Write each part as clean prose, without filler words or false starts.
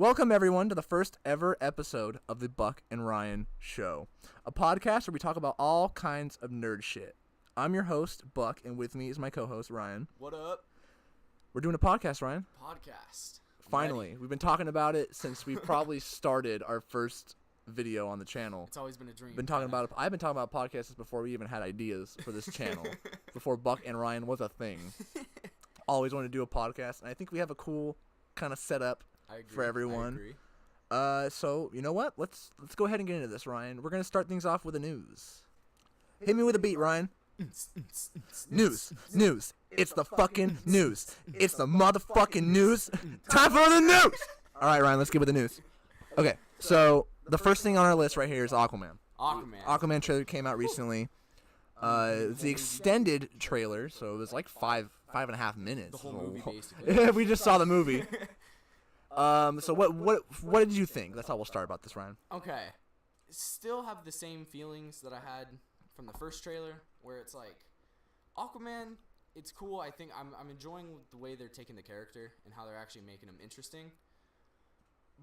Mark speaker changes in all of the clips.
Speaker 1: Welcome, everyone, to the first ever episode of the Buck and Ryan Show, a podcast where we talk about all kinds of nerd shit. I'm your host, Buck, and with me is my co-host, Ryan.
Speaker 2: What up?
Speaker 1: We're doing a podcast, Ryan.
Speaker 2: Podcast.
Speaker 1: Finally.
Speaker 2: Ready.
Speaker 1: We've been talking about it since we probably started our first video on the channel.
Speaker 2: It's always been a dream.
Speaker 1: I've been talking about podcasts before we even had ideas for this channel, before Buck and Ryan was a thing. Always wanted to do a podcast, and I think we have a cool kind of setup for everyone.
Speaker 2: I agree.
Speaker 1: So you know what? Let's go ahead and get into this, Ryan. We're gonna start things off with the news. Hit me with a beat, Ryan. News. It's the fucking news. It's the motherfucking news. Time for the news. All right, Ryan. Let's get with the news. Okay. So the first thing on our list right here is Aquaman. Aquaman trailer came out recently. The extended trailer, so it was like five and a half minutes.
Speaker 2: The whole movie, basically.
Speaker 1: We just saw the movie. So what did you think? That's how we'll start about this, Ryan.
Speaker 2: Okay. Still have the same feelings that I had from the first trailer, where it's like, Aquaman, it's cool. I think I'm enjoying the way they're taking the character and how they're actually making him interesting.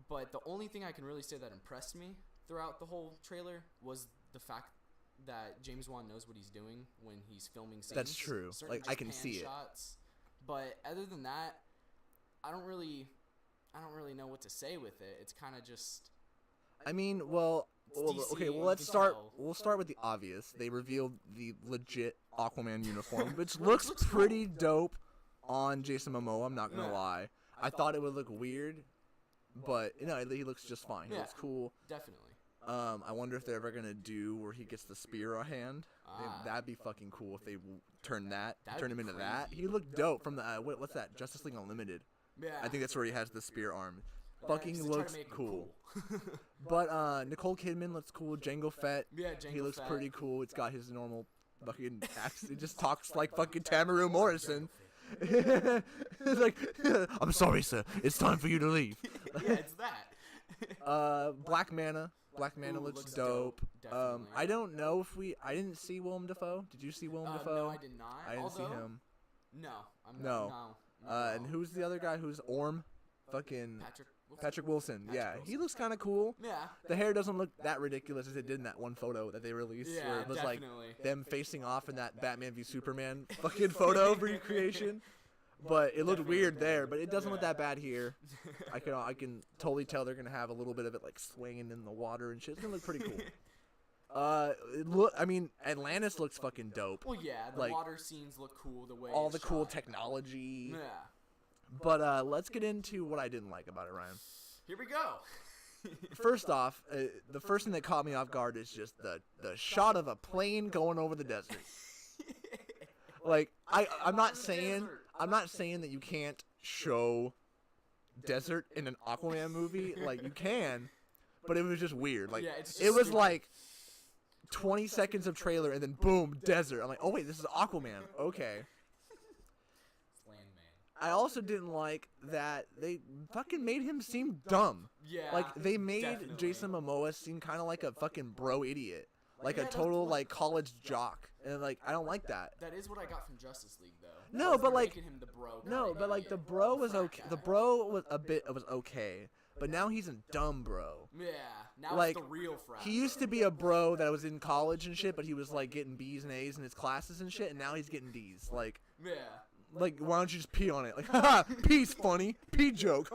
Speaker 2: But the only thing I can really say that impressed me throughout the whole trailer was the fact that James Wan knows what he's doing when he's filming scenes.
Speaker 1: That's true. Like, I can see
Speaker 2: shots. But other than that, I don't really know what to say with it. It's kind of just.
Speaker 1: I mean, okay. Well, let's start. We'll start with the obvious. They revealed the legit Aquaman uniform, which looks pretty dope on Jason Momoa. I'm not gonna lie. I thought it would look weird, but he looks just fine. He looks cool.
Speaker 2: Definitely.
Speaker 1: I wonder if they're ever gonna do where he gets the spear on hand. That'd be fucking cool if they turn him into that. He looked dope from the what's that? Justice League Unlimited.
Speaker 2: Yeah.
Speaker 1: I think that's where he has the spear arm.
Speaker 2: Yeah,
Speaker 1: Fucking looks cool. But Nicole Kidman looks cool. Jango Fett.
Speaker 2: Yeah, Jango
Speaker 1: he looks
Speaker 2: Fett.
Speaker 1: pretty cool. It's got his normal fucking accent. He just talks like fucking Tamaru Morrison. It's like, I'm sorry, sir. It's time for you to leave.
Speaker 2: Yeah, it's that.
Speaker 1: Black Manta. Black Manta looks dope.
Speaker 2: Definitely.
Speaker 1: I don't know if I didn't see Willem Dafoe. Did you see Willem Dafoe?
Speaker 2: No, I did not.
Speaker 1: I didn't see him.
Speaker 2: No.
Speaker 1: And who's the other guy? Who's Orm? Fucking Patrick Wilson. Yeah, he looks kind of cool.
Speaker 2: Yeah.
Speaker 1: The hair doesn't look that ridiculous as it did in that one photo that they released, where it was
Speaker 2: definitely.
Speaker 1: like them facing off in that Batman v Superman fucking photo recreation. But it looked weird there, but it doesn't look that bad here. I can totally tell they're gonna have a little bit of it like swinging in the water and shit. It's gonna look pretty cool. Atlantis looks fucking dope.
Speaker 2: Well, yeah, the
Speaker 1: like,
Speaker 2: water scenes look cool. The way
Speaker 1: all
Speaker 2: it's
Speaker 1: the cool
Speaker 2: shot.
Speaker 1: technology.
Speaker 2: Yeah.
Speaker 1: But let's get into what I didn't like about it, Ryan.
Speaker 2: Here we go.
Speaker 1: First off, the first thing that caught me off guard is just the shot of a plane going over the desert. Like I'm not saying that you can't show desert in an Aquaman movie. Like, you can, but it was just weird. Like, it was like 20 seconds of trailer and then boom, desert. I'm like, oh wait, this is Aquaman. Okay. I also didn't like that they fucking made him seem dumb.
Speaker 2: Yeah.
Speaker 1: Like, they made
Speaker 2: definitely.
Speaker 1: Jason Momoa seem kind of like a fucking bro idiot. Like a total, like, college jock. And, like, I don't like that.
Speaker 2: That is what I got from Justice League, though.
Speaker 1: No, but, like,
Speaker 2: making him the bro.
Speaker 1: the bro was okay. The bro was was okay. But now he's a dumb bro.
Speaker 2: Yeah. Now
Speaker 1: Like,
Speaker 2: it's the real frat.
Speaker 1: He used to be a bro that was in college and shit, but he was, like, getting B's and A's in his classes and shit, and now he's getting D's. Like,
Speaker 2: Yeah.
Speaker 1: why don't you just pee on it? Like, haha, pee's funny. Pee joke.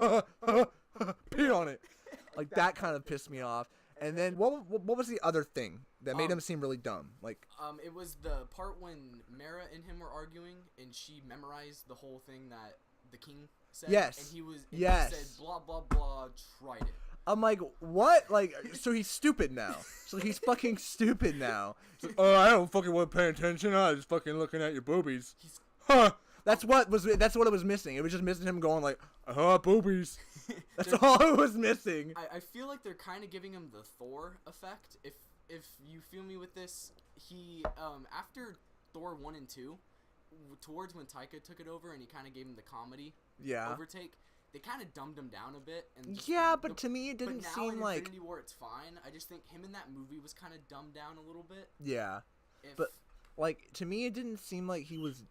Speaker 1: Pee on it. Like, that kind of pissed me off. And then, what was the other thing that made him seem really dumb? Like,
Speaker 2: it was the part when Mara and him were arguing, and she memorized the whole thing that the king said.
Speaker 1: Yes.
Speaker 2: And he said, blah, blah, blah, tried it.
Speaker 1: I'm like, what? Like, so he's stupid now. So he's fucking stupid now. Like, oh, I don't fucking want to pay attention. I was just fucking looking at your boobies. Huh. That's what it was missing. It was just missing him going like, boobies. That's all it was missing.
Speaker 2: I feel like they're kind of giving him the Thor effect. If you feel me with this, he after Thor 1 and 2, towards when Taika took it over and he kind of gave him the comedy overtake, they kind of dumbed him down a bit. And
Speaker 1: but to me it didn't seem like
Speaker 2: Infinity War, it's fine. I just think him in that movie was kind of dumbed down a little bit.
Speaker 1: Yeah, but like to me it didn't seem like he was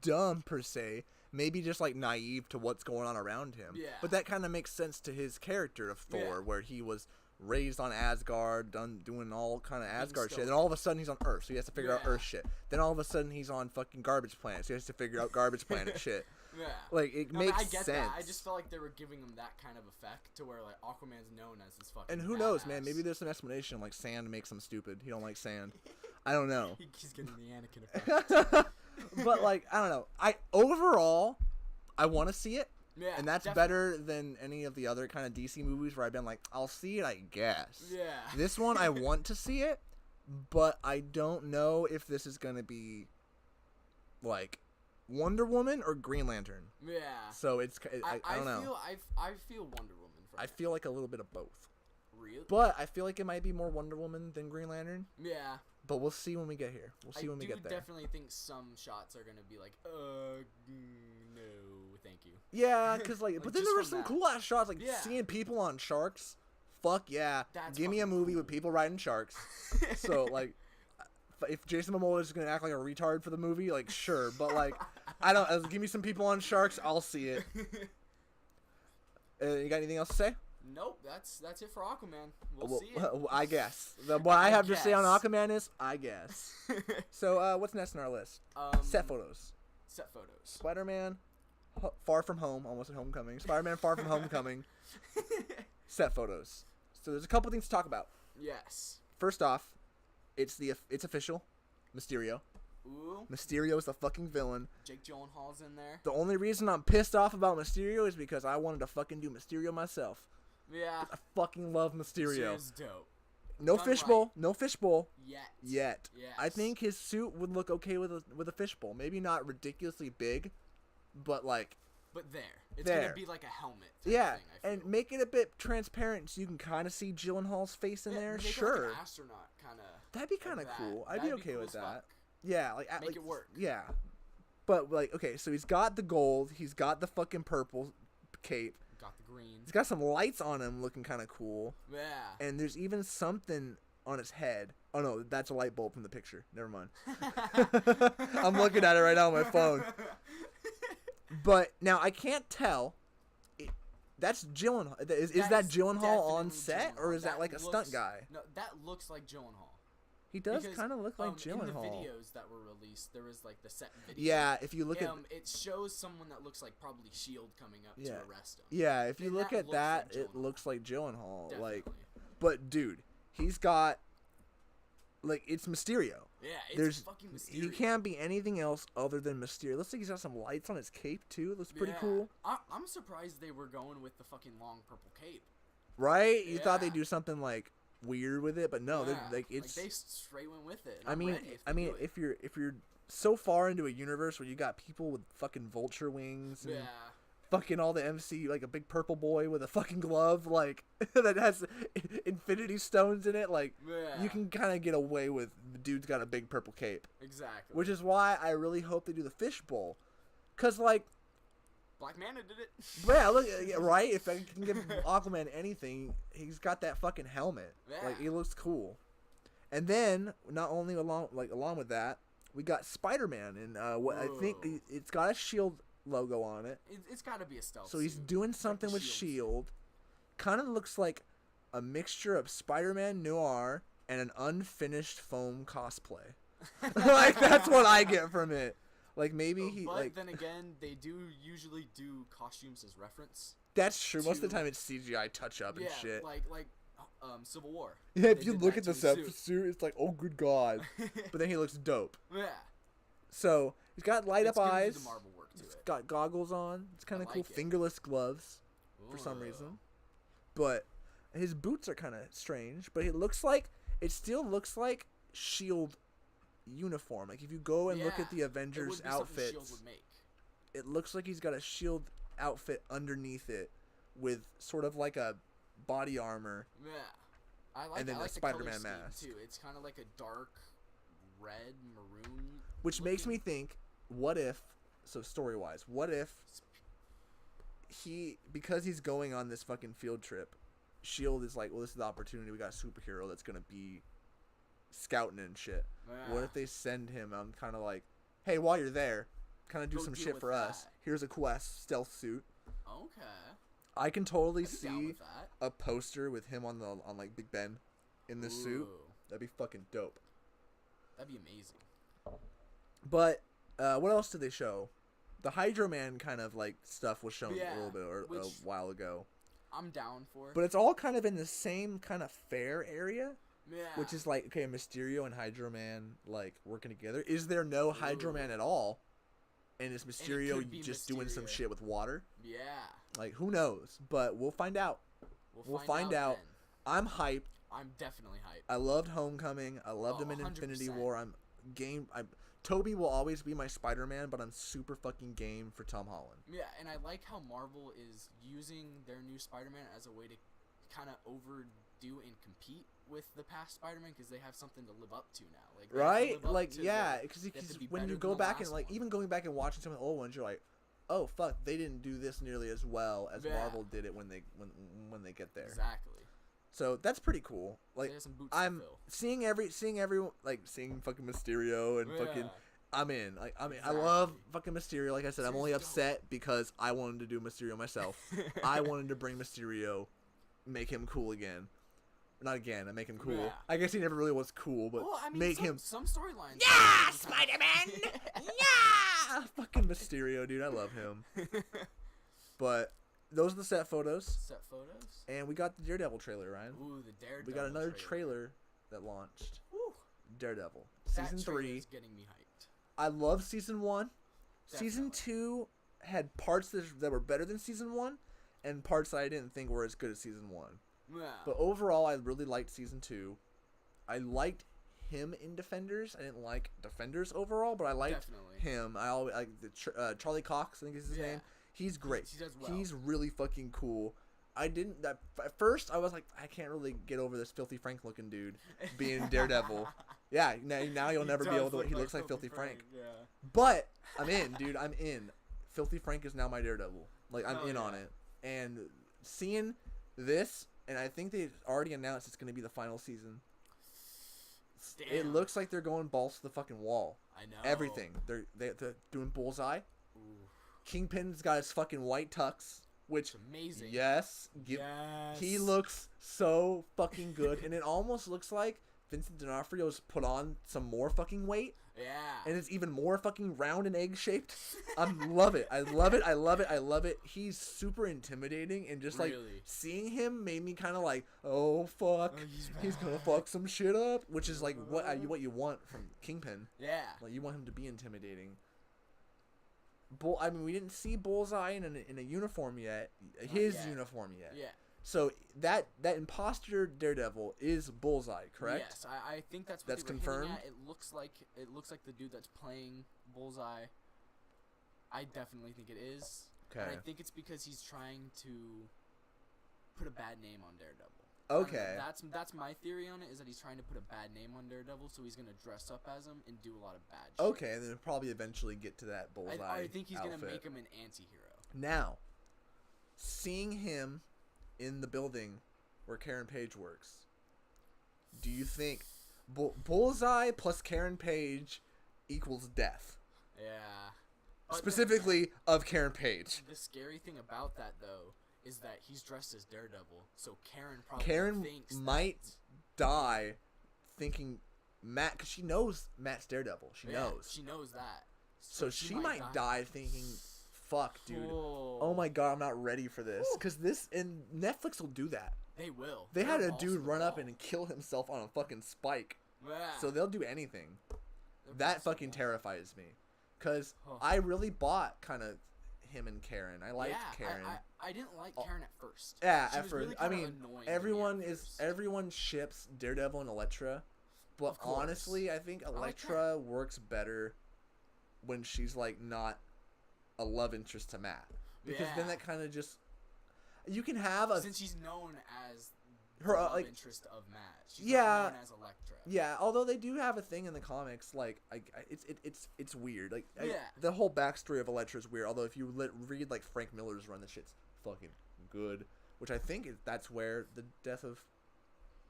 Speaker 1: dumb per se. maybe just like naive to what's going on around him.
Speaker 2: Yeah.
Speaker 1: But that kind of makes sense to his character of Thor,
Speaker 2: Yeah.
Speaker 1: where he was raised on Asgard, doing all kind of Asgard shit.
Speaker 2: stoic.
Speaker 1: Then all of a sudden he's on Earth, so he has to figure out
Speaker 2: Yeah.
Speaker 1: Earth shit. Then all of a sudden he's on fucking Garbage Planet, so he has to figure out Garbage Planet shit.
Speaker 2: Yeah.
Speaker 1: Like, it
Speaker 2: No, I mean,
Speaker 1: makes
Speaker 2: I get
Speaker 1: sense.
Speaker 2: that. I just felt like they were giving him that kind of effect to where like Aquaman's known as this fucking.
Speaker 1: And who knows,
Speaker 2: badass.
Speaker 1: man? Maybe there's some explanation, like sand makes him stupid. He don't like sand. I don't know.
Speaker 2: He's getting the Anakin effect.
Speaker 1: But like, I don't know. Overall, I want to see it.
Speaker 2: Yeah.
Speaker 1: And that's
Speaker 2: definitely.
Speaker 1: better than any of the other kind of DC movies where I've been like, I'll see it, I guess.
Speaker 2: Yeah.
Speaker 1: This one, I want to see it, but I don't know if this is going to be, like, Wonder Woman or Green Lantern.
Speaker 2: Yeah.
Speaker 1: So it's, I don't know.
Speaker 2: I feel Wonder Woman.
Speaker 1: I feel like a little bit of both.
Speaker 2: Really?
Speaker 1: But I feel like it might be more Wonder Woman than Green Lantern.
Speaker 2: Yeah.
Speaker 1: But we'll see when we get here. We'll see when we get there.
Speaker 2: I do definitely think some shots are gonna be like, no, thank you.
Speaker 1: Yeah, because like,
Speaker 2: Like,
Speaker 1: but then
Speaker 2: just
Speaker 1: there were
Speaker 2: from
Speaker 1: some
Speaker 2: that.
Speaker 1: cool ass shots, like
Speaker 2: Yeah.
Speaker 1: seeing people on sharks. Fuck yeah!
Speaker 2: That's
Speaker 1: Give me a
Speaker 2: fucking
Speaker 1: movie
Speaker 2: cool.
Speaker 1: with people riding sharks. So like, if Jason Momoa is gonna act like a retard for the movie, like sure, but like, I don't. Give me some people on sharks, I'll see it. You got anything else to say?
Speaker 2: Nope, that's it for Aquaman. We'll see it.
Speaker 1: I guess. What I have to say on
Speaker 2: guess.
Speaker 1: Aquaman is, I guess. So what's next on our list? Set photos.
Speaker 2: Set photos.
Speaker 1: Spider-Man, Far From Home, almost at Homecoming. Spider-Man, Far From Homecoming. Set photos. So there's a couple things to talk about.
Speaker 2: Yes.
Speaker 1: First off, it's official. Mysterio.
Speaker 2: Ooh.
Speaker 1: Mysterio's the fucking villain.
Speaker 2: Jake Gyllenhaal's in there.
Speaker 1: The only reason I'm pissed off about Mysterio is because I wanted to fucking do Mysterio myself.
Speaker 2: Yeah.
Speaker 1: I fucking love Mysterio.
Speaker 2: Mysterio's dope.
Speaker 1: No
Speaker 2: Done
Speaker 1: fishbowl.
Speaker 2: right.
Speaker 1: No fishbowl.
Speaker 2: Yet.
Speaker 1: Yet.
Speaker 2: Yes.
Speaker 1: I think his suit would look okay with a fishbowl. Maybe not ridiculously big, but like.
Speaker 2: But there. It's
Speaker 1: There.
Speaker 2: gonna be like a helmet. type
Speaker 1: Yeah,
Speaker 2: thing, I
Speaker 1: and
Speaker 2: feel.
Speaker 1: make it a bit transparent so you can kind of see Gyllenhaal's face in
Speaker 2: Yeah,
Speaker 1: there.
Speaker 2: make it
Speaker 1: Sure.
Speaker 2: Like an astronaut kind of.
Speaker 1: That'd be kind of cool. I'd be okay with that. Yeah, like
Speaker 2: Make it work.
Speaker 1: Yeah, but like, okay, so he's got the gold, he's got the fucking purple cape,
Speaker 2: Got the green.
Speaker 1: he's got some lights on him, looking kind of cool,
Speaker 2: Yeah.
Speaker 1: and there's even something on his head. Oh no, that's a light bulb from the picture. Never mind. I'm looking at it right now on my phone. But now I can't tell. That's Gyllenhaal. Is that Gyllenhaal on
Speaker 2: definitely
Speaker 1: set, or
Speaker 2: Gyllenhaal.
Speaker 1: is that like a stunt
Speaker 2: looks-
Speaker 1: guy?
Speaker 2: No, that looks like Gyllenhaal.
Speaker 1: He does
Speaker 2: Because,
Speaker 1: kind of look like
Speaker 2: In the
Speaker 1: Gyllenhaal.
Speaker 2: videos that were released, there was like the set video.
Speaker 1: Yeah, if you look at
Speaker 2: it shows someone that looks like probably Shield coming up
Speaker 1: Yeah.
Speaker 2: to arrest him.
Speaker 1: yeah, if you
Speaker 2: And
Speaker 1: look
Speaker 2: that
Speaker 1: at
Speaker 2: looks
Speaker 1: that,
Speaker 2: like
Speaker 1: it
Speaker 2: Gyllenhaal.
Speaker 1: looks like Gyllenhaal. Like,
Speaker 2: Definitely.
Speaker 1: but dude, he's got like it's Mysterio.
Speaker 2: Yeah, it's
Speaker 1: There's
Speaker 2: fucking
Speaker 1: he
Speaker 2: mysterious.
Speaker 1: can't be anything else other than Mysterio. Looks like he's got some lights on his cape too. It looks pretty
Speaker 2: Yeah.
Speaker 1: cool,
Speaker 2: I'm surprised they were going with the fucking long purple cape.
Speaker 1: right? You thought
Speaker 2: Yeah.
Speaker 1: they'd do something like weird with it, but no,
Speaker 2: Yeah,
Speaker 1: they're like it's.
Speaker 2: they straight went with it. and
Speaker 1: I
Speaker 2: I'm
Speaker 1: mean,
Speaker 2: ready if they do it.
Speaker 1: if you're so far into a universe where you got people with fucking vulture wings and
Speaker 2: yeah,
Speaker 1: fucking all the MC, like a big purple boy with a fucking glove, like that has infinity stones in it, like
Speaker 2: yeah,
Speaker 1: you can kind of get away with the dude's got a big purple cape,
Speaker 2: exactly.
Speaker 1: which is why I really hope they do the fishbowl, cause like,
Speaker 2: Black Manta did it.
Speaker 1: yeah, look, right? If I can give Aquaman anything, he's got that fucking helmet, like
Speaker 2: Yeah.
Speaker 1: he looks cool. And then not only along with that, we got Spiderman, and what I think
Speaker 2: Whoa.
Speaker 1: it's got a shield logo on it.
Speaker 2: It's got to be a stealth.
Speaker 1: So he's
Speaker 2: suit.
Speaker 1: doing
Speaker 2: It's like
Speaker 1: something
Speaker 2: the
Speaker 1: with
Speaker 2: shield.
Speaker 1: Shield. Kind of looks like a mixture of Spider-Man Noir and an unfinished foam cosplay. Like that's what I get from it. Like maybe he
Speaker 2: But
Speaker 1: like
Speaker 2: then again, they do usually do costumes as reference.
Speaker 1: that's true. Most of the
Speaker 2: to-
Speaker 1: time it's CGI touch up and
Speaker 2: Yeah,
Speaker 1: shit.
Speaker 2: like Civil War.
Speaker 1: Yeah, if
Speaker 2: They
Speaker 1: you
Speaker 2: did
Speaker 1: look
Speaker 2: that
Speaker 1: at the
Speaker 2: to
Speaker 1: set
Speaker 2: his
Speaker 1: suit, it's like, oh good god. But then he looks dope.
Speaker 2: Yeah.
Speaker 1: So he's got light
Speaker 2: It's
Speaker 1: up
Speaker 2: gonna do
Speaker 1: eyes.
Speaker 2: the Marvel work to
Speaker 1: He's
Speaker 2: it.
Speaker 1: got goggles on. It's kind of
Speaker 2: I
Speaker 1: cool.
Speaker 2: like it.
Speaker 1: Fingerless gloves. For some
Speaker 2: Ooh.
Speaker 1: reason. But his boots are kind of strange. But it still looks like Shield uniform. Like if you go and look
Speaker 2: Yeah,
Speaker 1: at the
Speaker 2: It
Speaker 1: Avengers
Speaker 2: would be something
Speaker 1: outfits,
Speaker 2: Shield would make.
Speaker 1: it looks like he's got a Shield outfit underneath it with sort of like a body armor.
Speaker 2: Yeah. I like
Speaker 1: And then
Speaker 2: I
Speaker 1: the
Speaker 2: like the color
Speaker 1: Spider-Man
Speaker 2: scheme,
Speaker 1: mask.
Speaker 2: too. It's kind of like a dark red maroon.
Speaker 1: Which makes me
Speaker 2: looking.
Speaker 1: think, what if, so story wise, what if because he's going on this fucking field trip, Shield is like, well, this is the opportunity. We got a superhero that's gonna be scouting and shit.
Speaker 2: Yeah.
Speaker 1: What if they send him on kind of like, hey, while you're there, kind of do
Speaker 2: Go
Speaker 1: some
Speaker 2: deal
Speaker 1: shit
Speaker 2: with
Speaker 1: for us.
Speaker 2: that.
Speaker 1: Here's a quest stealth suit.
Speaker 2: Okay.
Speaker 1: I can totally
Speaker 2: I'd be down
Speaker 1: see
Speaker 2: with that.
Speaker 1: a poster with him on like Big Ben in this suit.
Speaker 2: Ooh,
Speaker 1: That'd be fucking dope.
Speaker 2: that'd be amazing.
Speaker 1: But what else did they show? The Hydro Man kind of like stuff was shown
Speaker 2: Yeah,
Speaker 1: a little bit or a
Speaker 2: which-
Speaker 1: while ago.
Speaker 2: I'm down for.
Speaker 1: But it's all kind of in the same kind of fair area,
Speaker 2: Yeah.
Speaker 1: which is like, okay, Mysterio and Hydro Man like working together. Is there no Hydro Man at all? And is Mysterio
Speaker 2: could be
Speaker 1: just doing some
Speaker 2: Mysterio.
Speaker 1: shit with water?
Speaker 2: Yeah.
Speaker 1: Like, who knows? But we'll find out. We'll find out.
Speaker 2: then.
Speaker 1: I'm hyped.
Speaker 2: I'm definitely hyped.
Speaker 1: I loved Homecoming. I loved him in
Speaker 2: 100%.
Speaker 1: Infinity War. Toby will always be my Spider-Man, but I'm super fucking game for Tom Holland.
Speaker 2: Yeah, and I like how Marvel is using their new Spider-Man as a way to kind of overdo and compete with the past Spider-Man because they have something to live up to now. Like they have to
Speaker 1: Right?
Speaker 2: live up
Speaker 1: Like,
Speaker 2: to
Speaker 1: yeah,
Speaker 2: the-
Speaker 1: because
Speaker 2: they have to be
Speaker 1: when
Speaker 2: better
Speaker 1: you
Speaker 2: than
Speaker 1: go
Speaker 2: the
Speaker 1: back and
Speaker 2: last
Speaker 1: like
Speaker 2: one.
Speaker 1: even going back and watching some of the old ones, you're like, oh fuck, they didn't do this nearly as well as
Speaker 2: Yeah.
Speaker 1: Marvel did it when they get there.
Speaker 2: Exactly.
Speaker 1: So that's pretty cool. Like,
Speaker 2: They have some boots
Speaker 1: I'm
Speaker 2: to fill.
Speaker 1: seeing everyone like seeing fucking Mysterio and fucking.
Speaker 2: Yeah.
Speaker 1: I'm in. Like, I mean, I
Speaker 2: Exactly.
Speaker 1: love fucking Mysterio. Like I said, I'm only
Speaker 2: Mysterio's dope.
Speaker 1: upset because I wanted to do Mysterio myself. I wanted to bring Mysterio, make him cool again. Not again. I make him cool.
Speaker 2: Yeah.
Speaker 1: I guess he never really was cool, but
Speaker 2: Well, I mean,
Speaker 1: make
Speaker 2: some,
Speaker 1: him.
Speaker 2: some storylines.
Speaker 1: Yeah, Spider-Man. Yeah, fucking Mysterio, dude. I love him. But those are the set photos,
Speaker 2: Set photos.
Speaker 1: and we got the Daredevil trailer, Ryan.
Speaker 2: Ooh, the Daredevil.
Speaker 1: We got another trailer that launched.
Speaker 2: Woo.
Speaker 1: Daredevil
Speaker 2: That
Speaker 1: season
Speaker 2: trailer
Speaker 1: 3.
Speaker 2: is getting me hyped.
Speaker 1: I love season 1. Season
Speaker 2: Definitely.
Speaker 1: 2 had parts that were better than season 1, and parts that I didn't think were as good as season 1.
Speaker 2: Yeah.
Speaker 1: But overall, I really liked season 2. I liked him in Defenders. I didn't like Defenders overall, but I liked
Speaker 2: Definitely.
Speaker 1: him. I always like Charlie Cox, I think is his
Speaker 2: Yeah.
Speaker 1: name. He's great.
Speaker 2: He does well.
Speaker 1: He's really fucking cool. I didn't that at first I was like, I can't really get over this Filthy Frank looking dude being Daredevil. Yeah, now you'll never be able to. He looks like Filthy Frank.
Speaker 2: Yeah.
Speaker 1: But I'm in, dude. I'm in. Filthy Frank is now my Daredevil. Like, I'm
Speaker 2: Oh,
Speaker 1: in
Speaker 2: yeah.
Speaker 1: on it. And seeing this, and I think they already announced it's going to be the final season. It
Speaker 2: Damn.
Speaker 1: looks like they're going balls to the fucking wall.
Speaker 2: I know.
Speaker 1: Everything. They're doing Bullseye.
Speaker 2: Ooh,
Speaker 1: Kingpin's got his fucking white tux, which,
Speaker 2: it's amazing.
Speaker 1: yes,
Speaker 2: Yes.
Speaker 1: he looks so fucking good. And it almost looks like Vincent D'Onofrio's put on some more fucking weight.
Speaker 2: Yeah.
Speaker 1: And it's even more fucking round and egg shaped. I love it. I love it. I love it. I love it. He's super intimidating, and just like
Speaker 2: Really?
Speaker 1: seeing him made me kind of like, oh fuck,
Speaker 2: Oh,
Speaker 1: he's gonna
Speaker 2: bad.
Speaker 1: fuck some shit up, which is like what you want from Kingpin.
Speaker 2: Yeah.
Speaker 1: Like, you want him to be intimidating. I mean, we didn't see Bullseye in a uniform yet, his
Speaker 2: yet.
Speaker 1: uniform yet.
Speaker 2: Yeah.
Speaker 1: So that imposter Daredevil is Bullseye, correct?
Speaker 2: Yes, I think that's what
Speaker 1: That's
Speaker 2: they were hinting
Speaker 1: confirmed?
Speaker 2: at. It looks like the dude that's playing Bullseye. I definitely think it is. And
Speaker 1: Okay.
Speaker 2: I think it's because he's trying to put a bad name on Daredevil.
Speaker 1: Okay.
Speaker 2: That's my theory on it, is that he's trying to put a bad name on Daredevil, so he's gonna dress up as him and do a lot of bad shit.
Speaker 1: Okay, and then probably eventually get to that Bullseye.
Speaker 2: I think he's gonna
Speaker 1: outfit.
Speaker 2: make him an anti-hero.
Speaker 1: Now, seeing him in the building where Karen Page works, do you think Bullseye plus Karen Page equals death?
Speaker 2: Yeah. But
Speaker 1: Specifically of Karen Page.
Speaker 2: the scary thing about that, though, is that he's dressed as Daredevil, so Karen probably
Speaker 1: Karen
Speaker 2: thinks
Speaker 1: might
Speaker 2: that,
Speaker 1: die thinking Matt, because she knows Matt's Daredevil. She
Speaker 2: yeah,
Speaker 1: knows.
Speaker 2: She knows that.
Speaker 1: So she might die thinking, fuck, dude. Oh my god, I'm not ready for this.
Speaker 2: Whew.
Speaker 1: Because and Netflix will do that.
Speaker 2: They will.
Speaker 1: They had
Speaker 2: They're
Speaker 1: a
Speaker 2: balls
Speaker 1: dude
Speaker 2: to the
Speaker 1: run up
Speaker 2: wall.
Speaker 1: and kill himself on a fucking spike.
Speaker 2: Yeah.
Speaker 1: So they'll do anything.
Speaker 2: They're balls
Speaker 1: That
Speaker 2: to the
Speaker 1: fucking
Speaker 2: wall.
Speaker 1: terrifies me. Because
Speaker 2: Huh.
Speaker 1: I really bought kind of him and Karen. I liked
Speaker 2: yeah,
Speaker 1: Karen.
Speaker 2: I didn't like Karen at first.
Speaker 1: Yeah,
Speaker 2: She
Speaker 1: at
Speaker 2: was
Speaker 1: first.
Speaker 2: really
Speaker 1: I
Speaker 2: kinda
Speaker 1: mean,
Speaker 2: annoying to me
Speaker 1: everyone
Speaker 2: at
Speaker 1: is
Speaker 2: first.
Speaker 1: everyone ships Daredevil and Elektra, but
Speaker 2: Of course.
Speaker 1: honestly, I think
Speaker 2: like
Speaker 1: Elektra works better when she's like not a love interest to Matt, because then
Speaker 2: Yeah.
Speaker 1: that kind of just you can have a
Speaker 2: Since she's known as
Speaker 1: her
Speaker 2: the love
Speaker 1: like
Speaker 2: interest of Matt. She's
Speaker 1: Yeah.
Speaker 2: not known as Elektra.
Speaker 1: yeah. Although they do have a thing in the comics, like it's weird. Like
Speaker 2: Yeah.
Speaker 1: the whole backstory of Elektra is weird. Although if you read like Frank Miller's run, the shit's fucking good. Which I think that's where the death of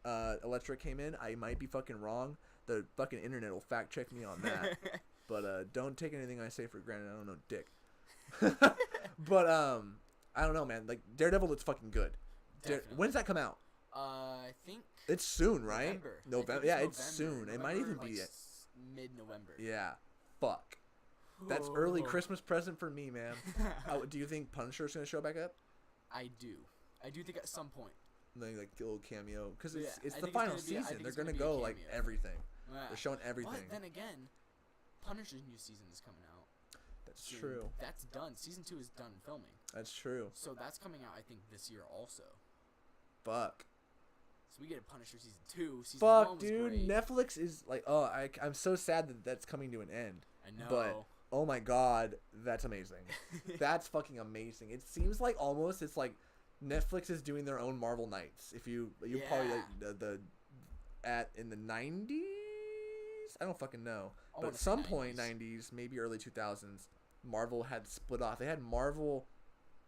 Speaker 1: Elektra came in. I might be fucking wrong. The fucking internet will fact check me on that. But don't take anything I say for granted. I don't know dick. But I don't know, man. Like Daredevil looks fucking good. When's that come out?
Speaker 2: I think
Speaker 1: it's soon, right?
Speaker 2: November.
Speaker 1: Yeah, it's soon. It might even be
Speaker 2: mid-November.
Speaker 1: Yeah. Fuck. That's early Christmas present for me, man. Do you think Punisher's gonna show back up?
Speaker 2: I do. I do think at some point.
Speaker 1: Like a little cameo, because it's the
Speaker 2: think
Speaker 1: final
Speaker 2: it's gonna
Speaker 1: season. They're
Speaker 2: gonna
Speaker 1: gonna go like everything.
Speaker 2: Yeah.
Speaker 1: They're showing everything.
Speaker 2: But then again, Punisher's new season is coming out.
Speaker 1: That's true.
Speaker 2: That's done. Season 2 is done filming.
Speaker 1: That's true.
Speaker 2: So that's coming out, I think, this year also.
Speaker 1: Fuck.
Speaker 2: So we get a Punisher season 2. Season
Speaker 1: Fuck,
Speaker 2: 1 was
Speaker 1: dude.
Speaker 2: great.
Speaker 1: Netflix is like, I'm so sad that that's coming to an end.
Speaker 2: I know.
Speaker 1: But oh my god, that's amazing. That's fucking amazing. It seems like almost it's like Netflix is doing their own Marvel Nights. If you probably like the in the 90s. I don't fucking know. But at some point 90s, maybe early 2000s, Marvel had split off. They had Marvel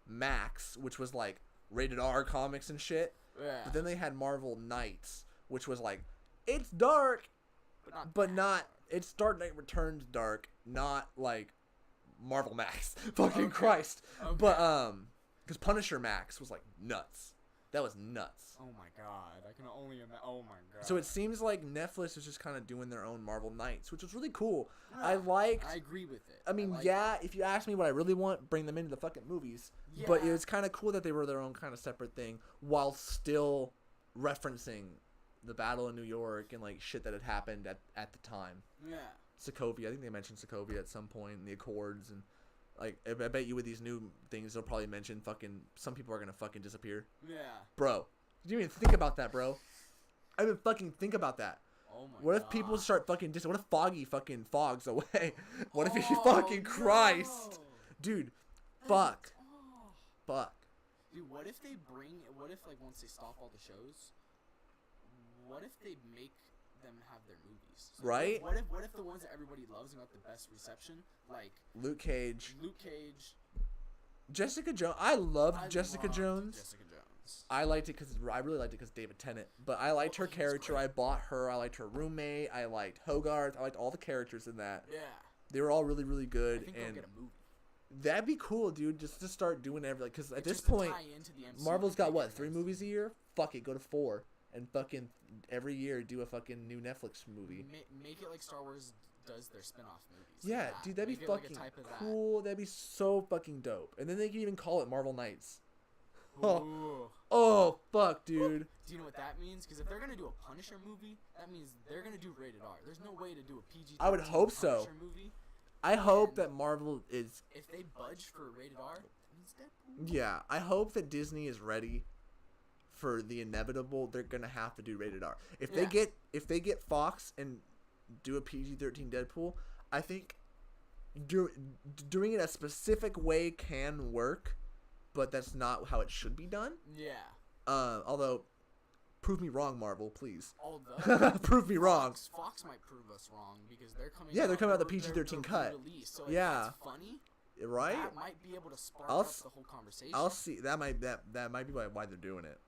Speaker 1: Max, which was like rated R comics and shit.
Speaker 2: Yeah.
Speaker 1: But then they had Marvel Nights, which was like, it's dark, but not it's Dark Knight Returns dark, not like Marvel Max. Fucking Christ. Okay. But because Punisher Max was like nuts. That was nuts.
Speaker 2: Oh my god, I can only imagine. Oh my god.
Speaker 1: So it seems like Netflix is just kind of doing their own Marvel Nights, which was really cool. Yeah, I
Speaker 2: agree with it.
Speaker 1: I mean, if you ask me what I really want, bring them into the fucking movies. Yeah. But it was kind of cool that they were their own kind of separate thing while still referencing the battle in New York and like shit that had happened at the time.
Speaker 2: Yeah.
Speaker 1: Sokovia, I think they mentioned Sokovia at some point in the Accords, and like I bet you with these new things they'll probably mention fucking some people are gonna fucking disappear.
Speaker 2: Yeah.
Speaker 1: Bro, did you even think about that, bro? I didn't fucking think about that.
Speaker 2: Oh my
Speaker 1: What
Speaker 2: god.
Speaker 1: if people start fucking what if Foggy fucking fogs away? What if he fucking Christ? Dude, fuck. Fuck.
Speaker 2: Dude, what if like once they stop all the shows, what if they make them have their movies? So
Speaker 1: right?
Speaker 2: What if the ones that everybody loves and got the best reception, like
Speaker 1: Luke Cage.
Speaker 2: Jessica
Speaker 1: Jones. I loved Jessica Jones.
Speaker 2: Jessica Jones.
Speaker 1: I liked it because I really liked it because David Tennant. But I liked her character. I bought her. I liked her roommate. I liked Hogarth. I liked all the characters in that.
Speaker 2: Yeah.
Speaker 1: They were all really, really good.
Speaker 2: I think they'll get a movie.
Speaker 1: That'd be cool, dude. Just to start doing everything. Because at this point, Marvel's got what, 3 movies a year? Fuck it, go to 4. And fucking every year do a fucking new Netflix movie.
Speaker 2: Make it like Star Wars does their spin-off movies.
Speaker 1: Yeah, like dude, that'd be fucking cool. That'd be so fucking dope. And then they can even call it Marvel Nights. Oh, fuck, dude.
Speaker 2: Do you know what that means? Because if they're gonna do a Punisher movie, that means they're gonna do rated R. There's no way to do a PG.
Speaker 1: I would hope so.
Speaker 2: Movie.
Speaker 1: I hope that Marvel is.
Speaker 2: If they budge for rated R, that means Deadpool.
Speaker 1: Yeah, I hope that Disney is ready for the inevitable. They're gonna have to do rated R. If they get Fox and do a PG-13 Deadpool, I think doing it a specific way can work, but that's not how it should be done.
Speaker 2: Yeah.
Speaker 1: Although, prove me wrong, Marvel, please.
Speaker 2: Although
Speaker 1: prove me wrong.
Speaker 2: Fox might prove us wrong because they're coming.
Speaker 1: Yeah, they're coming out the PG-13 cut.
Speaker 2: Release, so
Speaker 1: yeah.
Speaker 2: It's funny.
Speaker 1: Right.
Speaker 2: That might be able to spark up the whole conversation.
Speaker 1: I'll see. That might be why they're doing it.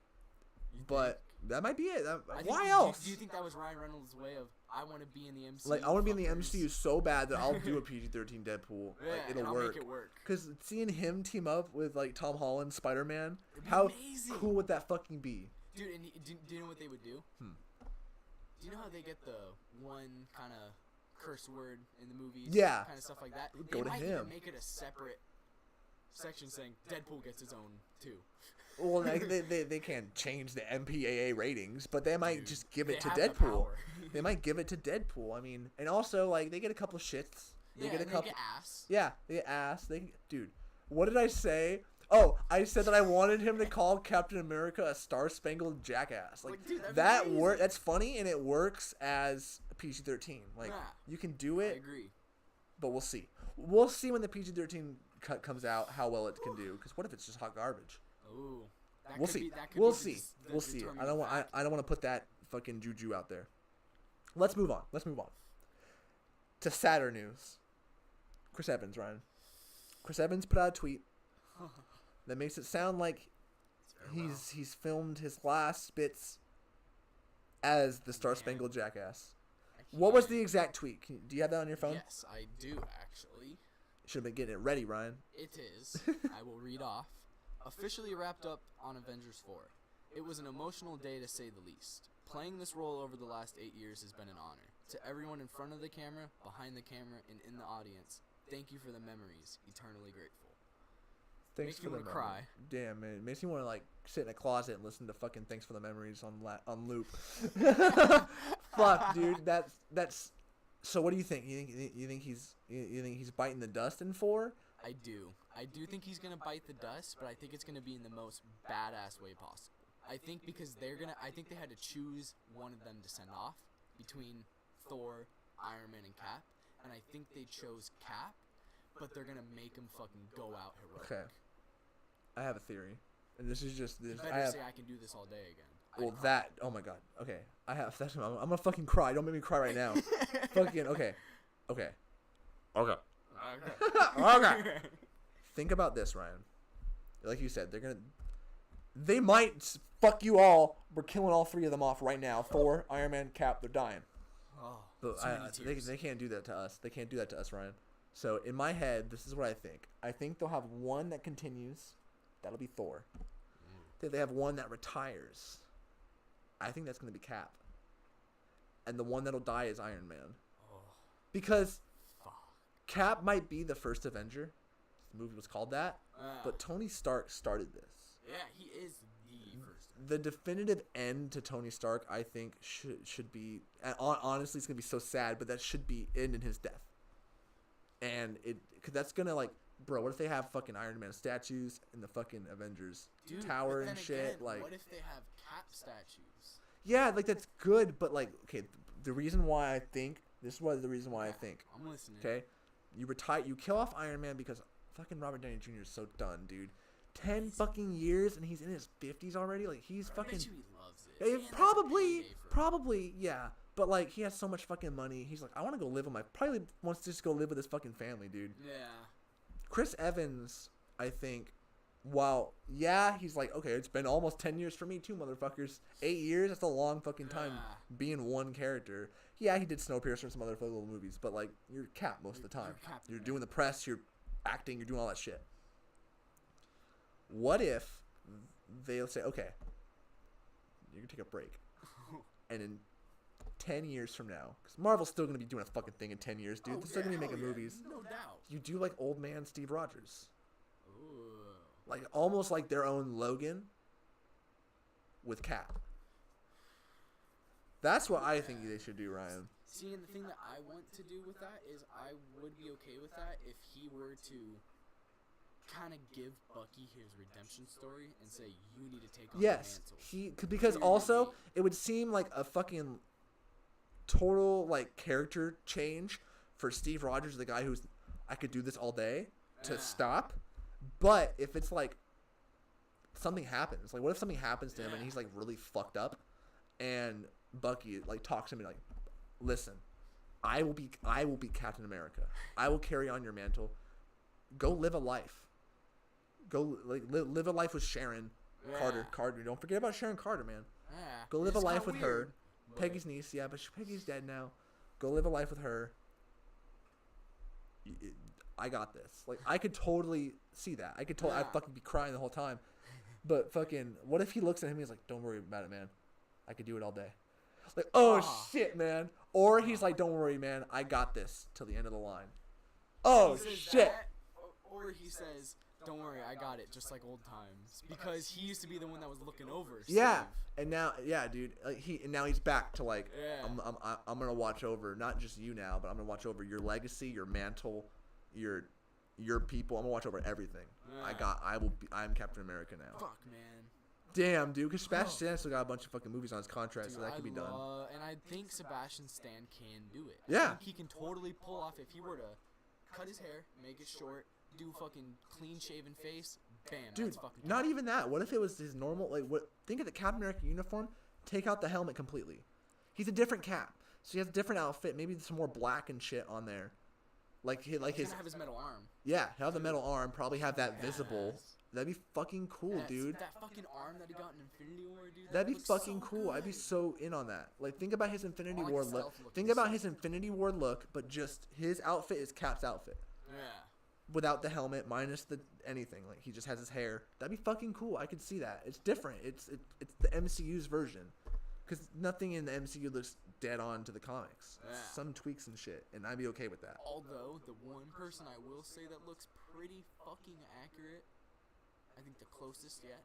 Speaker 1: But that might be it. Why else?
Speaker 2: Do you think that was Ryan Reynolds' way of I want to be in the MCU?
Speaker 1: Like I want to be in the MCU so bad that I'll do a PG-13 Deadpool.
Speaker 2: Yeah,
Speaker 1: like, it'll
Speaker 2: I'll
Speaker 1: work.
Speaker 2: Make it work.
Speaker 1: Because seeing him team up with like Tom Holland, Spider-Man, how
Speaker 2: amazing.
Speaker 1: Cool would that fucking be?
Speaker 2: Dude, and do you know what they would do? Do you know how they get the one kind of curse word in the movies?
Speaker 1: Yeah.
Speaker 2: Kind of stuff like that.
Speaker 1: Go to him.
Speaker 2: Even make it a separate section saying Deadpool gets his own too.
Speaker 1: Well, they can't change the MPAA ratings, but they might just give it to Deadpool. They might give it to Deadpool. I mean, and also like they get a couple shits. They get a couple.
Speaker 2: They get ass.
Speaker 1: Yeah, they get ass. Dude, what did I say? Oh, I said that I wanted him to call Captain America a star-spangled jackass. Like
Speaker 2: dude,
Speaker 1: that work. That's funny and it works as a PG-13. Like you can do it.
Speaker 2: I agree.
Speaker 1: But we'll see. We'll see when the PG-13 cut comes out how well it can do. Because what if it's just hot garbage?
Speaker 2: Ooh.
Speaker 1: We'll see. We'll see. We'll see. I don't want to put that fucking juju out there. Let's move on. To sadder news. Chris Evans, Ryan. Chris Evans put out a tweet that makes it sound like he's filmed his last bits as the Star Spangled Jackass. What was the exact tweet? Do you have that on your phone?
Speaker 2: Yes, I do actually.
Speaker 1: Should have been getting it ready, Ryan.
Speaker 2: It is. I will read off. Officially wrapped up on Avengers 4. It was an emotional day to say the least. Playing this role over the last 8 years has been an honor. To everyone in front of the camera, behind the camera, and in the audience, thank you for the memories. Eternally grateful.
Speaker 1: Thanks
Speaker 2: Makes
Speaker 1: for
Speaker 2: me
Speaker 1: the
Speaker 2: want to cry.
Speaker 1: Damn, man. It makes me want to like sit in a closet and listen to fucking Thanks for the Memories on loop. Fuck, dude. That's. So what do you think? You think he's biting the dust in 4?
Speaker 2: I do. I do think he's gonna bite the dust, but I think it's gonna be in the most badass way possible. I think because I think they had to choose one of them to send off between Thor, Iron Man, and Cap, and I think they chose Cap, but they're gonna make him fucking go out heroic.
Speaker 1: Okay. I have a theory, and this is just this.
Speaker 2: You better say I can do this all day again.
Speaker 1: Well, that. Oh my god. Okay. I have. That's. I'm gonna fucking cry. Don't make me cry right now. Fucking. Okay. Okay. Okay. Okay. Think about this, Ryan. Like you said, they might fuck you all. We're killing all 3 of them off right now. Thor, Iron Man, Cap, they're dying.
Speaker 2: Oh,
Speaker 1: But they can't do that to us. They can't do that to us, Ryan. So in my head, this is what I think. I think they'll have one that continues. That'll be Thor. Then they have one that retires. I think that's going to be Cap. And the one that'll die is Iron Man.
Speaker 2: Oh.
Speaker 1: Because Cap might be the first Avenger. The movie was called that. But Tony Stark started this.
Speaker 2: Yeah, he is the first.
Speaker 1: The definitive end to Tony Stark, I think, should be... Honestly, it's going to be so sad, but that should be end in his death. And cause that's going to, like... Bro, what if they have fucking Iron Man statues in the fucking Avengers tower and shit?
Speaker 2: Again,
Speaker 1: like,
Speaker 2: what if they have Cap statues?
Speaker 1: Yeah, like, that's good, but, like, okay, the reason why I think... This is the reason why I think.
Speaker 2: I'm listening.
Speaker 1: Okay? You kill off Iron Man because fucking Robert Downey Jr. is so done, dude. 10 fucking years and he's in his 50s already. Like, he's fucking...
Speaker 2: I bet you he loves it.
Speaker 1: Probably, yeah. But, like, he has so much fucking money. He's like, I want to go live with probably wants to just go live with his fucking family, dude.
Speaker 2: Yeah.
Speaker 1: Chris Evans, I think, while, yeah, he's like, okay, it's been almost 10 years for me too, motherfuckers. 8 years, that's a long fucking time being one character. Yeah, he did Snowpiercer and some other little movies, but, like, you're Cap most of the time. You're doing the press, you're acting, you're doing all that shit. What if they'll say, okay, you're going to take a break. And in 10 years from now, because Marvel's still going to be doing a fucking thing in 10 years, dude. They're still going to be making movies.
Speaker 2: No doubt.
Speaker 1: You do, like, old man Steve Rogers.
Speaker 2: Ooh.
Speaker 1: Like, almost like their own Logan with Cap. That's what I think they should do, Ryan.
Speaker 2: See, and the thing that I want to do with that is I would be okay with that if he were to kind of give Bucky his redemption story and say, you need to take on the mantle.
Speaker 1: Because also, it would seem like a fucking total, like, character change for Steve Rogers, the guy who's, I could do this all day, to stop. But if it's, like, something happens, like, what if something happens to him and he's, like, really fucked up, and Bucky, like, talks to me like, listen, I will be Captain America. I will carry on your mantle. Go live a life. Go, like, live a life with Sharon Carter. Don't forget about Sharon Carter, man.
Speaker 2: Yeah.
Speaker 1: Go live a life with her. Peggy's niece, yeah, but Peggy's dead now. Go live a life with her. I got this. Like, I could totally see that. I'd fucking be crying the whole time. But fucking, what if he looks at him and he's like, don't worry about it, man. I could do it all day. Like, oh shit, man. Or he's like, don't worry, man. I got this till the end of the line. Oh shit.
Speaker 2: Or he says, don't worry, I got it, just like old times. Because he used to be the one that was looking over Steve.
Speaker 1: Yeah. And now, yeah, dude. Now he's back to, like, I'm gonna watch over not just you now, but I'm gonna watch over your legacy, your mantle, your people. I'm gonna watch over everything. Yeah. I'm Captain America now.
Speaker 2: Fuck, man.
Speaker 1: Damn, dude. Because Sebastian Stan still got a bunch of fucking movies on his contract, so that could be done.
Speaker 2: And I think Sebastian Stan can do it.
Speaker 1: Yeah.
Speaker 2: I think he can totally pull off if he were to cut his hair, make it short, do fucking clean shaven face. Bam.
Speaker 1: Dude,
Speaker 2: that's fucking
Speaker 1: not even that. What if it was his normal, like, think of the Captain America uniform, take out the helmet completely. He's a different Cap. So he has a different outfit, maybe some more black and shit on there. He's
Speaker 2: gonna have his metal arm.
Speaker 1: Yeah, he'll have the metal arm, probably have that visible That'd be fucking cool, dude.
Speaker 2: That fucking arm that he got in Infinity War, dude.
Speaker 1: That'd be
Speaker 2: looks
Speaker 1: fucking
Speaker 2: so
Speaker 1: cool.
Speaker 2: good.
Speaker 1: I'd be so in on that. Like, think about his Infinity
Speaker 2: Or like
Speaker 1: War
Speaker 2: a
Speaker 1: look.
Speaker 2: stealth-looking
Speaker 1: Think about
Speaker 2: suit.
Speaker 1: his Infinity War look, but just his outfit is Cap's outfit.
Speaker 2: Yeah.
Speaker 1: Without the helmet, minus the anything. Like, he just has his hair. That'd be fucking cool. I could see that. It's different. It's the MCU's version. Because nothing in the MCU looks dead on to the comics.
Speaker 2: Yeah.
Speaker 1: Some tweaks and shit, and I'd be okay with that.
Speaker 2: Although, the one person I will say that looks pretty fucking accurate, I think the closest yet,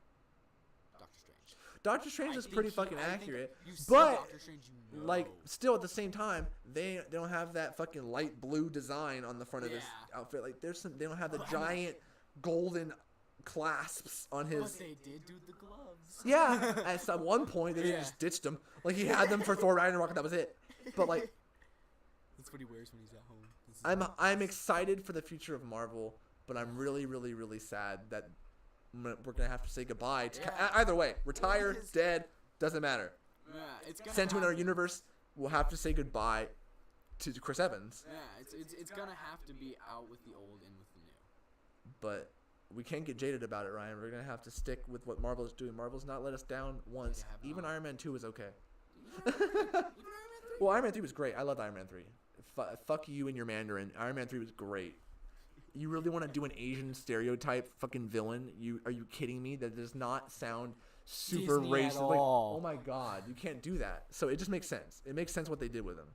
Speaker 2: Doctor Strange.
Speaker 1: Doctor Strange
Speaker 2: I
Speaker 1: is
Speaker 2: think
Speaker 1: pretty
Speaker 2: he-
Speaker 1: fucking
Speaker 2: I think
Speaker 1: accurate,
Speaker 2: you see
Speaker 1: but
Speaker 2: Doctor Strange, you know.
Speaker 1: like still at the same time, they don't have that fucking light blue design on the front of his
Speaker 2: Yeah.
Speaker 1: outfit. Like they don't have the giant golden clasps on
Speaker 2: But
Speaker 1: his.
Speaker 2: they did do the gloves.
Speaker 1: Yeah, at some one point they
Speaker 2: Yeah.
Speaker 1: just ditched them. Like he had them for Thor Ragnarok, and that was it. But like
Speaker 2: That's what he wears when he's at home.
Speaker 1: I'm excited for the future of Marvel, but I'm really, really, really sad that we're gonna have to say goodbye to
Speaker 2: Yeah.
Speaker 1: either way. Retire,
Speaker 2: It is-
Speaker 1: dead, doesn't matter.
Speaker 2: Yeah, it's gonna
Speaker 1: Sent to another
Speaker 2: happen.
Speaker 1: universe, we'll have to say goodbye to Chris Evans.
Speaker 2: Yeah, it's gonna have to be out with the old in with the new.
Speaker 1: But we can't get jaded about it, Ryan. We're gonna have to stick with what Marvel's doing. Marvel's not let us down once.
Speaker 2: have
Speaker 1: Even
Speaker 2: not.
Speaker 1: Iron Man 2 was okay.
Speaker 2: Even Iron Man 3?
Speaker 1: Well, Iron Man 3 was great. I loved Iron Man 3. Fuck you and your Mandarin. Iron Man 3 was great. You really want to do an Asian stereotype fucking villain? Are you kidding me? That does not sound super
Speaker 2: Disney at
Speaker 1: racist. Like,
Speaker 2: all.
Speaker 1: oh my god, you can't do that. So it just makes sense. It makes sense what they did with him.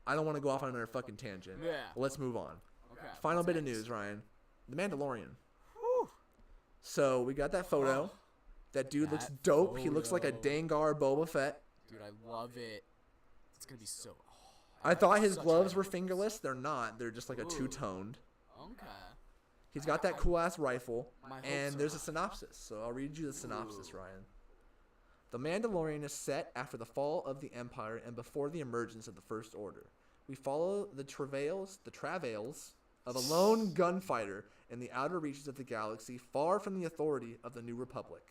Speaker 1: I don't want to go off on another fucking tangent.
Speaker 2: Yeah.
Speaker 1: Let's move on.
Speaker 2: Okay.
Speaker 1: Final
Speaker 2: what's
Speaker 1: bit of
Speaker 2: next?
Speaker 1: news, Ryan. The Mandalorian.
Speaker 2: Whew.
Speaker 1: So we got that photo.
Speaker 2: Oh,
Speaker 1: That dude looks
Speaker 2: that
Speaker 1: dope. He looks like a
Speaker 2: photo.
Speaker 1: Dangar Boba Fett.
Speaker 2: Dude, I love it. It's gonna be so.
Speaker 1: I thought his
Speaker 2: such
Speaker 1: gloves
Speaker 2: a-
Speaker 1: were fingerless. They're not. They're just like a
Speaker 2: Ooh.
Speaker 1: two-toned.
Speaker 2: Okay.
Speaker 1: He's got that cool ass rifle,
Speaker 2: My hopes
Speaker 1: and
Speaker 2: are
Speaker 1: there's a
Speaker 2: high.
Speaker 1: synopsis. So I'll read you the synopsis,
Speaker 2: Ooh.
Speaker 1: Ryan. The Mandalorian is set after the fall of the Empire and before the emergence of the First Order. We follow the travails of a lone gunfighter in the outer reaches of the galaxy, far from the authority of the New Republic.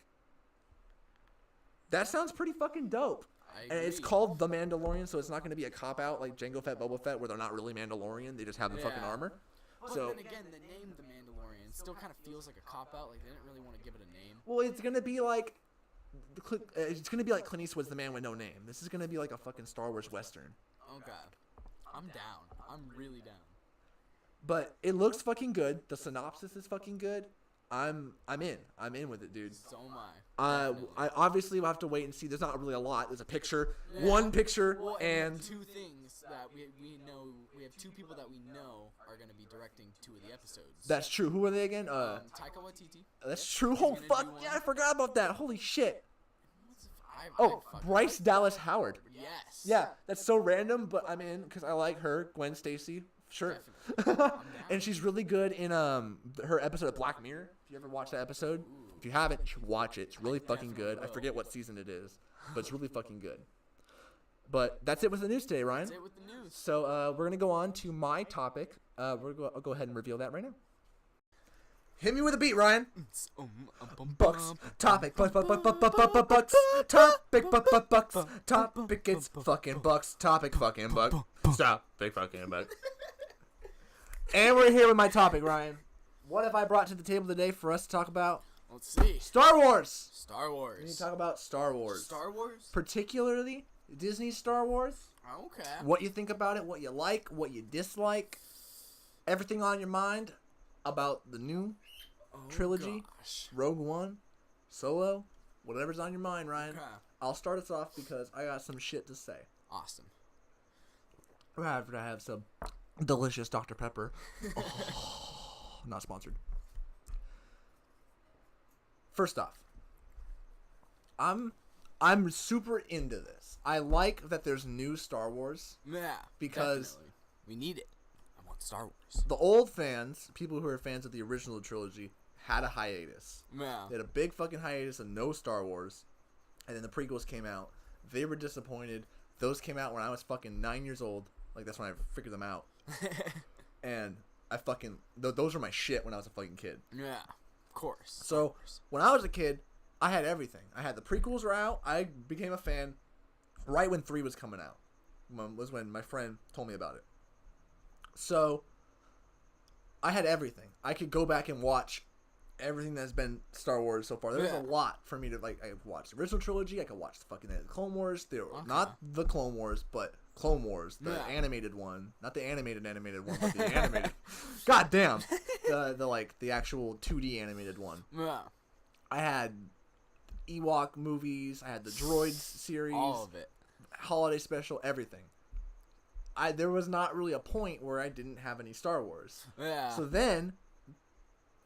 Speaker 1: That sounds pretty fucking dope.
Speaker 2: I
Speaker 1: And it's
Speaker 2: agree.
Speaker 1: called The Mandalorian, so it's not going to be a cop-out like Jango Fett, Boba Fett, where they're not really Mandalorian. They just have the fucking
Speaker 2: Yeah.
Speaker 1: armor.
Speaker 2: But
Speaker 1: So,
Speaker 2: then again, the name The Mandalorian still kind of feels like a cop out. Like they didn't really want to give it a name.
Speaker 1: well, it's going to be like... It's going to be like Clint Eastwood's The Man with No Name. This is going to be like a fucking Star Wars Western.
Speaker 2: Okay. I'm down. I'm really down.
Speaker 1: But it looks fucking good. The synopsis is fucking good. I'm in. I'm in with it, dude.
Speaker 2: So am I. Definitely.
Speaker 1: I obviously will have to wait and see. There's not really a lot. There's a picture,
Speaker 2: Yeah.
Speaker 1: one picture,
Speaker 2: Well,
Speaker 1: and
Speaker 2: two things that we know. We have two people that we know are going to be directing two of the episodes.
Speaker 1: that's true. Who are they again?
Speaker 2: Taika Waititi.
Speaker 1: That's true.
Speaker 2: he's
Speaker 1: Oh
Speaker 2: gonna
Speaker 1: fuck
Speaker 2: do one.
Speaker 1: yeah! I forgot about that. Holy shit.
Speaker 2: I'd fucking
Speaker 1: Bryce
Speaker 2: like-
Speaker 1: Dallas Howard.
Speaker 2: Yes.
Speaker 1: Yeah, that's so random, but I'm in because I like her, Gwen Stacy. Sure.
Speaker 2: Definitely. I'm down.
Speaker 1: And she's really good in her episode of Black Mirror. If you ever watched that episode, if you haven't, you should watch it. It's really fucking good. I forget what season it is, but it's really fucking good. But that's it with the news today, Ryan.
Speaker 2: That's it with the news.
Speaker 1: So we're gonna go on to my topic. I'll go ahead and reveal that right now. Hit me with a beat, Ryan. Bucks topic, bucks topic, bucks topic. It's fucking bucks topic, fucking buck. Topic, fucking buck. And we're here with my topic, Ryan. What have I brought to the table today for us to talk about?
Speaker 2: Let's see.
Speaker 1: Star Wars.
Speaker 2: Star Wars.
Speaker 1: We need to talk about Star Wars,
Speaker 2: Star Wars.
Speaker 1: particularly Disney Star Wars.
Speaker 2: Okay.
Speaker 1: What you think about it, what you like, what you dislike, everything on your mind about the new trilogy,
Speaker 2: Gosh.
Speaker 1: Rogue One, Solo, whatever's on your mind, Ryan.
Speaker 2: Okay.
Speaker 1: I'll start us off because I got some shit to say.
Speaker 2: Awesome.
Speaker 1: After I have some delicious Dr. Pepper. Oh, not sponsored. First off, I'm super into this. I like that there's new Star Wars.
Speaker 2: Yeah.
Speaker 1: Because-
Speaker 2: definitely. We need it. I want Star Wars.
Speaker 1: The old fans, people who are fans of the original trilogy, had a hiatus.
Speaker 2: Yeah.
Speaker 1: They had a big fucking hiatus and no Star Wars. And then the prequels came out. They were disappointed. Those came out when I was fucking 9 years old. Like, that's when I figured them out. And I fucking... those were my shit when I was a fucking kid.
Speaker 2: Yeah. Of course.
Speaker 1: So,
Speaker 2: Of course.
Speaker 1: when I was a kid, I had everything. I had the prequels were out. I became a fan right when 3 was coming out. Was when my friend told me about it. So, I had everything. I could go back and watch everything that's been Star Wars so far. There's a lot for me to like. I watched the original trilogy. I could watch the fucking Clone Wars. Not the Clone Wars, but Clone Wars, the animated one, not the animated one, but the animated. God damn, the actual 2D animated one.
Speaker 2: Yeah.
Speaker 1: I had Ewok movies. I had the Droids series.
Speaker 2: All of it.
Speaker 1: Holiday special, everything. There was not really a point where I didn't have any Star Wars.
Speaker 2: Yeah.
Speaker 1: So then,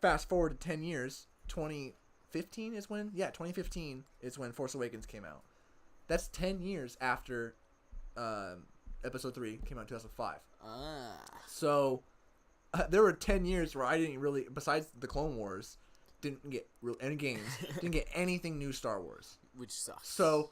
Speaker 1: fast forward to 10 years, 2015 is when? Yeah, 2015 is when Force Awakens came out. That's 10 years after Episode 3 came out in 2005. So, there were 10 years where I didn't really, besides the Clone Wars, didn't get any games, didn't get anything new Star Wars.
Speaker 2: Which sucks.
Speaker 1: So,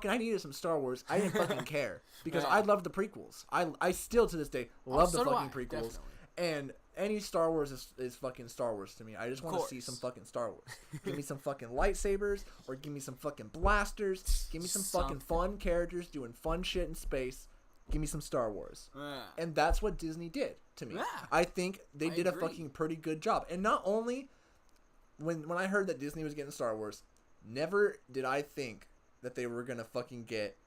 Speaker 1: I needed some Star Wars. I didn't fucking care because I loved the prequels. I still to this day love the fucking prequels.
Speaker 2: Definitely.
Speaker 1: And any Star Wars is fucking Star Wars to me. I just want to see some fucking Star Wars. Give me some fucking lightsabers or give me some fucking blasters. Give me some fucking fun characters doing fun shit in space. Give me some Star Wars. And that's what Disney did to me. I think they did a fucking pretty good job. And not only when I heard that Disney was getting Star Wars, never did I think that they were gonna fucking get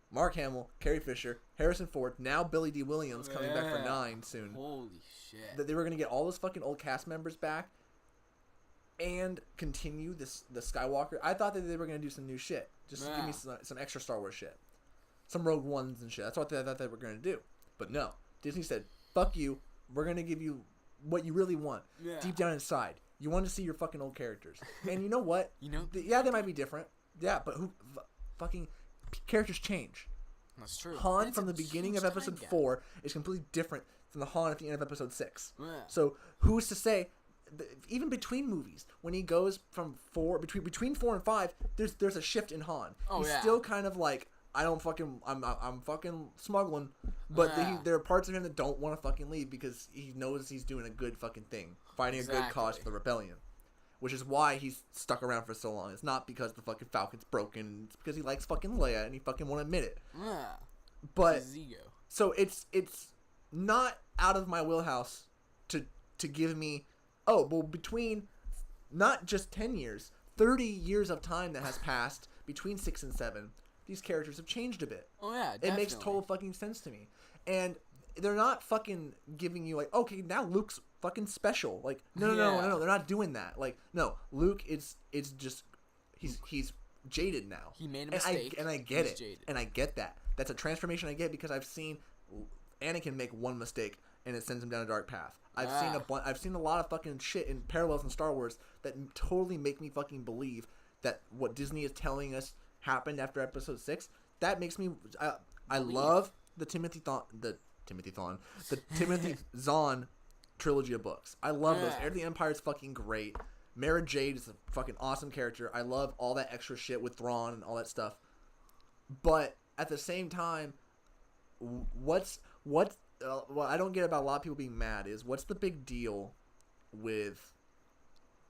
Speaker 1: Mark Hamill, Carrie Fisher, Harrison Ford, now Billy D. Williams coming back for 9 soon.
Speaker 2: Holy shit!
Speaker 1: That they were gonna get all those fucking old cast members back and continue the Skywalker. I thought that they were gonna do some new shit, just to give me some extra Star Wars shit, some Rogue Ones and shit. That's what I thought they were gonna do. But no, Disney said, "Fuck you. We're gonna give you what you really want deep down inside. You want to see your fucking old characters." And you know what? They might be different. Yeah, but fucking characters change.
Speaker 2: That's true.
Speaker 1: Han from the beginning of Episode 4 is completely different from the Han at the end of Episode 6.
Speaker 2: Yeah.
Speaker 1: So who's to say? Even between movies, when he goes from between 4 and 5, there's a shift in Han. He's still kind of like, I'm fucking smuggling, but there are parts of him that don't want to fucking leave because he knows he's doing a good fucking thing, fighting a good cause for the rebellion. Which is why he's stuck around for so long. It's not because the fucking Falcon's broken. It's because he likes fucking Leia and he fucking won't admit it.
Speaker 2: Yeah.
Speaker 1: But
Speaker 2: it's his ego.
Speaker 1: So it's not out of my wheelhouse to give me between not just 10 years, 30 years of time that has passed between 6 and 7, these characters have changed a bit.
Speaker 2: Oh yeah, definitely.
Speaker 1: It makes total fucking sense to me. And they're not fucking giving you like, okay, now Luke's fucking special. Like, no, they're not doing that. Like, no, Luke is just he's jaded now.
Speaker 2: He made a mistake.
Speaker 1: And I get it.
Speaker 2: Jaded.
Speaker 1: And I get that. That's a transformation I get because I've seen Anakin make one mistake and it sends him down a dark path. I've seen a lot of fucking shit in parallels in Star Wars that totally make me fucking believe that what Disney is telling us happened after Episode 6. That makes me I love the Timothy Zahn trilogy of books. I love those. Heir to the Empire is fucking great. Mara Jade is a fucking awesome character. I love all that extra shit with Thrawn and all that stuff. But at the same time, what I don't get about a lot of people being mad is what's the big deal with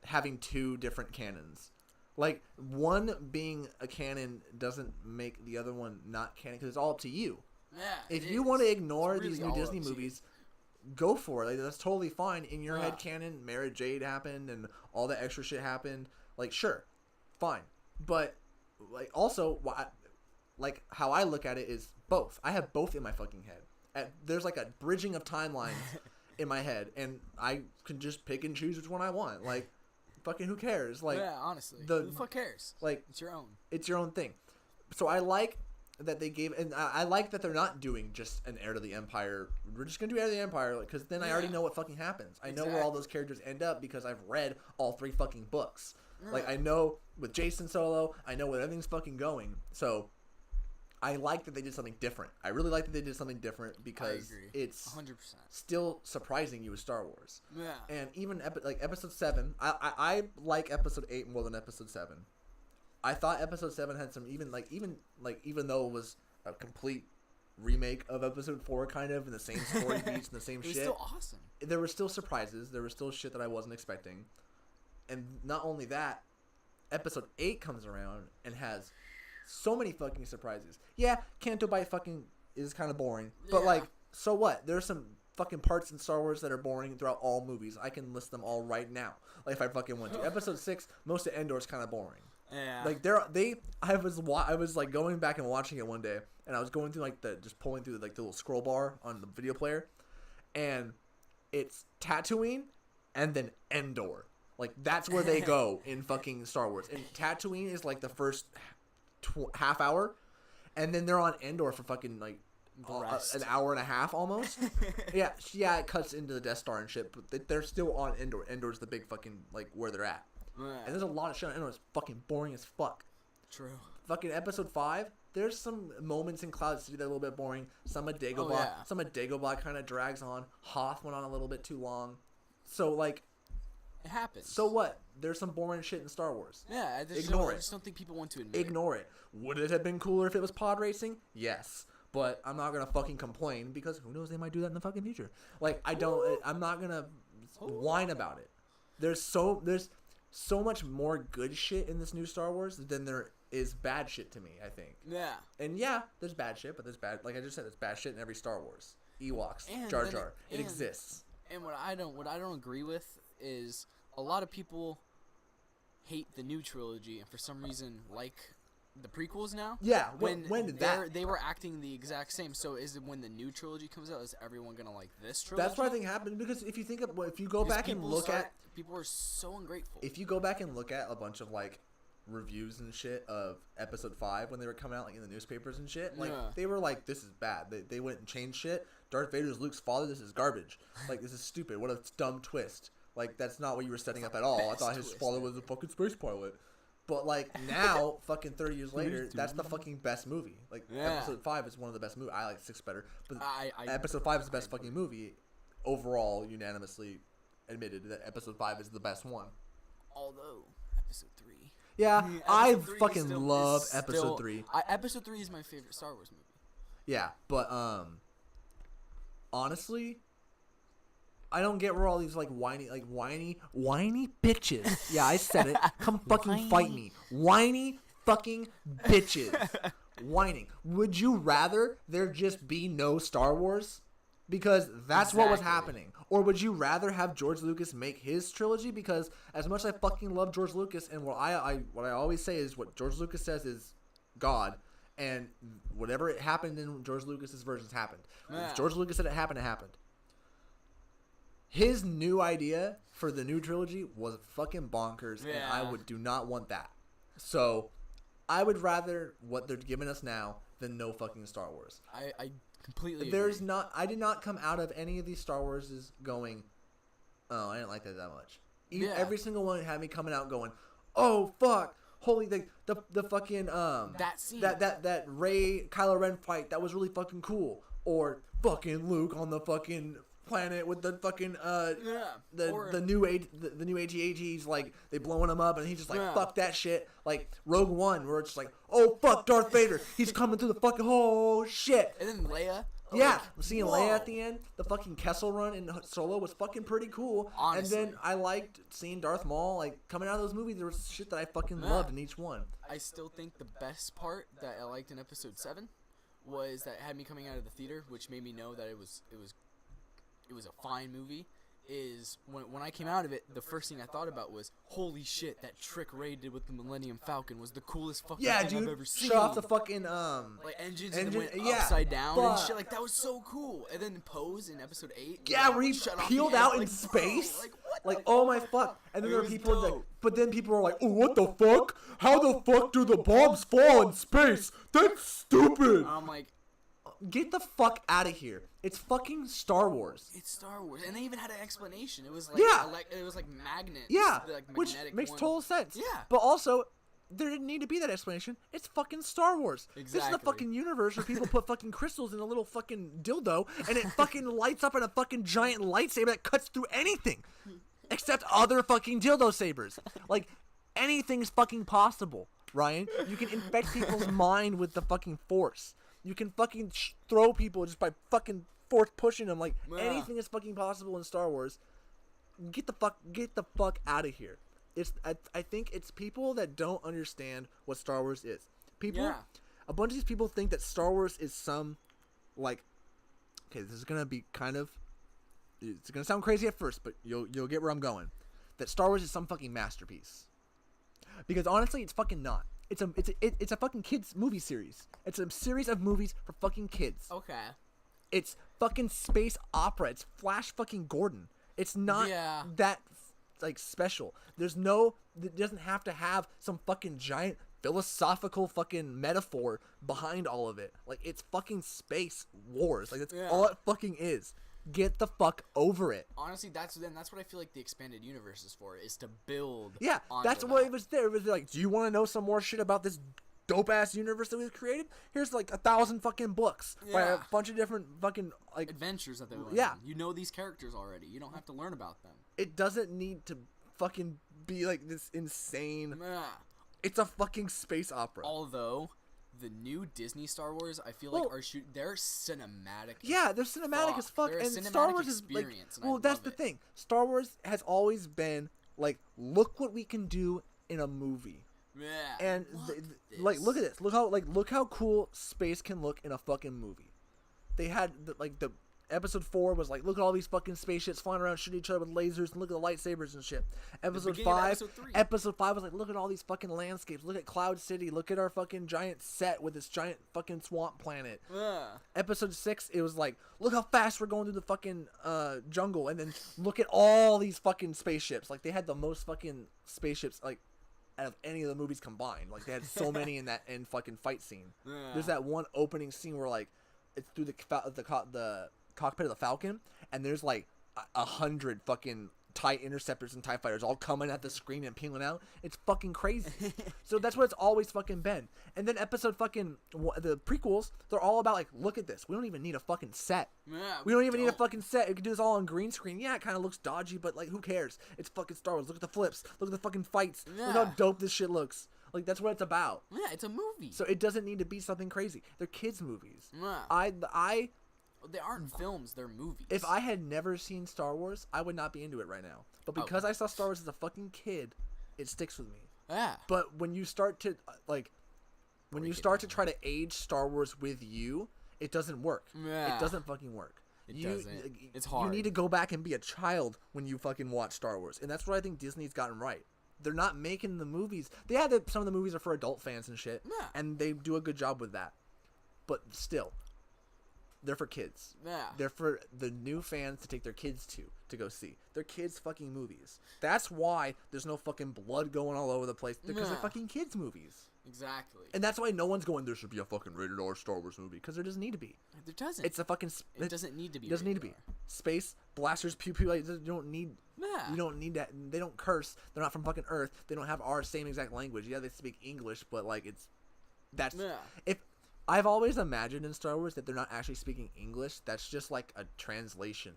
Speaker 1: having two different canons? Like, one being a canon doesn't make the other one not canon because it's all up to you.
Speaker 2: Yeah,
Speaker 1: if you want to ignore these new Disney movies, go for it. Like, that's totally fine. In your head canon, Mara Jade happened and all that extra shit happened. Like, sure, fine. But, like, also, like, how I look at it is both. I have both in my fucking head. There's, like, a bridging of timelines in my head, and I can just pick and choose which one I want. Like, fucking who cares? Like,
Speaker 2: yeah, honestly. Who the fuck cares?
Speaker 1: Like,
Speaker 2: it's your own.
Speaker 1: It's your own thing. So I like that they gave, and I like that they're not doing just an Heir to the Empire. We're just gonna do Heir to the Empire, because then I already know what fucking happens. I know where all those characters end up because I've read all 3 fucking books. Like, I know with Jason Solo, I know where everything's fucking going. So I like that they did something different. I really like that they did something different because it's
Speaker 2: 100%.
Speaker 1: still surprising you with Star Wars.
Speaker 2: Yeah.
Speaker 1: And even like Episode 7, I like Episode 8 more than Episode 7. I thought Episode 7 had some even though it was a complete remake of Episode 4 kind of, and the same story beats and the same shit.
Speaker 2: It was still awesome.
Speaker 1: There were still surprises. There was still shit that I wasn't expecting. And not only that, Episode 8 comes around and has so many fucking surprises. Yeah, Canto Bight fucking is kind of boring. But, like, so what? There's some fucking parts in Star Wars that are boring throughout all movies. I can list them all right now. Like if I fucking want to. Episode 6, most of Endor is kind of boring.
Speaker 2: Yeah.
Speaker 1: Like I was like going back and watching it one day, and I was going through like just pulling through like the little scroll bar on the video player, and it's Tatooine, and then Endor. Like that's where they go in fucking Star Wars. And Tatooine is like the first half hour, and then they're on Endor for fucking like an hour and a half almost. yeah, it cuts into the Death Star and shit, but they're still on Endor. Endor's the big fucking like where they're at. And there's a lot of shit on Endor. It's fucking boring as fuck.
Speaker 2: True.
Speaker 1: Fucking episode 5, there's some moments in Cloud City that are a little bit boring. Some of Dagobah kind of drags on. Hoth went on a little bit too long. So like,
Speaker 2: it happens.
Speaker 1: So what? There's some boring shit in Star Wars.
Speaker 2: Yeah, I just don't think people want to admit
Speaker 1: Ignore it. Would it have been cooler if it was pod racing? Yes. But I'm not gonna fucking complain because who knows, they might do that in the fucking future. Like I'm not gonna whine about it. There's so much more good shit in this new Star Wars than there is bad shit to me, I think.
Speaker 2: Yeah.
Speaker 1: And yeah, there's bad shit, but there's bad, like I just said, there's bad shit in every Star Wars. Ewoks, Jar Jar, it exists.
Speaker 2: And what I don't agree with is a lot of people hate the new trilogy and for some reason like the prequels now.
Speaker 1: Yeah, when did that?
Speaker 2: They were acting the exact same. So is it when the new trilogy comes out, is everyone gonna like this trilogy?
Speaker 1: That's what I think happened, because if you go back and look at,
Speaker 2: people are so ungrateful.
Speaker 1: If you go back and look at a bunch of like reviews and shit of episode 5 when they were coming out like in the newspapers and shit, like they were like, this is bad. They went and changed shit. Darth Vader's Luke's father. This is garbage. Like this is stupid. What a dumb twist. Like that's not what you were setting up at all. I thought his father was a fucking space pilot. But like now, fucking 30 years later, that's the fucking best movie. Like episode 5 is one of the best movies. I like 6 better, but episode 5 is the best fucking movie. Overall, unanimously admitted that episode 5 is the best one.
Speaker 2: Although episode 3.
Speaker 1: Yeah, I fucking love episode 3.
Speaker 2: Episode 3 is my favorite Star Wars movie.
Speaker 1: Yeah, but honestly, I don't get where all these like whiny bitches. Yeah, I said it. Come fucking fight me. Whiny fucking bitches. Whining. Would you rather there just be no Star Wars? Because that's what was happening. Or would you rather have George Lucas make his trilogy? Because as much as I fucking love George Lucas, and what I always say is what George Lucas says is God, and whatever it happened in George Lucas's versions happened. If George Lucas said it happened, it happened. His new idea for the new trilogy was fucking bonkers, and I do not want that. So, I would rather what they're giving us now than no fucking Star Wars.
Speaker 2: I completely
Speaker 1: agree. I did not come out of any of these Star Warses going, oh, I didn't like that much. Every single one had me coming out going, oh fuck, holy the fucking
Speaker 2: that scene,
Speaker 1: that Rey Kylo Ren fight, that was really fucking cool. Or fucking Luke on the fucking planet with the fucking the new AT-ATs, like they blowing him up and he's just like fuck that shit. Like Rogue One, where it's like, oh fuck Darth Vader, he's coming through the fucking whole shit.
Speaker 2: And then Leia.
Speaker 1: Seeing Leia at the end, the fucking Kessel Run in Solo was fucking pretty cool. Honestly. And then I liked seeing Darth Maul like coming out of those movies. There was shit that I fucking loved in each one.
Speaker 2: I still think the best part that I liked in Episode 7 was that it had me coming out of the theater, which made me know that it was a fine movie, is when I came out of it, the first thing I thought about was, holy shit, that trick Rey did with the Millennium Falcon was the coolest fucking thing I've ever seen.
Speaker 1: Shut off the fucking
Speaker 2: like engines and then went upside down and shit. Like that was so cool. And then Pose in Episode 8.
Speaker 1: Yeah, where he peeled out in space. Like oh my fuck. And then there were people like, but then people were like, oh what the fuck? How the fuck do the bombs fall in space? That's stupid.
Speaker 2: I'm like,
Speaker 1: get the fuck out of here. It's fucking Star Wars.
Speaker 2: It's Star Wars. And they even had an explanation. It was like, it was like magnets.
Speaker 1: Yeah, which makes total sense.
Speaker 2: Yeah.
Speaker 1: But also, there didn't need to be that explanation. It's fucking Star Wars.
Speaker 2: Exactly.
Speaker 1: This is the fucking universe where people put fucking crystals in a little fucking dildo, and it fucking lights up in a fucking giant lightsaber that cuts through anything. Except other fucking dildo sabers. Like, anything's fucking possible, Ryan. You can infect people's mind with the fucking Force. You can fucking throw people just by fucking force pushing them. Like anything is fucking possible in Star Wars. Get the fuck out of here. I think it's people that don't understand what Star Wars is. A bunch of these people think that Star Wars is some like. Okay, this is gonna be kind of it's gonna sound crazy at first, but you'll get where I'm going. That Star Wars is some fucking masterpiece. Because honestly, it's fucking not. It's a fucking kids movie series. It's a series of movies for fucking kids.
Speaker 2: Okay.
Speaker 1: It's fucking space opera. It's Flash fucking Gordon. It's not that like special. It doesn't have to have some fucking giant philosophical fucking metaphor behind all of it. Like, it's fucking space wars. Like, that's all it fucking is. Get the fuck over it.
Speaker 2: Honestly, that's what I feel like the expanded universe is for, is to build.
Speaker 1: Yeah, that's what it was there. It was like, do you want to know some more shit about this dope ass universe that we've created? Here's like 1,000 fucking books by a bunch of different fucking like
Speaker 2: adventures that they learn.
Speaker 1: Yeah,
Speaker 2: you know these characters already. You don't have to learn about them.
Speaker 1: It doesn't need to fucking be like this insane. It's a fucking space opera.
Speaker 2: Although the new Disney Star Wars, I feel like they're cinematic.
Speaker 1: Yeah, they're cinematic as fuck,
Speaker 2: they're
Speaker 1: and
Speaker 2: Star Wars is like,
Speaker 1: well, that's the thing. Star Wars has always been like, look what we can do in a movie.
Speaker 2: Yeah,
Speaker 1: and like, look at this. Look how cool space can look in a fucking movie. They had the episode 4 was like, look at all these fucking spaceships flying around shooting each other with lasers, and look at the lightsabers and shit. Episode 5 was like, look at all these fucking landscapes. Look at Cloud City. Look at our fucking giant set with this giant fucking swamp planet. Episode 6, it was like, look how fast we're going through the fucking jungle, and then look at all these fucking spaceships. Like, they had the most fucking spaceships like out of any of the movies combined. Like, they had so many in that fucking fight scene. There's that one opening scene where like it's through the cockpit of the Falcon, and there's like 100 fucking TIE interceptors and TIE fighters all coming at the screen and peeling out. It's fucking crazy. So that's what it's always fucking been. And then the prequels, they're all about like, look at this. We don't even need a fucking set. We don't even need a fucking set. We can do this all on green screen. Yeah, it kind of looks dodgy, but like, who cares? It's fucking Star Wars. Look at the flips. Look at the fucking fights. Look how dope this shit looks. Like, that's what it's about.
Speaker 2: Yeah, it's a movie.
Speaker 1: So it doesn't need to be something crazy. They're kids' movies.
Speaker 2: They aren't films, they're movies.
Speaker 1: If I had never seen Star Wars, I would not be into it right now. But because I saw Star Wars as a fucking kid, it sticks with me.
Speaker 2: Yeah.
Speaker 1: But when you start to try to age Star Wars with you, it doesn't work. Yeah. It doesn't fucking work.
Speaker 2: It doesn't. It's hard.
Speaker 1: You need to go back and be a child when you fucking watch Star Wars. And that's what I think Disney's gotten right. They're not making the movies. Some of the movies are for adult fans and shit. Yeah. And they do a good job with that. But still, they're for kids. Yeah. They're for the new fans to take their kids to go see. They're kids' fucking movies. That's why there's no fucking blood going all over the place. Because they're fucking kids' movies.
Speaker 2: Exactly.
Speaker 1: And that's why no one's going, there should be a fucking rated R Star Wars movie. Because there doesn't need to be.
Speaker 2: There doesn't.
Speaker 1: It's a fucking...
Speaker 2: It doesn't need to be.
Speaker 1: It doesn't need to be. Space, blasters, pew pew. Like, you don't need... Yeah. You don't need that. They don't curse. They're not from fucking Earth. They don't have our same exact language. Yeah, they speak English, but like, it's... That's... Yeah. If... I've always imagined in Star Wars that they're not actually speaking English. That's just like a translation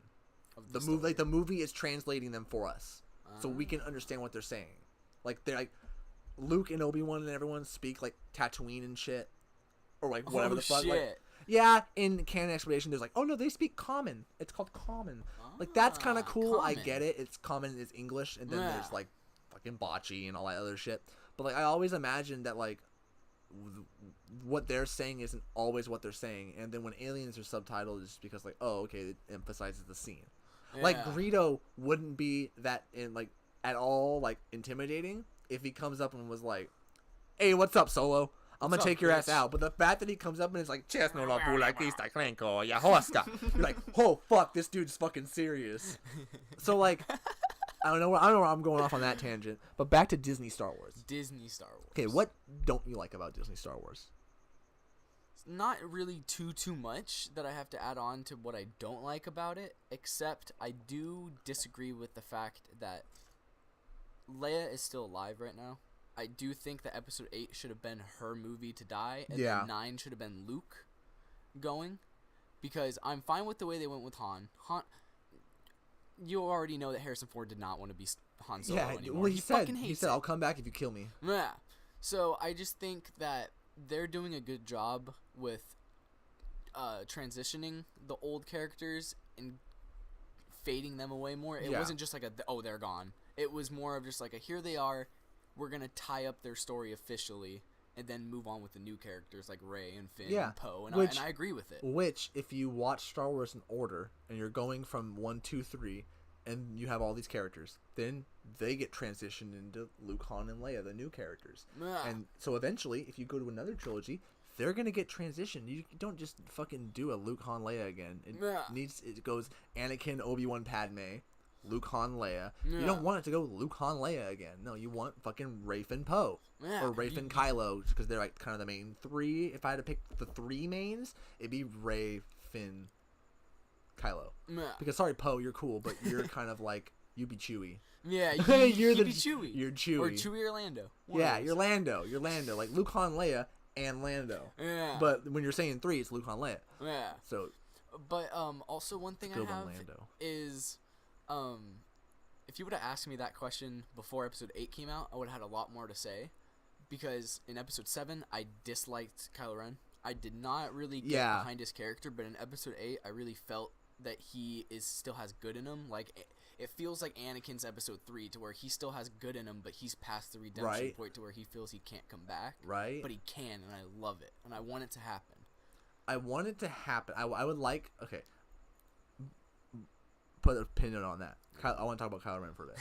Speaker 1: of the movie. Like, the movie is translating them for us, so we can understand what they're saying. Like, they're like, Luke and Obi-Wan and everyone speak like Tatooine and shit, or like whatever the fuck. Like, yeah, in Canon Expedition, there's like, oh no, they speak Common. It's called Common. Like, that's kind of cool. Common. I get it. It's Common is English, and then there's like fucking Bocce and all that other shit. But like, I always imagined that like, what they're saying isn't always what they're saying, and then when aliens are subtitled, it's just because like, oh, okay, it emphasizes the scene. Yeah. Like, Greedo wouldn't be that at all like intimidating if he comes up and was like, hey, what's up, Solo? I'm gonna take your ass out. But the fact that he comes up and is like, Chesno la pula quista clenco yahoska, you're like, oh fuck, this dude's fucking serious. So like, I don't know where I'm going off on that tangent. But back to Disney Star Wars.
Speaker 2: Disney Star Wars.
Speaker 1: Okay, what don't you like about Disney Star Wars?
Speaker 2: Not really too much that I have to add on to what I don't like about it, except I do disagree with the fact that Leia is still alive right now. I do think that episode 8 should have been her movie to die, and then 9 should have been Luke going, because I'm fine with the way they went with Han. You already know that Harrison Ford did not want to be Han Solo anymore.
Speaker 1: Well, he said, I'll come back if you kill me.
Speaker 2: Yeah. So I just think that they're doing a good job with transitioning the old characters and fading them away more. It wasn't just like they're gone. It was more of just like here they are. We're going to tie up their story officially and then move on with the new characters like Rey and Finn
Speaker 1: Yeah,
Speaker 2: and Poe, and
Speaker 1: which-
Speaker 2: I agree with it.
Speaker 1: Which, if you watch Star Wars in order, and you're going from 1, 2, 3, and you have all these characters, then they get transitioned into Luke, Han, and Leia, the new characters. And so eventually, if you go to another trilogy, they're gonna get transitioned. You don't just fucking do a Luke, Han, Leia again. It goes Anakin, Obi-Wan, Padme, Luke, Han, Leia. You don't want it to go Luke, Han, Leia again. No, you want fucking Rafe and Poe. Or Rafe and Kylo, because they're like kind of the main three. If I had to pick the three mains, it'd be Rey, Finn, Kylo. Because sorry, Poe, you're cool, but you're kind of like, you be Chewie.
Speaker 2: Yeah,
Speaker 1: you'd
Speaker 2: be Chewie.
Speaker 1: You're Chewie.
Speaker 2: Or Chewie or Lando.
Speaker 1: Yeah, you're Lando. You're Lando. Like Luke, Han, Leia, and Lando.
Speaker 2: Yeah.
Speaker 1: But when you're saying three, it's Luke, Han, Leia.
Speaker 2: Yeah.
Speaker 1: So.
Speaker 2: But also one thing I have is, if you would have asked me that question before Episode 8 came out, I would have had a lot more to say. Because in Episode 7, I disliked Kylo Ren. I did not really get behind his character, but in Episode 8, I really felt that he still has good in him. Like, it feels like Anakin's Episode 3, to where he still has good in him, but he's past the redemption point to where he feels he can't come back.
Speaker 1: Right.
Speaker 2: But he can, and I love it. And I want it to happen.
Speaker 1: I want it to happen. I would like... Okay. Put a pin on that. I want to talk about Kylo Ren for a bit.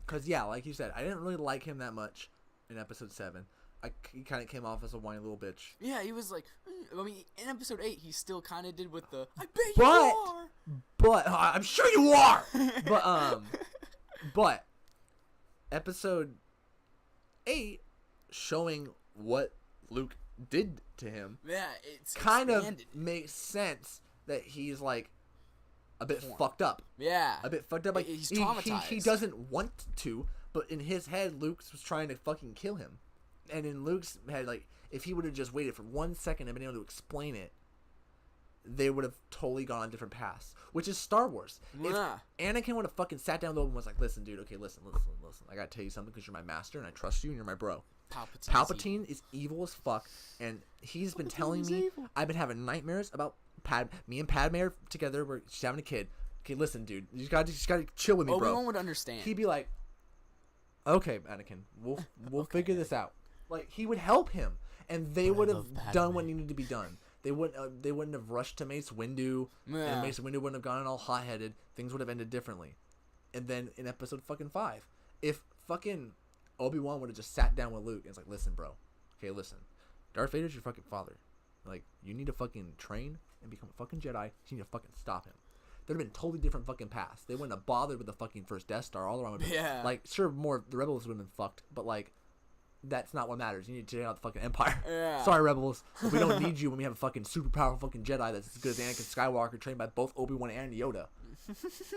Speaker 1: Because, yeah, like you said, I didn't really like him that much in Episode 7. He kind of came off as a whiny little bitch.
Speaker 2: Yeah, he was like... I mean, in Episode 8, he still kind of did with the... I bet you are!
Speaker 1: But... I'm sure you are! But... Episode 8, showing what Luke did to him...
Speaker 2: Yeah, it's
Speaker 1: kind
Speaker 2: expanded.
Speaker 1: of makes sense that he's, like... a bit fucked up.
Speaker 2: Yeah.
Speaker 1: A bit fucked up. Like,
Speaker 2: he's traumatized.
Speaker 1: He doesn't want to, but in his head, Luke was trying to fucking kill him. And in Luke's head, like, if he would have just waited for 1 second and been able to explain it, they would have totally gone on different paths. Which is Star Wars.
Speaker 2: Yeah.
Speaker 1: If Anakin would have fucking sat down with him and was like, listen, dude, okay, listen. I gotta tell you something because you're my master and I trust you and you're my bro. Palpatine is evil as fuck, and he's been telling me, I've been having nightmares about me and Padme are together, she's having a kid. Okay, listen, dude, you just gotta chill with me, bro.
Speaker 2: Obi-Wan would understand.
Speaker 1: He'd be like, okay, Anakin, we'll figure this out. Like, he would help him, and they would have done what needed to be done. They wouldn't have rushed to Mace Windu, and Mace Windu wouldn't have gone all hot-headed. Things would have ended differently. And then in Episode fucking 5, if fucking Obi-Wan would have just sat down with Luke and it's like, listen, bro, okay, listen, Darth Vader's your fucking father. Like, you need to fucking train and become a fucking Jedi. You need to fucking stop him. There'd have been totally different fucking paths. They wouldn't have bothered with the fucking first Death Star. All around would have been, like, sure, the Rebels would have been fucked, but like, that's not what matters. You need to check out the fucking Empire. Yeah. Sorry, Rebels. We don't need you when we have a fucking super powerful fucking Jedi that's as good as Anakin Skywalker, trained by both Obi-Wan and Yoda.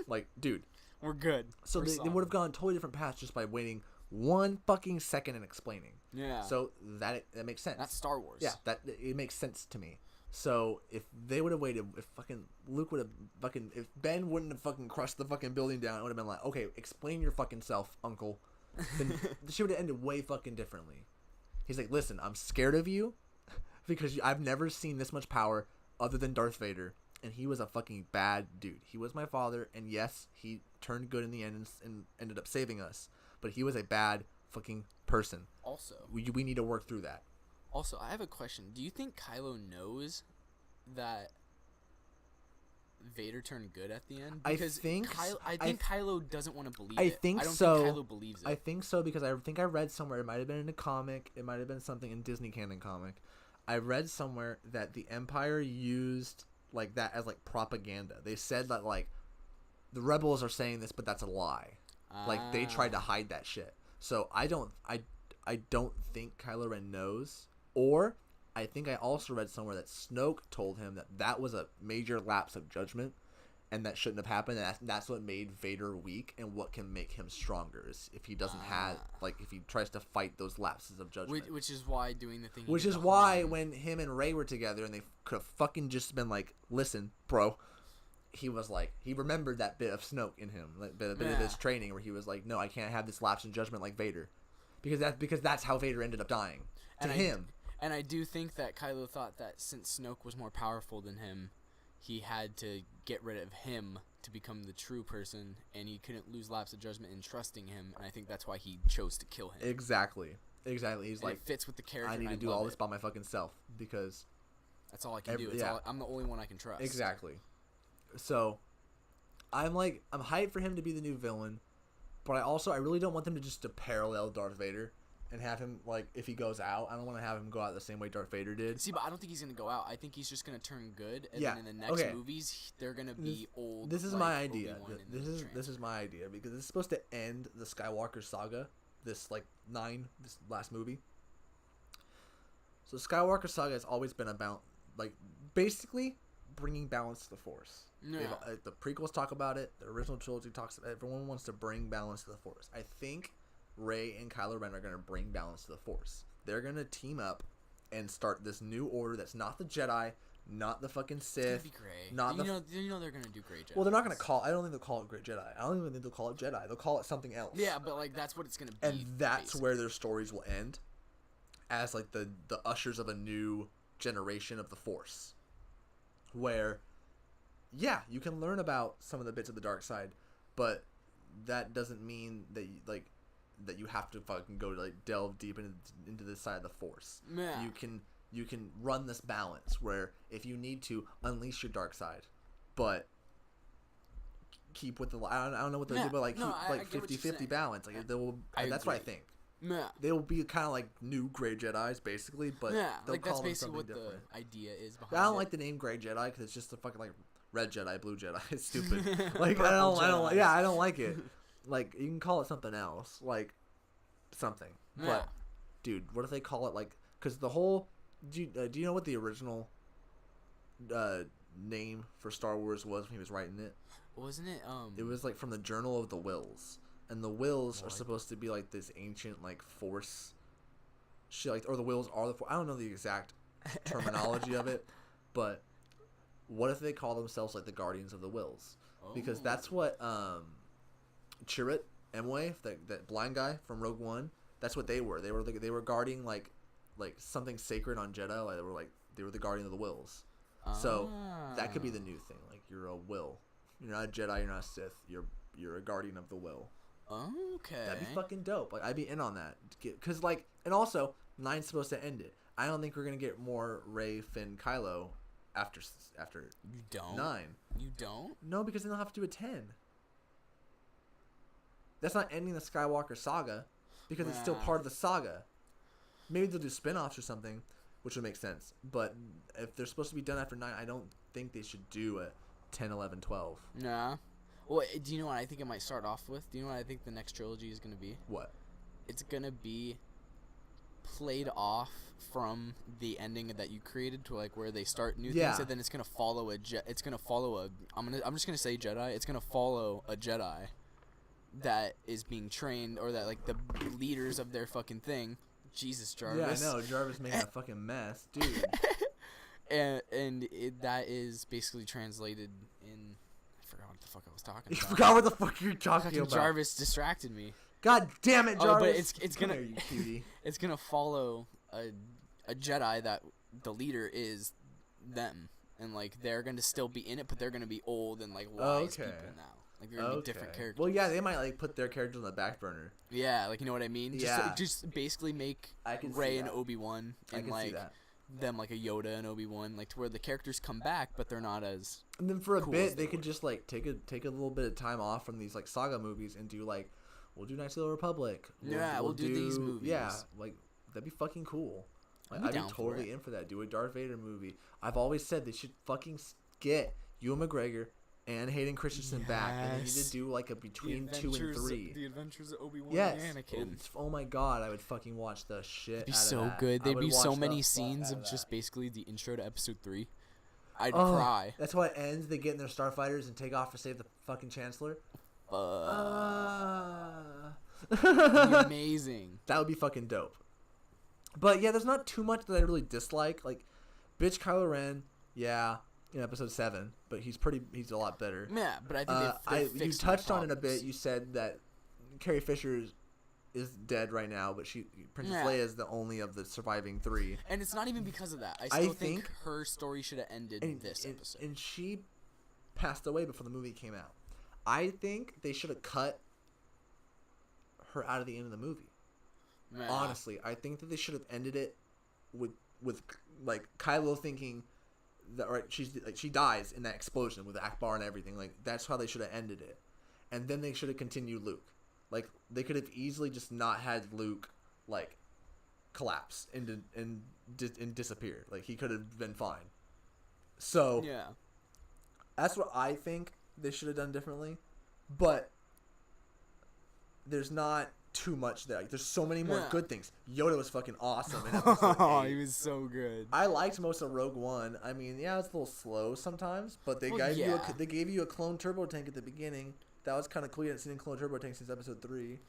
Speaker 1: Like, dude.
Speaker 2: We're good.
Speaker 1: So they would have gone totally different paths just by waiting 1 fucking second and explaining.
Speaker 2: Yeah.
Speaker 1: So that makes sense.
Speaker 2: That's Star Wars.
Speaker 1: Yeah, it makes sense to me. So if they would have waited, if fucking Luke would have fucking, if Ben wouldn't have fucking crushed the fucking building down, it would have been like, okay, explain your fucking self, uncle. Then the shit would have ended way fucking differently. He's like, listen, I'm scared of you because I've never seen this much power other than Darth Vader, and he was a fucking bad dude. He was my father, and yes, he turned good in the end and ended up saving us, but he was a bad fucking person. Also, we need to work through that.
Speaker 2: Also, I have a question. Do you think Kylo knows that Vader turned good at the end? Because I think Kylo doesn't want to believe it. I don't think Kylo believes it.
Speaker 1: I think so because I think I read somewhere, it might have been in a comic, it might have been something in Disney canon comic. I read somewhere that the Empire used like that as like propaganda. They said that like the rebels are saying this, but that's a lie. Like they tried to hide that shit. So I don't think Kylo Ren knows. Or I think I also read somewhere that Snoke told him that was a major lapse of judgment and that shouldn't have happened, and that's what made Vader weak and what can make him stronger is if he doesn't have, like, if he tries to fight those lapses of judgment.
Speaker 2: Which is why doing the thing...
Speaker 1: Which is why when him and Rey were together and they could have fucking just been like, listen, bro, he was like, he remembered that bit of Snoke in him, like, bit of his training where he was like, no, I can't have this lapse in judgment like Vader. Because that's how Vader ended up dying.
Speaker 2: And I do think that Kylo thought that since Snoke was more powerful than him, he had to get rid of him to become the true person, and he couldn't lose lapse of judgment in trusting him, and I think that's why he chose to kill him.
Speaker 1: Exactly. Exactly. He's
Speaker 2: and
Speaker 1: like,
Speaker 2: it fits with the character.
Speaker 1: I need to do all this by my fucking self because
Speaker 2: that's all I can do. I'm the only one I can trust.
Speaker 1: Exactly. So, I'm hyped for him to be the new villain, but I really don't want them to parallel Darth Vader and have him, like, if he goes out, I don't want to have him go out the same way Darth Vader did.
Speaker 2: See, but I don't think he's going to go out. I think he's just going to turn good, and then in the next movies, they're going to be old.
Speaker 1: This is my idea. This is my idea, because it's supposed to end the Skywalker saga, this last movie. So Skywalker saga has always been about, like, basically bringing balance to the Force.
Speaker 2: Yeah.
Speaker 1: The prequels talk about it. The original trilogy talks about it. Everyone wants to bring balance to the Force. I think Rey and Kylo Ren are going to bring balance to the Force. They're going to team up and start this new order that's not the Jedi, not the fucking Sith.
Speaker 2: It's going to be gray.
Speaker 1: Not
Speaker 2: you know they're going to do gray Jedi.
Speaker 1: Well, they're not going to I don't think they'll call it Great Jedi. I don't even think they'll call it Jedi. They'll call it something else.
Speaker 2: Yeah, but, like, that's what it's going to be.
Speaker 1: And that's where their stories will end, as, like, the ushers of a new generation of the Force. Where, yeah, you can learn about some of the bits of the dark side, but that doesn't mean that that you have to fucking go to, like, delve deep into this side of the Force.
Speaker 2: Yeah.
Speaker 1: You can run this balance where if you need to unleash your dark side, but keep with the I don't know what they'll do, but keep 50-50 balance. Like that's what I think.
Speaker 2: Yeah.
Speaker 1: They will be kind of like new Grey Jedis, basically, but they'll call them something different.
Speaker 2: That's basically what the idea is behind
Speaker 1: it. I don't like the name Grey Jedi because it's just a fucking, like, red Jedi, blue Jedi. It's stupid. Like I don't like it. Like, you can call it something else, like something.
Speaker 2: Yeah.
Speaker 1: But dude, what if they call it, like, because the whole do you know what the original name for Star Wars was when he was writing it?
Speaker 2: Wasn't it
Speaker 1: It was, like, from the Journal of the Wills. And the Wills are supposed to be, like, this ancient, like, Force shit, like, or the Wills are the Force. I don't know the exact terminology of it, but what if they call themselves, like, the Guardians of the Wills? Because that's what Chirrut Emwe, that blind guy from Rogue One, that's what they were. They were guarding, like something sacred on Jedha. Like, they were the Guardian of the Wills. So that could be the new thing. Like, you're a Will. You're not a Jedi. You're not a Sith. You're a Guardian of the Will.
Speaker 2: Okay.
Speaker 1: That'd be fucking dope. Like, I'd be in on that. Cause, like, and also 9's supposed to end it. I don't think we're gonna get more Rey, Finn, Kylo after
Speaker 2: you don't
Speaker 1: 9.
Speaker 2: You don't?
Speaker 1: No, because then they'll have to do a 10. That's not ending the Skywalker saga because it's still part of the saga. Maybe they'll do spin-offs or something, which would make sense. But if they're supposed to be done after 9, I don't think they should do a 10, 11, 12.
Speaker 2: Nah. Well, do you know what I think it might start off with? Do you know what I think the next trilogy is going to be?
Speaker 1: What?
Speaker 2: It's going to be played off from the ending that you created to, like, where they start new things, and then it's going to follow I'm just going to say Jedi. It's going to follow a Jedi that is being trained, or that, like, the leaders of their fucking thing. Jesus, Jarvis.
Speaker 1: Yeah, I know. Jarvis making a fucking mess, dude.
Speaker 2: and that is basically translated in... I forgot what the fuck I was talking about.
Speaker 1: You forgot what the fuck you're talking about.
Speaker 2: Jarvis distracted me.
Speaker 1: God damn it, Jarvis.
Speaker 2: But it's gonna...
Speaker 1: you cutie.
Speaker 2: It's gonna follow a Jedi that the leader is them. And, like, they're gonna still be in it, but they're gonna be old and, like, wise people now. Like, they're gonna be different characters.
Speaker 1: Well, yeah, they might, like, put their characters on the back burner.
Speaker 2: Yeah, like, you know what I mean?
Speaker 1: Yeah.
Speaker 2: Just basically make Rey and Obi-Wan and, like, them like a Yoda and Obi-Wan, like, to where the characters come back, but they're not as
Speaker 1: And then for a bit, they could just, like, take a little bit of time off from these, like, saga movies and do, like, we'll do Knights of the Republic.
Speaker 2: We'll do these movies.
Speaker 1: Yeah, like, that'd be fucking cool. Like, I'd be totally in for that. Do a Darth Vader movie. I've always said they should fucking get Ewan McGregor and Hayden Christensen back, and they need to do, like, a between 2 and 3.
Speaker 2: The Adventures of Obi-Wan and Anakin.
Speaker 1: Oh my god, I would fucking watch the shit. It'd
Speaker 2: be so good. There'd be so many scenes of just basically the intro to Episode 3. I'd cry.
Speaker 1: That's why it ends. They get in their starfighters and take off to save the fucking Chancellor.
Speaker 2: Amazing.
Speaker 1: That would be fucking dope. But yeah, there's not too much that I really dislike. Like, bitch Kylo Ren, yeah, in Episode 7, but he's a lot better.
Speaker 2: Yeah, but I think
Speaker 1: you touched on it a bit. You said that Carrie Fisher is dead right now, but Princess Leia is the only of the surviving 3.
Speaker 2: And it's not even because of that. I still think her story should have ended this episode.
Speaker 1: And she passed away before the movie came out. I think they should have cut her out of the end of the movie.
Speaker 2: Yeah.
Speaker 1: Honestly, I think that they should have ended it with like Kylo thinking that she dies in that explosion with Akbar and everything. Like that's how they should have ended it, and then they should have continued Luke. Like they could have easily just not had Luke like collapse and disappear. Like he could have been fine. So
Speaker 2: Yeah.
Speaker 1: that's what I think they should have done differently, but there's not too much there. Like, there's so many more good things. Yoda was fucking awesome in episode 8.
Speaker 2: He was so good.
Speaker 1: I liked most of Rogue One. I mean, yeah, it's a little slow sometimes, but they gave you a clone turbo tank at the beginning. That was kind of cool. You hadn't seen a clone turbo tank since episode 3.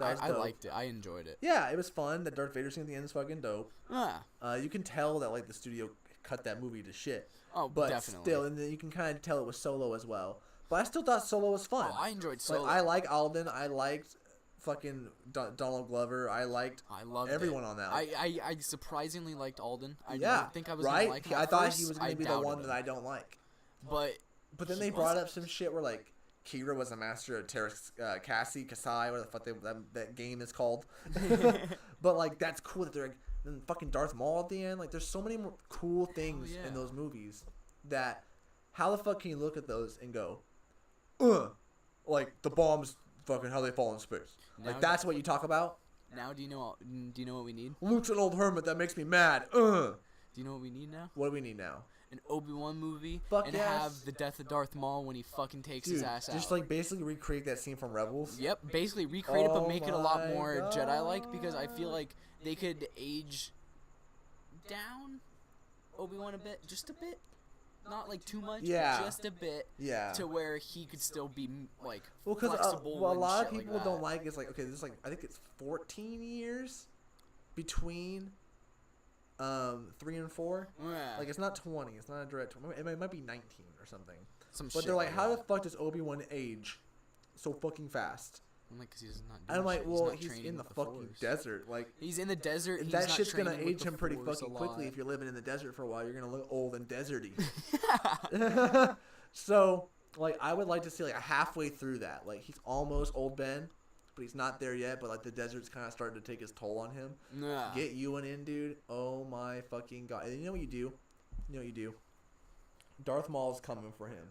Speaker 2: I liked it. I enjoyed it.
Speaker 1: Yeah, it was fun. That Darth Vader scene at the end is fucking dope.
Speaker 2: Yeah.
Speaker 1: You can tell that like the studio cut that movie to shit.
Speaker 2: Oh,
Speaker 1: but
Speaker 2: definitely.
Speaker 1: Still, and then you can kind of tell it was Solo as well. But I still thought Solo was fun.
Speaker 2: Oh, I enjoyed Solo.
Speaker 1: Like, I like Alden. I liked fucking Donald Glover. I loved everyone on that.
Speaker 2: I surprisingly liked Alden. I
Speaker 1: yeah,
Speaker 2: didn't think I was
Speaker 1: right.
Speaker 2: gonna like him
Speaker 1: I
Speaker 2: at
Speaker 1: thought
Speaker 2: first.
Speaker 1: he was gonna be the one that I don't like.
Speaker 2: But
Speaker 1: then they brought up some shit where like Kira was a master of Kasai, whatever the fuck that game is called. But like that's cool that they're like, then fucking Darth Maul at the end. Like there's so many more cool things in those movies that how the fuck can you look at those and go, like the bombs fucking how they fall in space. Like that's what you talk about.
Speaker 2: Now do you know what we need?
Speaker 1: Luke's an old hermit that makes me mad.
Speaker 2: Do you know what we need now?
Speaker 1: What do we need now?
Speaker 2: An Obi-Wan movie
Speaker 1: Have
Speaker 2: the death of Darth Maul when he fucking takes his ass out.
Speaker 1: Just like basically recreate that scene from Rebels.
Speaker 2: Yep, basically recreate it, but make it a lot more Jedi-like because I feel like they could age down Obi-Wan a bit, just a bit, not like too much, but just a bit, to where he could still be like flexible.
Speaker 1: Well, a lot of
Speaker 2: shit
Speaker 1: people
Speaker 2: like that.
Speaker 1: don't like is like okay, this is like I think it's 14 years between 3 and 4.
Speaker 2: Yeah.
Speaker 1: Like it's not 20. It's not a direct 20. It might be 19 or something.
Speaker 2: But
Speaker 1: they're like, how the fuck does Obi-Wan age so fucking fast?
Speaker 2: I'm like, because he's not.
Speaker 1: And I'm like, well,
Speaker 2: he's
Speaker 1: in the fucking desert. Like
Speaker 2: he's in the desert.
Speaker 1: That shit's gonna age him pretty fucking quickly. If you're living in the desert for a while, you're gonna look old and deserty. So, like, I would like to see like halfway through that. Like he's almost old Ben, but he's not there yet. But like the desert's kind of starting to take its toll on him.
Speaker 2: Yeah.
Speaker 1: Get Ewan in, dude. Oh my fucking god! And you know what you do? You know what you do? Darth Maul's coming for him,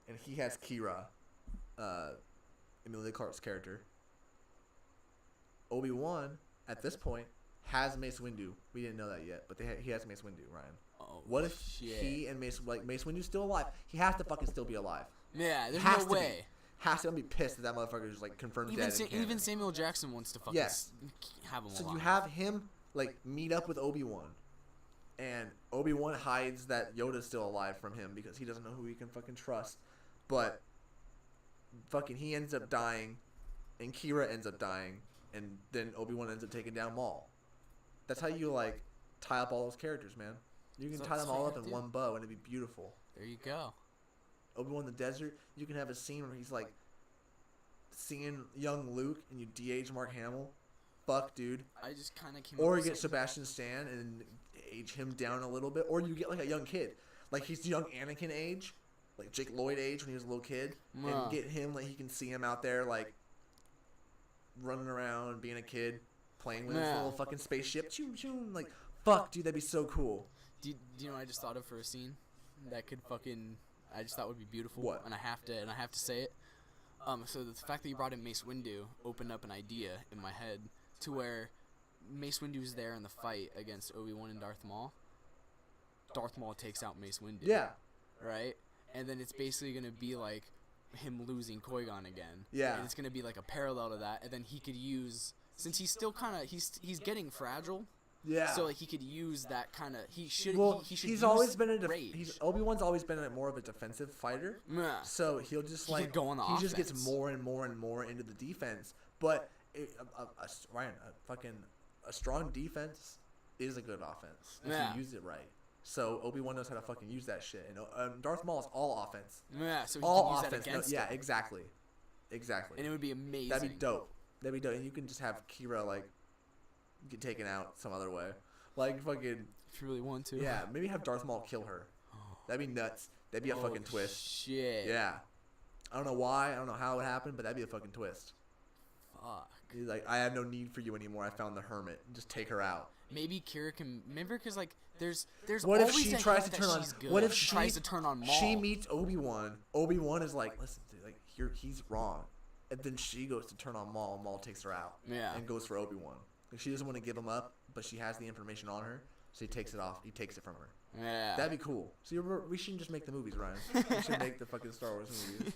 Speaker 1: and he has Kira, Emilia Clarke's character. Obi-Wan, at this point, has Mace Windu. We didn't know that yet, but he has Mace Windu, Ryan.
Speaker 2: Oh,
Speaker 1: what if he and Mace Windu's still alive? He has to fucking still be alive.
Speaker 2: Yeah, there's no way.
Speaker 1: Has to be pissed that motherfucker is like confirmed dead.
Speaker 2: Even Samuel Jackson wants to fucking have him alive.
Speaker 1: So you have him like meet up with Obi-Wan, and Obi-Wan hides that Yoda's still alive from him because he doesn't know who he can fucking trust. But fucking he ends up dying, and Kira ends up dying, and then Obi-Wan ends up taking down Maul. That's how you like tie up all those characters, man. You can tie them all up in one bow, and it'd be beautiful.
Speaker 2: There you go.
Speaker 1: Obi-Wan in the desert, you can have a scene where he's like seeing young Luke, and you de-age Mark Hamill. Fuck, dude.
Speaker 2: I just kind of came.
Speaker 1: Or you get Sebastian Stan and age him down a little bit, or you get like a young kid, like he's young Anakin age, like Jake Lloyd age when he was a little kid, and get him like he can see him out there like running around, being a kid, playing with his little fucking spaceship. Choom choom, like fuck, dude, that'd be so cool.
Speaker 2: Do you know what I just thought of for a scene that could fucking I just thought would be beautiful?
Speaker 1: What?
Speaker 2: And I have to say it. So the fact that you brought in Mace Windu opened up an idea in my head to where Mace Windu's there in the fight against Obi-Wan and Darth Maul. Darth Maul takes out Mace Windu.
Speaker 1: Yeah.
Speaker 2: Right? And then it's basically going to be like him losing Qui-Gon again.
Speaker 1: Yeah.
Speaker 2: And it's going to be like a parallel to that. And then he could use, since he's still kind of, he's getting fragile.
Speaker 1: Yeah.
Speaker 2: So like he could use that kind of, he should
Speaker 1: he's always been Obi-Wan's always been more of a defensive fighter.
Speaker 2: Yeah.
Speaker 1: So he'll just
Speaker 2: he could go on the offense.
Speaker 1: Just gets more and more and more into the defense. But Ryan, a strong defense is a good offense if you use it right. So Obi-Wan knows how to fucking use that shit, and Darth Maul is all offense.
Speaker 2: Yeah, so he
Speaker 1: all
Speaker 2: can use
Speaker 1: offense.
Speaker 2: that against him.
Speaker 1: Exactly.
Speaker 2: And it would be amazing.
Speaker 1: That'd be dope. And you can just have Kira like get taken out some other way, like fucking.
Speaker 2: If you really want to.
Speaker 1: Yeah, maybe have Darth Maul kill her. That'd be nuts. That'd be a fucking twist.
Speaker 2: Shit.
Speaker 1: Yeah. I don't know why. I don't know how it happened, but that'd be a fucking twist.
Speaker 2: Fuck.
Speaker 1: He's like, I have no need for you anymore. I found the hermit. Just take her out.
Speaker 2: Maybe Kira can remember because like there's
Speaker 1: what if
Speaker 2: always
Speaker 1: she
Speaker 2: a
Speaker 1: tries
Speaker 2: hint
Speaker 1: to
Speaker 2: that
Speaker 1: turn on?
Speaker 2: she's good.
Speaker 1: What if
Speaker 2: she
Speaker 1: she
Speaker 2: tries to turn on Maul?
Speaker 1: She meets Obi-Wan. Obi-Wan is like, listen, dude, like he's wrong, and then she goes to turn on Maul. Maul takes her out.
Speaker 2: Yeah.
Speaker 1: And goes for Obi-Wan. Like, she doesn't want to give him up, but she has the information on her, so he takes it off. He takes it from her.
Speaker 2: Yeah.
Speaker 1: That'd be cool. See, we shouldn't just make the movies, Ryan. We should make the fucking Star Wars movies.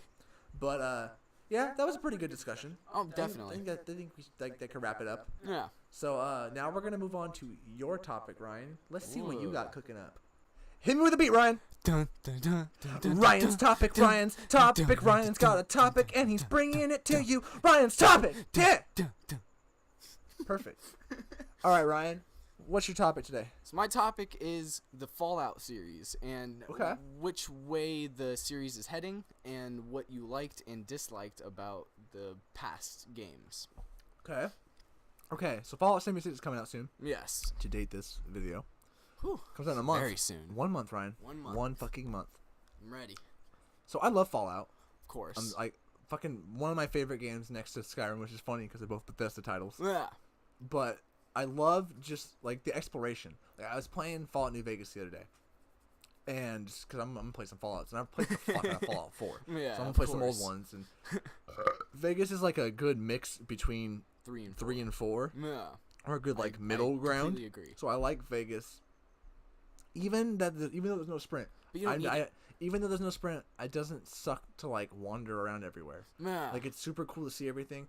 Speaker 1: But yeah, that was a pretty good discussion.
Speaker 2: Oh, definitely.
Speaker 1: I think that could wrap it up.
Speaker 2: Yeah.
Speaker 1: So now we're gonna move on to your topic, Ryan. Let's see what you got cooking up. Hit me with a beat, Ryan.
Speaker 2: Dun, dun, dun, dun, dun,
Speaker 1: Ryan's topic.
Speaker 2: dun,
Speaker 1: Ryan's topic.
Speaker 2: dun,
Speaker 1: Ryan's
Speaker 2: dun,
Speaker 1: got a topic, and he's
Speaker 2: dun,
Speaker 1: bringing it to you. Ryan's topic. Yeah.
Speaker 2: dun, dun.
Speaker 1: Perfect. All right, Ryan. What's your topic today?
Speaker 2: So my topic is the Fallout series and
Speaker 1: Okay.
Speaker 2: which way the series is heading and what you liked and disliked about the past games.
Speaker 1: Okay. Okay. So Fallout 76 is coming out soon.
Speaker 2: Yes.
Speaker 1: To date this video.
Speaker 2: Whew.
Speaker 1: Comes out in a month.
Speaker 2: Very soon.
Speaker 1: 1 month, Ryan.
Speaker 2: 1 month.
Speaker 1: One fucking month.
Speaker 2: I'm ready.
Speaker 1: So I love Fallout.
Speaker 2: Of course.
Speaker 1: I'm like fucking one of my favorite games next to Skyrim, which is funny because they're both Bethesda titles.
Speaker 2: Yeah.
Speaker 1: But I love just like the exploration. Like, I was playing Fallout New Vegas the other day, and because I'm gonna play some Fallouts, and I've played the fuck out of Fallout 4.
Speaker 2: Yeah.
Speaker 1: So I'm gonna
Speaker 2: of
Speaker 1: play some old
Speaker 2: course.
Speaker 1: ones. And Vegas is like a good mix between
Speaker 2: 3 and 4.
Speaker 1: 3 and 4,
Speaker 2: Yeah.
Speaker 1: or a good like
Speaker 2: I
Speaker 1: middle ground.
Speaker 2: completely agree.
Speaker 1: So I like Vegas. Even though there's no sprint,
Speaker 2: But you don't need it.
Speaker 1: even though there's no sprint, it doesn't suck to like wander around everywhere.
Speaker 2: Yeah.
Speaker 1: Like it's super cool to see everything.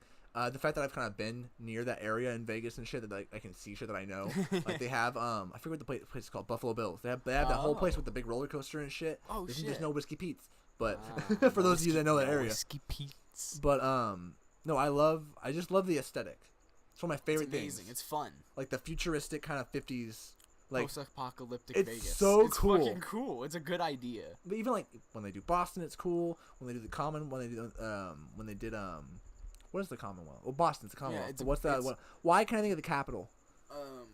Speaker 1: The fact that I've kind of been near that area in Vegas and shit, that like I can see shit that I know. Like they have I forget what the place is called, Buffalo Bills. They have that whole place with the big roller coaster and shit.
Speaker 2: Oh,
Speaker 1: there's,
Speaker 2: shit.
Speaker 1: There's no Whiskey Pete's, but
Speaker 2: Ah,
Speaker 1: for those of you that know that
Speaker 2: no
Speaker 1: area.
Speaker 2: Whiskey Pete's.
Speaker 1: But no, I just love the aesthetic. It's one of my favorite
Speaker 2: It's amazing.
Speaker 1: things.
Speaker 2: It's fun.
Speaker 1: Like the futuristic kind of 50s. Like,
Speaker 2: Post-apocalyptic
Speaker 1: it's
Speaker 2: Vegas.
Speaker 1: so
Speaker 2: it's
Speaker 1: cool.
Speaker 2: fucking cool. It's a good idea.
Speaker 1: but even like when they do Boston, it's cool. When they do the Common, when they did what is the Commonwealth? Well, Boston's the Commonwealth.
Speaker 2: it's
Speaker 1: But
Speaker 2: a-
Speaker 1: what's that?
Speaker 2: it's-
Speaker 1: Why can't I think of the capital?
Speaker 2: Um,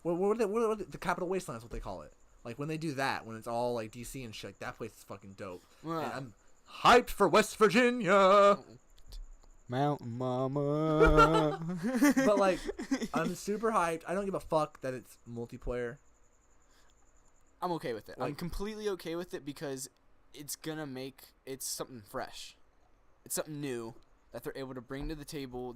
Speaker 1: What the Capital Wasteland is what they call it. Like when they do that, when it's all like DC and shit, like, that place is fucking dope. And
Speaker 2: yeah.
Speaker 1: I'm hyped for West Virginia.
Speaker 2: Mountain Mama.
Speaker 1: But like, I'm super hyped. I don't give a fuck that it's multiplayer.
Speaker 2: I'm okay with it. I'm
Speaker 1: Like-
Speaker 2: completely okay with it because it's gonna make it's something fresh. It's something new that they're able to bring to the table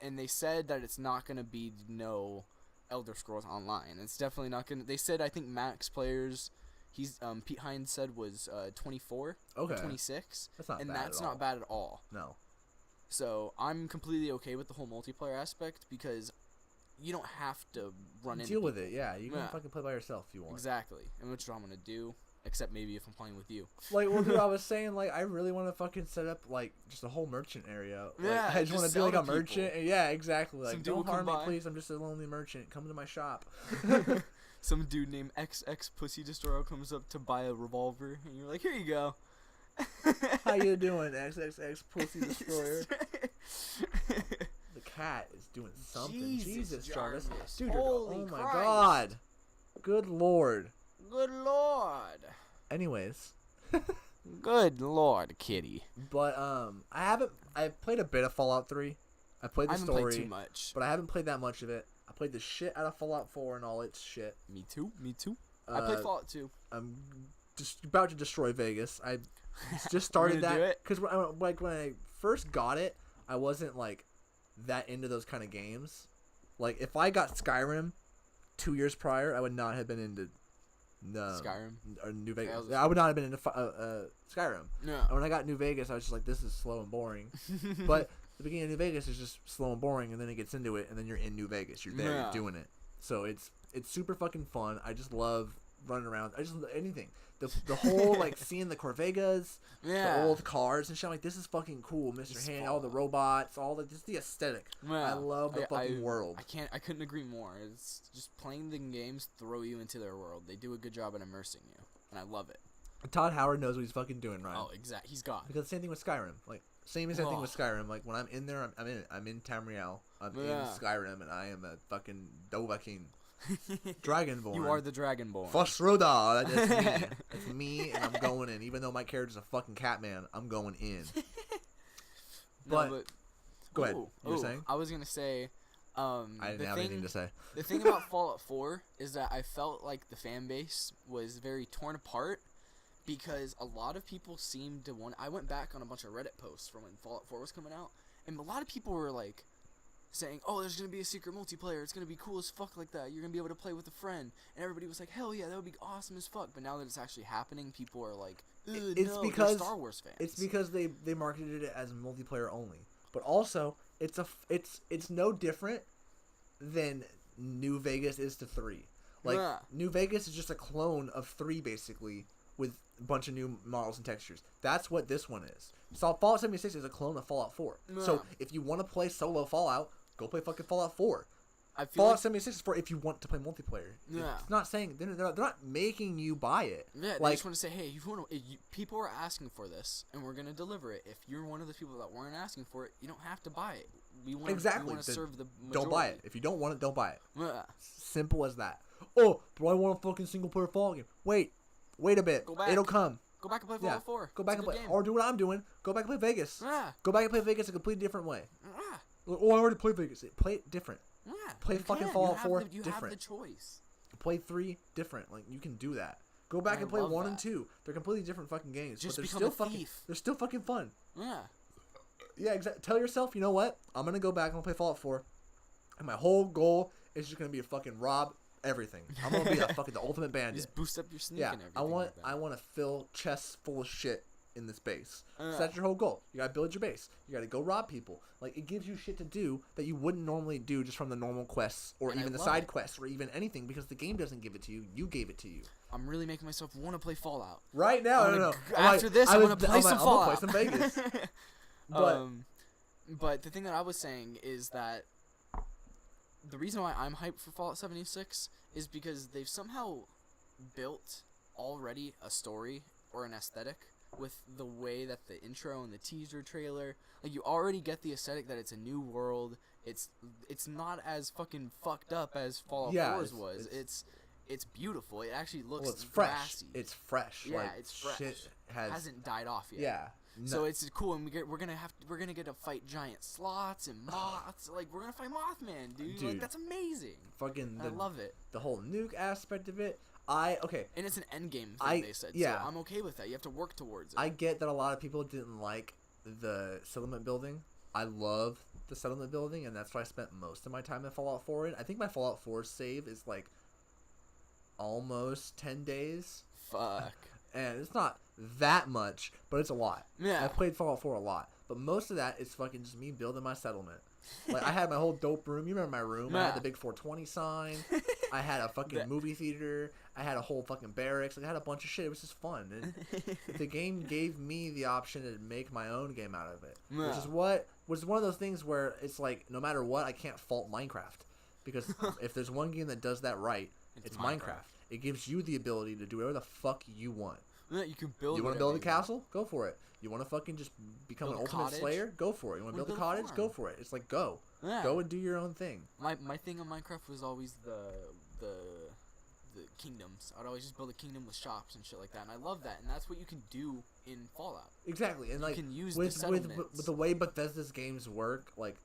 Speaker 2: and they said that it's not gonna be no Elder Scrolls Online. It's definitely not gonna. They said I think max players. Pete Hines said was 24
Speaker 1: Okay.
Speaker 2: or 26,
Speaker 1: That's not
Speaker 2: and
Speaker 1: bad
Speaker 2: that's
Speaker 1: at all.
Speaker 2: not bad at all.
Speaker 1: No.
Speaker 2: So I'm completely okay with the whole multiplayer aspect because you don't have to run into
Speaker 1: Deal with
Speaker 2: people.
Speaker 1: it. Yeah, you can
Speaker 2: Yeah.
Speaker 1: fucking play by yourself if you want.
Speaker 2: Exactly, and which is what I'm gonna do. Except maybe if I'm playing with you.
Speaker 1: Like, well, dude, I was saying, like, I really want to fucking set up, like, just a whole merchant area. Like,
Speaker 2: Yeah,
Speaker 1: I just want
Speaker 2: just
Speaker 1: to be, like,
Speaker 2: sell
Speaker 1: a
Speaker 2: to people.
Speaker 1: merchant. Yeah, exactly. Like,
Speaker 2: Some dude
Speaker 1: don't
Speaker 2: will
Speaker 1: harm
Speaker 2: come
Speaker 1: me,
Speaker 2: by.
Speaker 1: please. I'm just a lonely merchant. Come to my shop.
Speaker 2: Some dude named XX Pussy Destroyer comes up to buy a revolver, and you're like, here you go.
Speaker 1: How you doing, XXX Pussy Destroyer? The cat is doing something. Jesus, Jarvis.
Speaker 2: Jarvis.
Speaker 1: Dude,
Speaker 2: Holy
Speaker 1: oh my
Speaker 2: Christ.
Speaker 1: god. Good lord.
Speaker 2: Good lord.
Speaker 1: Anyways.
Speaker 2: Good lord, kitty.
Speaker 1: But, I've played a bit of Fallout 3. I played the
Speaker 2: I haven't
Speaker 1: story.
Speaker 2: played too much.
Speaker 1: But I haven't played that much of it. I played the shit out of Fallout 4 and all its shit.
Speaker 2: Me too. I played Fallout 2.
Speaker 1: I'm just about to destroy Vegas. I just started
Speaker 2: gonna do
Speaker 1: that
Speaker 2: it?
Speaker 1: because like when I first got it, I wasn't like that into those kind of games. Like if I got Skyrim 2 years prior, I would not have been into
Speaker 2: Skyrim?
Speaker 1: or New Vegas.
Speaker 2: was-
Speaker 1: I would not have been into Skyrim.
Speaker 2: No.
Speaker 1: And when I got New Vegas, I was just like, this is slow and boring. But the beginning of New Vegas is just slow and boring, and then it gets into it, and then you're in New Vegas. You're there,
Speaker 2: Yeah.
Speaker 1: you're doing it. So it's super fucking fun. I just love running around. I just anything. The whole like seeing the Corvegas,
Speaker 2: Yeah.
Speaker 1: the old cars and shit. I'm like, this is fucking cool, Mr.
Speaker 2: It's
Speaker 1: Hand, all the
Speaker 2: fun.
Speaker 1: robots, all the just the aesthetic.
Speaker 2: Yeah.
Speaker 1: I love the fucking world.
Speaker 2: I couldn't agree more. It's just playing the games throw you into their world. They do a good job at immersing you, and I love it.
Speaker 1: Todd Howard knows what he's fucking doing, Ryan.
Speaker 2: Oh, exactly. He's got.
Speaker 1: Because same thing with Skyrim. Like same as thing with
Speaker 2: Oh.
Speaker 1: Skyrim. Like when I'm in there, I'm in it. I'm in Tamriel. I'm in
Speaker 2: Yeah.
Speaker 1: Skyrim, and I am a fucking Dovahkiin. Dragonborn.
Speaker 2: You are the Dragonborn.
Speaker 1: Fosroda. That's me. That's me, and I'm going in. Even though my character's a fucking Catman, I'm going in.
Speaker 2: No, but
Speaker 1: Go ahead. You were saying?
Speaker 2: I was gonna say.
Speaker 1: I didn't have anything to say.
Speaker 2: The thing about Fallout 4 is that I felt like the fan base was very torn apart because a lot of people seemed to want. I went back on a bunch of Reddit posts from when Fallout 4 was coming out, and a lot of people were like saying, "Oh, there's gonna be a secret multiplayer. It's gonna be cool as fuck like that. You're gonna be able to play with a friend." And everybody was like, "Hell yeah, that would be awesome as fuck." But now that it's actually happening, people are like,
Speaker 1: It's
Speaker 2: no,
Speaker 1: because
Speaker 2: they're Star Wars fans.
Speaker 1: It's because they marketed it as multiplayer only, but also it's no different than New Vegas is to 3. Like New Vegas is just a clone of 3 basically with a bunch of new models and textures. That's what this one is. So Fallout 76 is a clone of Fallout 4. So if you want to play solo Fallout, go play fucking Fallout 4. Fallout 76 is for if you want to play multiplayer. It's not saying they're not making you buy it.
Speaker 2: Yeah, they just want to say, hey, people are asking for this, and we're gonna deliver it. If you're one of the people that weren't asking for it, you don't have to buy it. We want to serve the majority.
Speaker 1: Don't buy it. If you don't want it, don't buy it. Simple as that. Oh, but I want a fucking single player Fallout game. Wait a bit.
Speaker 2: Go back.
Speaker 1: It'll come.
Speaker 2: Go back and play Fallout 4.
Speaker 1: Go back and play,
Speaker 2: game.
Speaker 1: or do what I'm doing. Go back and play Vegas. Go back and play Vegas a completely different way. Oh, I already played Vegas. Play it different. Play fucking Fallout 4 different.
Speaker 2: You have the choice.
Speaker 1: Play 3 different. Like, you can do that. Go back and play 1 and 2. They're completely different fucking games.
Speaker 2: Just
Speaker 1: but they're still fucking fun. Yeah, exactly. Tell yourself, you know what? I'm gonna go back and play Fallout 4, and my whole goal is just gonna be to fucking rob everything. I'm gonna be the ultimate bandit.
Speaker 2: Just boost up your sneak and everything.
Speaker 1: I want to fill chests full of shit in this base. So that's your whole goal. You gotta build your base. You gotta go rob people. Like, it gives you shit to do that you wouldn't normally do just from the normal quests or even the side quests or even anything, because the game doesn't give it to you. You gave it to you.
Speaker 2: I'm really making myself want to play Fallout.
Speaker 1: Right now, no.
Speaker 2: After this, I'm gonna play some Fallout.
Speaker 1: I'm gonna play some Vegas.
Speaker 2: But the thing that I was saying is that the reason why I'm hyped for Fallout 76 is because they've somehow built already a story or an aesthetic with the way that the intro and the teaser trailer, like, you already get the aesthetic that it's a new world. It's not as fucking fucked up as Fallout 4's was. It's beautiful. It actually looks
Speaker 1: it's
Speaker 2: grassy.
Speaker 1: Fresh. It's fresh.
Speaker 2: Yeah,
Speaker 1: like,
Speaker 2: it's fresh.
Speaker 1: Shit
Speaker 2: hasn't died off yet.
Speaker 1: Yeah. No.
Speaker 2: So it's cool, and we're gonna get to fight giant sloths and moths. Like, we're gonna fight Mothman, dude. Like, that's amazing.
Speaker 1: I
Speaker 2: love it.
Speaker 1: The whole nuke aspect of it.
Speaker 2: And it's an end game thing, they said. Yeah. So I'm okay with that. You have to work towards it.
Speaker 1: I get that a lot of people didn't like the settlement building. I love the settlement building, and that's why I spent most of my time in Fallout 4 in. I think my Fallout 4 save is like almost 10 days.
Speaker 2: Fuck.
Speaker 1: And it's not that much, but it's a lot.
Speaker 2: Yeah.
Speaker 1: I played Fallout 4 a lot. But most of that is fucking just me building my settlement. Like, I had my whole dope room. You remember my room? Yeah. I had the big 420 sign. I had a fucking movie theater. I had a whole fucking barracks. Like, I had a bunch of shit. It was just fun. And the game gave me the option to make my own game out of it. Yeah. Which is what was one of those things where it's like, no matter what, I can't fault Minecraft. Because if there's one game that does that right, it's Minecraft. It gives you the ability to do whatever the fuck you want.
Speaker 2: Yeah, you can build.
Speaker 1: You want to build a castle? Go for it. You want to fucking just become an ultimate slayer? Go for it. You want to build a cottage? Go for it. It's like, go. Yeah. Go and do your own thing.
Speaker 2: My thing on Minecraft was always the kingdoms. I'd always just build a kingdom with shops and shit like that, and I love that. And that's what you can do in Fallout.
Speaker 1: Exactly, and like,
Speaker 2: you can use
Speaker 1: with
Speaker 2: the
Speaker 1: way Bethesda's games work, like,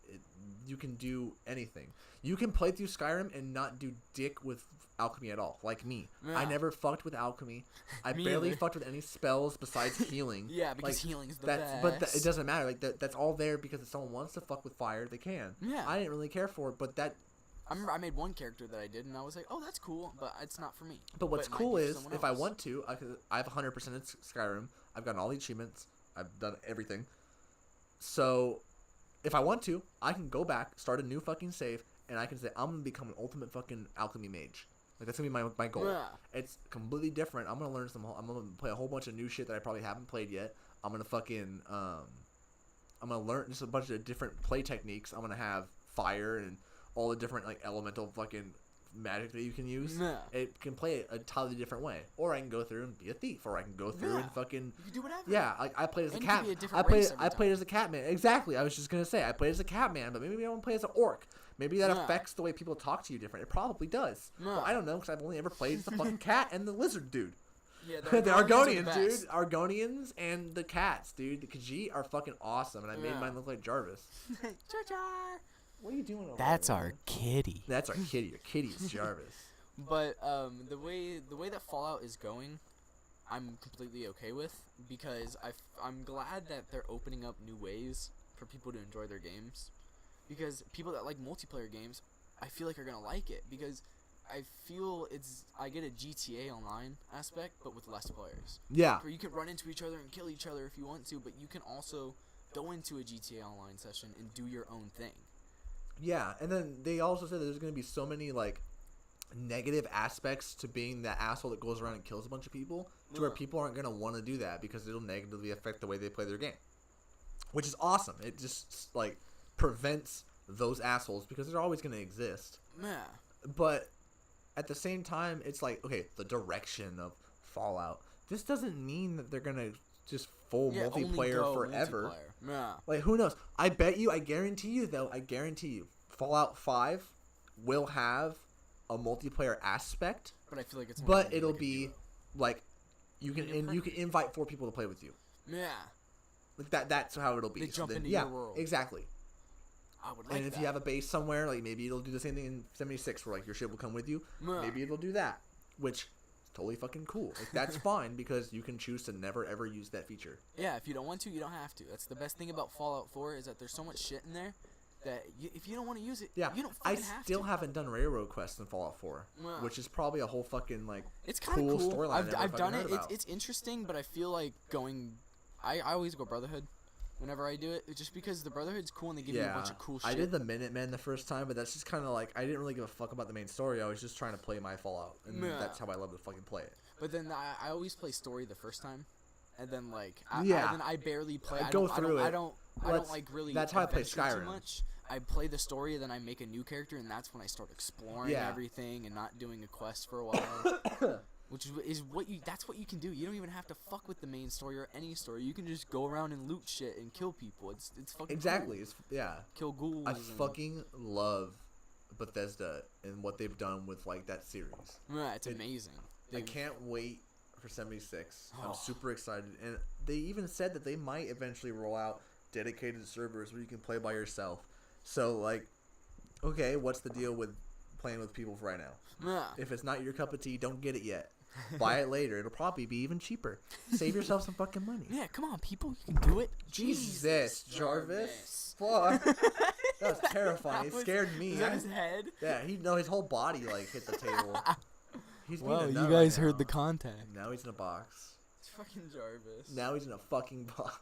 Speaker 1: you can do anything. You can play through Skyrim and not do dick with alchemy at all, like me. Yeah. I never fucked with alchemy. I barely fucked with any spells besides healing.
Speaker 2: Yeah, because healing's the best.
Speaker 1: But it doesn't matter. Like, that's all there because if someone wants to fuck with fire, they can. Yeah. I didn't really care for it, but that.
Speaker 2: I remember I made one character that I did, and I was like, "Oh, that's cool," but it's not for me.
Speaker 1: But what's cool is, if I want to, I have 100% in Skyrim. I've gotten all the achievements. I've done everything. So, if I want to, I can go back, start a new fucking save, and I can say, I'm gonna become an ultimate fucking alchemy mage. Like, that's gonna be my goal. Yeah. It's completely different. I'm gonna learn I'm gonna play a whole bunch of new shit that I probably haven't played yet. I'm gonna fucking I'm gonna learn just a bunch of different play techniques. I'm gonna have fire and all the different, like, elemental fucking magic that you can use. Yeah. It can play it a totally different way. Or I can go through and be a thief, or I can go through and fucking.
Speaker 2: You can do whatever.
Speaker 1: Yeah, I played as a cat. I played as a cat man. Exactly. I was just gonna say I played as a cat man, but maybe I want to play as an orc. Maybe that affects the way people talk to you different. It probably does. Well, I don't know, because I've only ever played as the fucking cat and the lizard dude.
Speaker 2: Yeah,
Speaker 1: the
Speaker 2: the
Speaker 1: Argonians,
Speaker 2: best.
Speaker 1: dude. Argonians and the cats, dude. The Khajiit are fucking awesome, and I made
Speaker 2: Yeah.
Speaker 1: mine look like Jarvis.
Speaker 2: Jar Jar.
Speaker 1: What are you doing over
Speaker 2: That's
Speaker 1: there,
Speaker 2: our
Speaker 1: man?
Speaker 2: kitty.
Speaker 1: That's our kitty. Your kitty is Jarvis.
Speaker 2: But the way that Fallout is going, I'm completely okay with, because I'm glad that they're opening up new ways for people to enjoy their games, because people that like multiplayer games, I feel like are gonna like it, because I feel I get a GTA Online aspect, but with less players.
Speaker 1: Yeah.
Speaker 2: Where you can run into each other and kill each other if you want to, but you can also go into a GTA Online session and do your own thing.
Speaker 1: Yeah, and then they also said that there's going to be so many, like, negative aspects to being that asshole that goes around and kills a bunch of people, to where people aren't going to want to do that because it'll negatively affect the way they play their game. Which is awesome. It just, like, prevents those assholes, because they're always going to exist.
Speaker 2: Yeah.
Speaker 1: But at the same time, it's like, okay, the direction of Fallout. This doesn't mean that they're going to just full multiplayer forever.
Speaker 2: Yeah.
Speaker 1: Like, who knows? I guarantee you, Fallout 5 will have a multiplayer aspect,
Speaker 2: But I feel like
Speaker 1: it'll be like you can invite 4 people to play with you.
Speaker 2: Yeah.
Speaker 1: Like that's how it'll be.
Speaker 2: They jump into
Speaker 1: yeah,
Speaker 2: your world.
Speaker 1: Exactly.
Speaker 2: I would like
Speaker 1: And if
Speaker 2: that.
Speaker 1: you have a base somewhere, like maybe it'll do the same thing in 76 where like your ship will come with you.
Speaker 2: Yeah.
Speaker 1: Maybe it'll do that, which is totally fucking cool. Like that's fine because you can choose to never ever use that feature.
Speaker 2: Yeah, if you don't want to, you don't have to. That's the best thing about Fallout 4 is that there's so much shit in there that if you don't want to use it,
Speaker 1: Yeah,
Speaker 2: you don't
Speaker 1: I
Speaker 2: fucking have
Speaker 1: still
Speaker 2: to.
Speaker 1: haven't done railroad quests in Fallout 4,
Speaker 2: Yeah.
Speaker 1: which is probably a whole fucking like
Speaker 2: It's kind of cool.
Speaker 1: storyline.
Speaker 2: I've done it. It's interesting, but I feel like going. I always go Brotherhood whenever I do it, just because the Brotherhood's cool and they give you a bunch of cool shit.
Speaker 1: I did the Minutemen the first time, but that's just kind of like I didn't really give a fuck about the main story. I was just trying to play my Fallout, and that's how I love to fucking play it.
Speaker 2: But then I always play story the first time, and then like then I barely play.
Speaker 1: I don't
Speaker 2: like really.
Speaker 1: That's how I play
Speaker 2: adventure
Speaker 1: Skyrim.
Speaker 2: too much. I play the story, then I make a new character, and that's when I start exploring everything and not doing a quest for a while. Which is that's what you can do. You don't even have to fuck with the main story or any story. You can just go around and loot shit and kill people. It's fucking
Speaker 1: exactly.
Speaker 2: Cool.
Speaker 1: It's
Speaker 2: Kill ghouls.
Speaker 1: I fucking love Bethesda and what they've done with like that series.
Speaker 2: Yeah, it's amazing.
Speaker 1: I can't wait for 76.
Speaker 2: Oh.
Speaker 1: I'm super excited, and they even said that they might eventually roll out dedicated servers where you can play by yourself. So like, okay, what's the deal with playing with people right now?
Speaker 2: Yeah.
Speaker 1: If it's not your cup of tea, don't get it yet. Buy it later. It'll probably be even cheaper. Save yourself some fucking money.
Speaker 2: Yeah, come on, people. You can do it.
Speaker 1: Jesus, Jarvis. Fuck. That was terrifying. It scared me.
Speaker 2: Is that his head?
Speaker 1: Yeah, his whole body like hit the table. He's being a
Speaker 2: Well,
Speaker 1: nut
Speaker 2: you guys
Speaker 1: right
Speaker 2: heard
Speaker 1: now.
Speaker 2: the contact.
Speaker 1: Now he's in a box.
Speaker 2: It's fucking Jarvis.
Speaker 1: Now he's in a fucking box.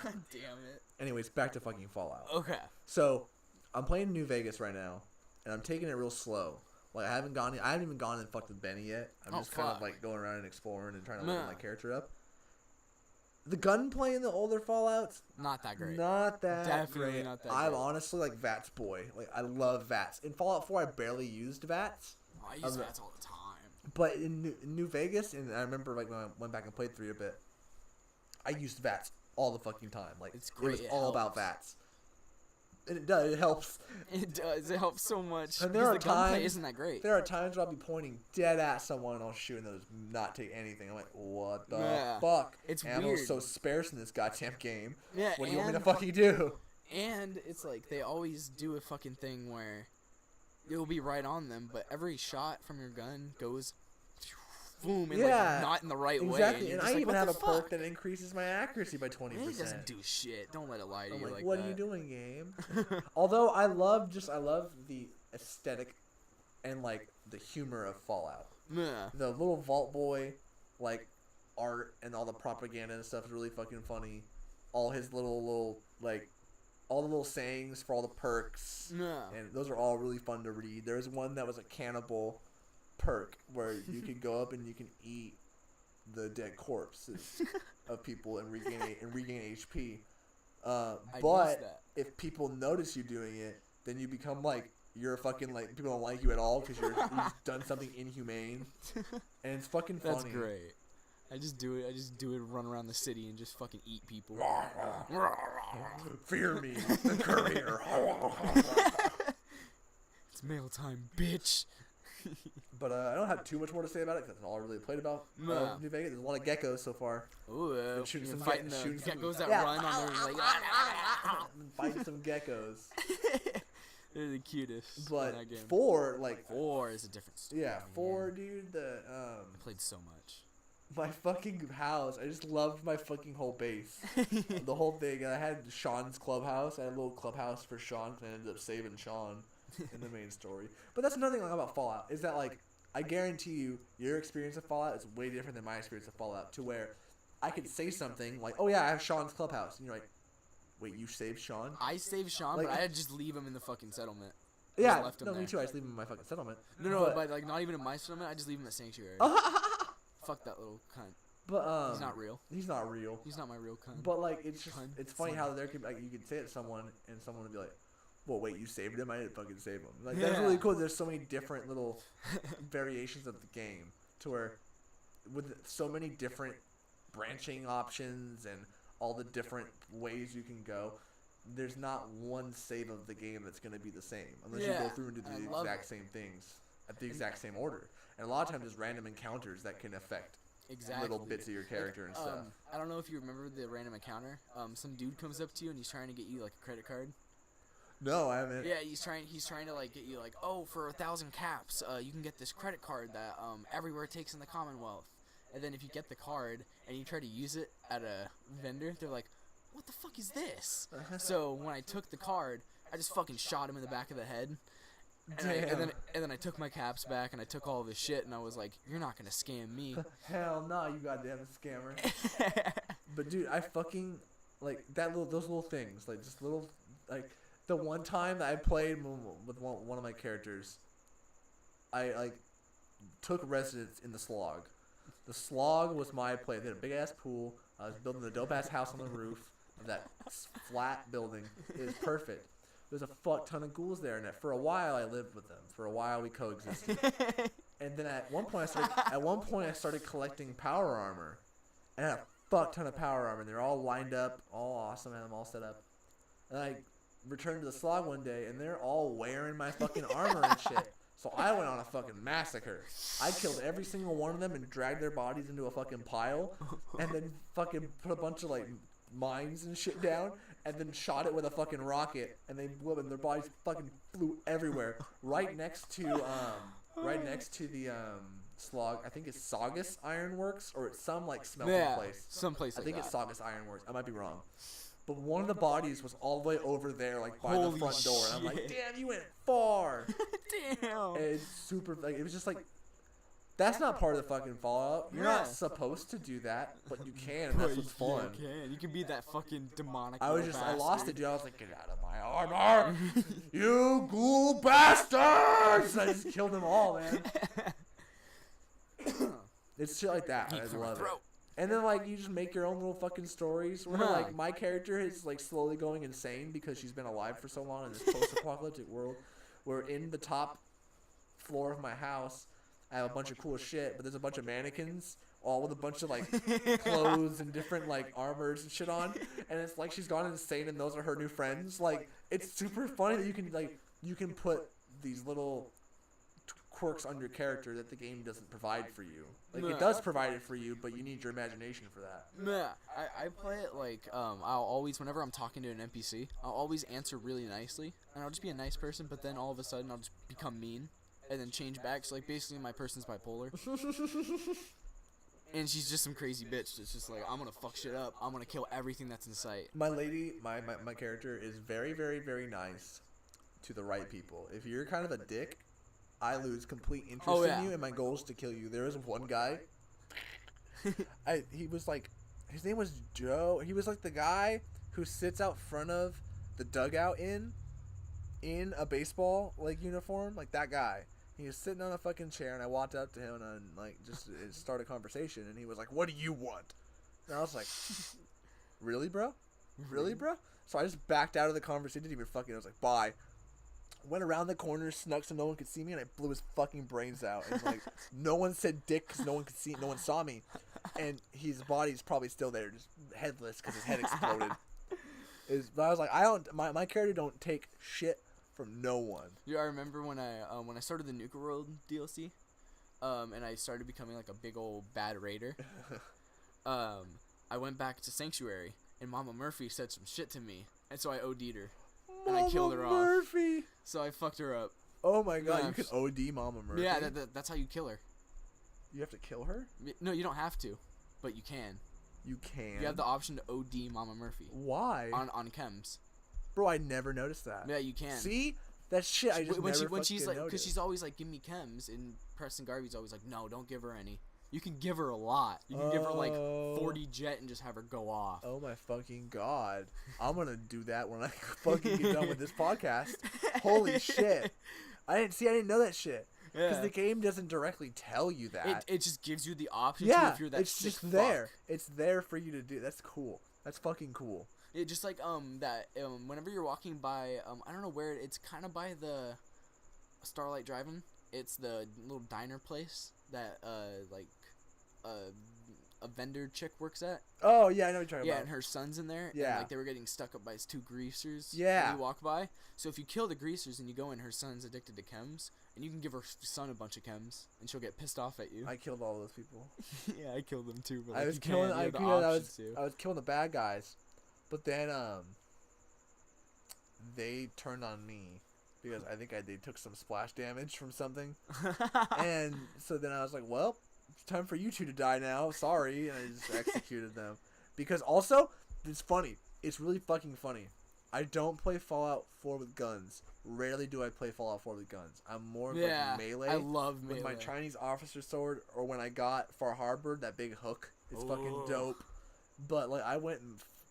Speaker 2: God damn it.
Speaker 1: Anyways, back to fucking Fallout.
Speaker 2: Okay.
Speaker 1: So, I'm playing New Vegas right now, and I'm taking it real slow. Like I haven't even gone and fucked with Benny yet. I'm just kind of like going around and exploring and trying to level my character up. The gunplay in the older Fallouts,
Speaker 2: Not that great.
Speaker 1: not that
Speaker 2: Definitely
Speaker 1: great.
Speaker 2: not that
Speaker 1: I'm
Speaker 2: great.
Speaker 1: honestly like VATS boy. Like I love VATS. In Fallout 4, I barely used VATS.
Speaker 2: I use VATS all the time.
Speaker 1: But in New Vegas, and I remember like when I went back and played through a bit, I used VATS all the fucking time. Like
Speaker 2: It's great.
Speaker 1: It was all about VATS. And it does. It helps.
Speaker 2: It does. It helps so much.
Speaker 1: And
Speaker 2: Because the gunplay isn't that great.
Speaker 1: There are times where I'll be pointing dead at someone and I'll shoot and they'll just not take anything. I'm like, what the fuck?
Speaker 2: It's
Speaker 1: Ammo's
Speaker 2: weird.
Speaker 1: so sparse in this goddamn game.
Speaker 2: Yeah,
Speaker 1: What do you want me to
Speaker 2: and-
Speaker 1: fucking do?
Speaker 2: And it's like they always do a fucking thing where you'll be right on them, but every shot from your gun goes boom, and like not in the right way.
Speaker 1: Exactly.
Speaker 2: And,
Speaker 1: And
Speaker 2: you're
Speaker 1: I
Speaker 2: just
Speaker 1: even
Speaker 2: like,
Speaker 1: have a
Speaker 2: what the fuck?
Speaker 1: perk that increases my accuracy by 20%.
Speaker 2: It doesn't do shit. Don't let it lie to
Speaker 1: I'm
Speaker 2: you
Speaker 1: like,
Speaker 2: like
Speaker 1: what
Speaker 2: that.
Speaker 1: are you doing, game? Although I love the aesthetic and like the humor of Fallout.
Speaker 2: Yeah.
Speaker 1: The little Vault Boy, like art and all the propaganda and stuff is really fucking funny. All his little like all the little sayings for all the perks.
Speaker 2: Yeah.
Speaker 1: And those are all really fun to read. There's one that was a cannibal perk where you can go up and you can eat the dead corpses of people and regain HP. But if people notice you doing it, then you become like you're a fucking like people don't like you at all because you've done something inhumane, and it's fucking funny.
Speaker 2: That's great. I just do it, run around the city and just fucking eat people.
Speaker 1: Fear me, the courier.
Speaker 2: It's mail time, bitch.
Speaker 1: But I don't have too much more to say about it because that's all I really played about New Vegas. There's a lot of geckos so far.
Speaker 2: Ooh,
Speaker 1: Shooting some
Speaker 2: fighting the
Speaker 1: shooting some,
Speaker 2: geckos that run on their like.
Speaker 1: Fighting some geckos.
Speaker 2: They're the cutest.
Speaker 1: But
Speaker 2: in that game.
Speaker 1: 4, like
Speaker 2: 4 is a different story.
Speaker 1: yeah, 4, dude.
Speaker 2: I played so much.
Speaker 1: My fucking house. I just loved my fucking whole base. The whole thing. And I had Sean's clubhouse. I had a little clubhouse for Sean because I ended up saving Sean in the main story. But that's another thing about Fallout is that, like, I guarantee you, your experience of Fallout is way different than my experience of Fallout. To where I could say something like, "Oh yeah, I have Sean's clubhouse," and you're like, "Wait, you saved Sean?"
Speaker 2: I saved Sean,
Speaker 1: like,
Speaker 2: but I'd just leave him in the fucking settlement.
Speaker 1: Yeah,
Speaker 2: left him
Speaker 1: no,
Speaker 2: there.
Speaker 1: me too. I just leave him in my fucking settlement.
Speaker 2: No, but like not even in my settlement. I just leave him at Sanctuary. Fuck that little cunt.
Speaker 1: But
Speaker 2: He's not real.
Speaker 1: He's not real.
Speaker 2: He's not my real cunt.
Speaker 1: But like, it's just it's funny how there could like you could say it to someone and someone would be like, "Well, wait, you saved him? I didn't fucking save him." Like that's really cool. There's so many different little variations of the game to where with so many different branching options and all the different ways you can go. There's not one save of the game that's going to be the same unless you go through and do the exact same things at the exact same order. And a lot of times there's random encounters that can affect little bits of your character and stuff.
Speaker 2: I don't know if you remember the random encounter. Some dude comes up to you and he's trying to get you like a credit card.
Speaker 1: No, I haven't.
Speaker 2: Yeah, he's trying to like get you like, oh, for 1,000 caps, you can get this credit card that everywhere takes in the Commonwealth. And then if you get the card and you try to use it at a vendor, they're like, what the fuck is this? So when I took the card, I just fucking shot him in the back of the head. And then I took my caps back and I took all of his shit and I was like, you're not gonna scam me.
Speaker 1: Hell no, you goddamn scammer. But dude, I fucking like those little things, like just little like the one time that I played with one of my characters, I like took residence in the slog. The slog was my place. They had a big ass pool. I was building a dope ass house on the roof of that flat building. It was perfect. There's a fuck ton of ghouls there, and for a while I lived with them. For a while we coexisted. And then at one point I started collecting power armor, and I had a fuck ton of power armor. And they're all lined up, all awesome, and I'm all set up. And I returned to the slog one day, and they're all wearing my fucking armor and shit. So I went on a fucking massacre. I killed every single one of them and dragged their bodies into a fucking pile, and then fucking put a bunch of like mines and shit down, and then shot it with a fucking rocket, and they blew up, and their bodies fucking flew everywhere. Right next to the slog. I think it's Saugus Ironworks, or it's some like smelting place.
Speaker 2: Some place.
Speaker 1: I think
Speaker 2: like
Speaker 1: it's Saugus Ironworks. I might be wrong. But one of the bodies was all the way over there, like by the front door. And I'm like, damn, you went far.
Speaker 2: Damn.
Speaker 1: And it's super, like, it was just like, that's not part of the fucking Fallout. You're not supposed to do that, but you can, and that's what's fun.
Speaker 2: You can be that fucking demonic.
Speaker 1: I lost it, dude. I was like, get out of my armor, you ghoul bastards! And I just killed them all, man. It's shit like that. I love it. And then, like, you just make your own little fucking stories. Where, like, my character is, like, slowly going insane because she's been alive for so long in this post-apocalyptic world. Where in the top floor of my house, I have a bunch of cool shit, but there's a bunch of mannequins, all with a bunch of, like, clothes and different, like, armors and shit on. And it's like she's gone insane and those are her new friends. Like, it's super funny that you can put these little quirks on your character that the game doesn't provide for you. Like, it does provide it for you, but you need your imagination for that.
Speaker 2: Yeah, I play it like, I'll always, whenever I'm talking to an NPC, I'll always answer really nicely, and I'll just be a nice person, but then all of a sudden I'll just become mean, and then change back, so like, basically my person's bipolar. And she's just some crazy bitch that's just like, I'm gonna fuck shit up, I'm gonna kill everything that's in sight.
Speaker 1: My lady, my character is very, very, very nice to the right people. If you're kind of a dick, I lose complete interest in you, and my goal is to kill you. There was one guy. He was like, his name was Joe. He was like the guy who sits out front of the dugout in a baseball like uniform, like that guy. He was sitting on a fucking chair, and I walked up to him and I like just started a conversation, and he was like, "What do you want?" And I was like, "Really, bro? Really, bro?" So I just backed out of the conversation. Didn't even fucking. I was like, "Bye." Went around the corner, snuck so no one could see me, and I blew his fucking brains out. And like, no one said dick because no one saw me, and his body's probably still there, just headless because his head exploded. But I was like, my character don't take shit from no one.
Speaker 2: Yeah, I remember when I started the Nuka World DLC, and I started becoming like a big old bad raider. I went back to Sanctuary, and Mama Murphy said some shit to me, and so I OD'd her, and I killed her
Speaker 1: Murphy.
Speaker 2: off. So I fucked her up.
Speaker 1: Oh my god,
Speaker 2: Yeah,
Speaker 1: you can OD Mama Murphy.
Speaker 2: Yeah, that's how you kill her.
Speaker 1: You have to kill her?
Speaker 2: No, you don't have to, but you can.
Speaker 1: You can.
Speaker 2: You have the option to OD Mama Murphy.
Speaker 1: Why?
Speaker 2: On chems.
Speaker 1: Bro, I never noticed that.
Speaker 2: Yeah, you can.
Speaker 1: See? That shit I just
Speaker 2: when she's like,
Speaker 1: noticed.
Speaker 2: because she's always like, give me chems, and Preston Garvey's always like, no, don't give her any. You can give her a lot. You can give her like 40 jet and just have her go off.
Speaker 1: Oh my fucking god. I'm gonna do that when I fucking get done with this podcast. Holy shit. I didn't know that shit. Because the game doesn't directly tell you that.
Speaker 2: It just gives you the option
Speaker 1: yeah,
Speaker 2: to if you're that
Speaker 1: it's just there. It's there for you to do. That's cool. That's fucking cool.
Speaker 2: It just like whenever you're walking by I don't know where it's kind of by the Starlight Drive-In. It's the little diner place that a vendor chick works at.
Speaker 1: Oh yeah, I know what you're talking
Speaker 2: Yeah,
Speaker 1: about.
Speaker 2: and her son's in there.
Speaker 1: Yeah.
Speaker 2: And, like they were getting stuck up by his two greasers.
Speaker 1: Yeah.
Speaker 2: When you walk by. So if you kill the greasers and you go in, her son's addicted to chems, and you can give her son a bunch of chems, and she'll get pissed off at you.
Speaker 1: I killed all those people.
Speaker 2: Yeah, I killed them too. But
Speaker 1: I
Speaker 2: like,
Speaker 1: was
Speaker 2: you
Speaker 1: killing.
Speaker 2: can, you
Speaker 1: I
Speaker 2: have the option
Speaker 1: was killing the bad guys, but then they turned on me because I think they took some splash damage from something, and so then I was like, well, it's time for you two to die now. Sorry, and I just executed them. Because also, it's funny. It's really fucking funny. I don't play Fallout 4 with guns. Rarely do I play Fallout 4 with guns. I'm more of like melee.
Speaker 2: I love melee.
Speaker 1: With my Chinese officer sword, or when I got Far Harbor, that big hook. It's fucking dope. But like I went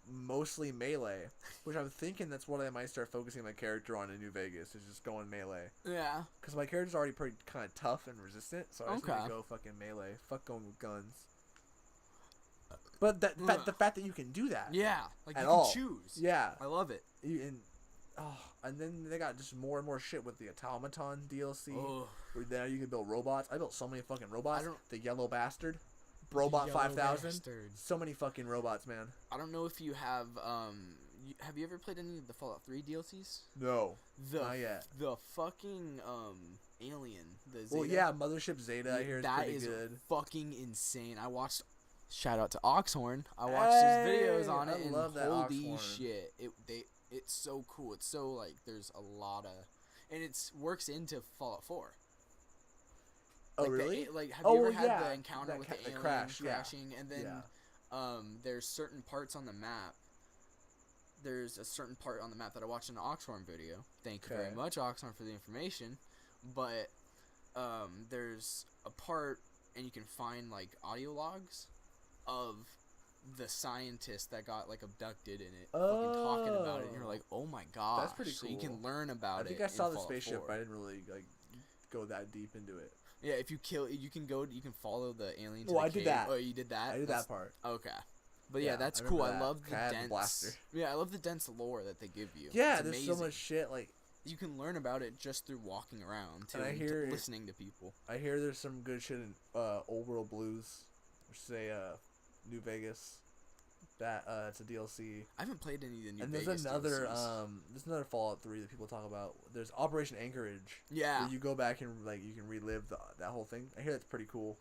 Speaker 1: mostly melee, which I'm thinking that's what I might start focusing my character on in New Vegas, is just going melee.
Speaker 2: Yeah.
Speaker 1: Because my character's already pretty kind of tough and resistant, so I just want to go fucking melee. Fuck going with guns. But the fact that you can do that.
Speaker 2: Yeah, like you
Speaker 1: can
Speaker 2: choose.
Speaker 1: Yeah.
Speaker 2: I love it.
Speaker 1: And then they got just more and more shit with the Automaton DLC.
Speaker 2: Oh.
Speaker 1: Where now you can build robots. I built so many fucking robots. The yellow bastard. Robot 5000. So many fucking robots, man.
Speaker 2: I don't know if you have have you ever played any of the Fallout 3 DLCs?
Speaker 1: No. Not yet.
Speaker 2: The fucking alien, the Zeta.
Speaker 1: Well, yeah, Mothership Zeta I hear is pretty good.
Speaker 2: That is fucking insane. I watched shout out to Oxhorn. I watched his videos on it, and
Speaker 1: love that
Speaker 2: holy
Speaker 1: Oxhorn.
Speaker 2: shit. It's so cool. It's so like there's a lot of, and it's works into Fallout 4.
Speaker 1: Oh
Speaker 2: like
Speaker 1: really?
Speaker 2: Have you ever had the encounter with the alien crashing, and then there's certain parts on the map. There's a certain part on the map that I watched in an Oxhorn video. Thank you very much, Oxhorn, for the information. But there's a part, and you can find like audio logs of the scientist that got like abducted in it, fucking talking about it, and you're like, oh my god,
Speaker 1: that's pretty cool.
Speaker 2: So you can learn about it.
Speaker 1: I think I saw the
Speaker 2: Fallout
Speaker 1: spaceship,
Speaker 2: 4.
Speaker 1: but I didn't really like go that deep into it.
Speaker 2: Yeah, if you kill, you can follow the alien. To
Speaker 1: Oh,
Speaker 2: the
Speaker 1: I did
Speaker 2: cave.
Speaker 1: that.
Speaker 2: Oh, you did that.
Speaker 1: I did that part.
Speaker 2: Okay, but yeah, that's cool. I love the dense.
Speaker 1: Blaster.
Speaker 2: Yeah, I love the dense lore that they give you.
Speaker 1: Yeah,
Speaker 2: it's
Speaker 1: there's
Speaker 2: amazing.
Speaker 1: so much shit like.
Speaker 2: You can learn about it just through walking around too,
Speaker 1: and
Speaker 2: listening to people.
Speaker 1: I hear there's some good shit in Old World Blues, or say New Vegas. That it's a DLC.
Speaker 2: I haven't played any of the New
Speaker 1: and
Speaker 2: Vegas
Speaker 1: there's another
Speaker 2: DLCs.
Speaker 1: There's another Fallout 3 that people talk about. There's Operation Anchorage.
Speaker 2: Yeah.
Speaker 1: Where you go back and like you can relive that whole thing. I hear that's pretty cool.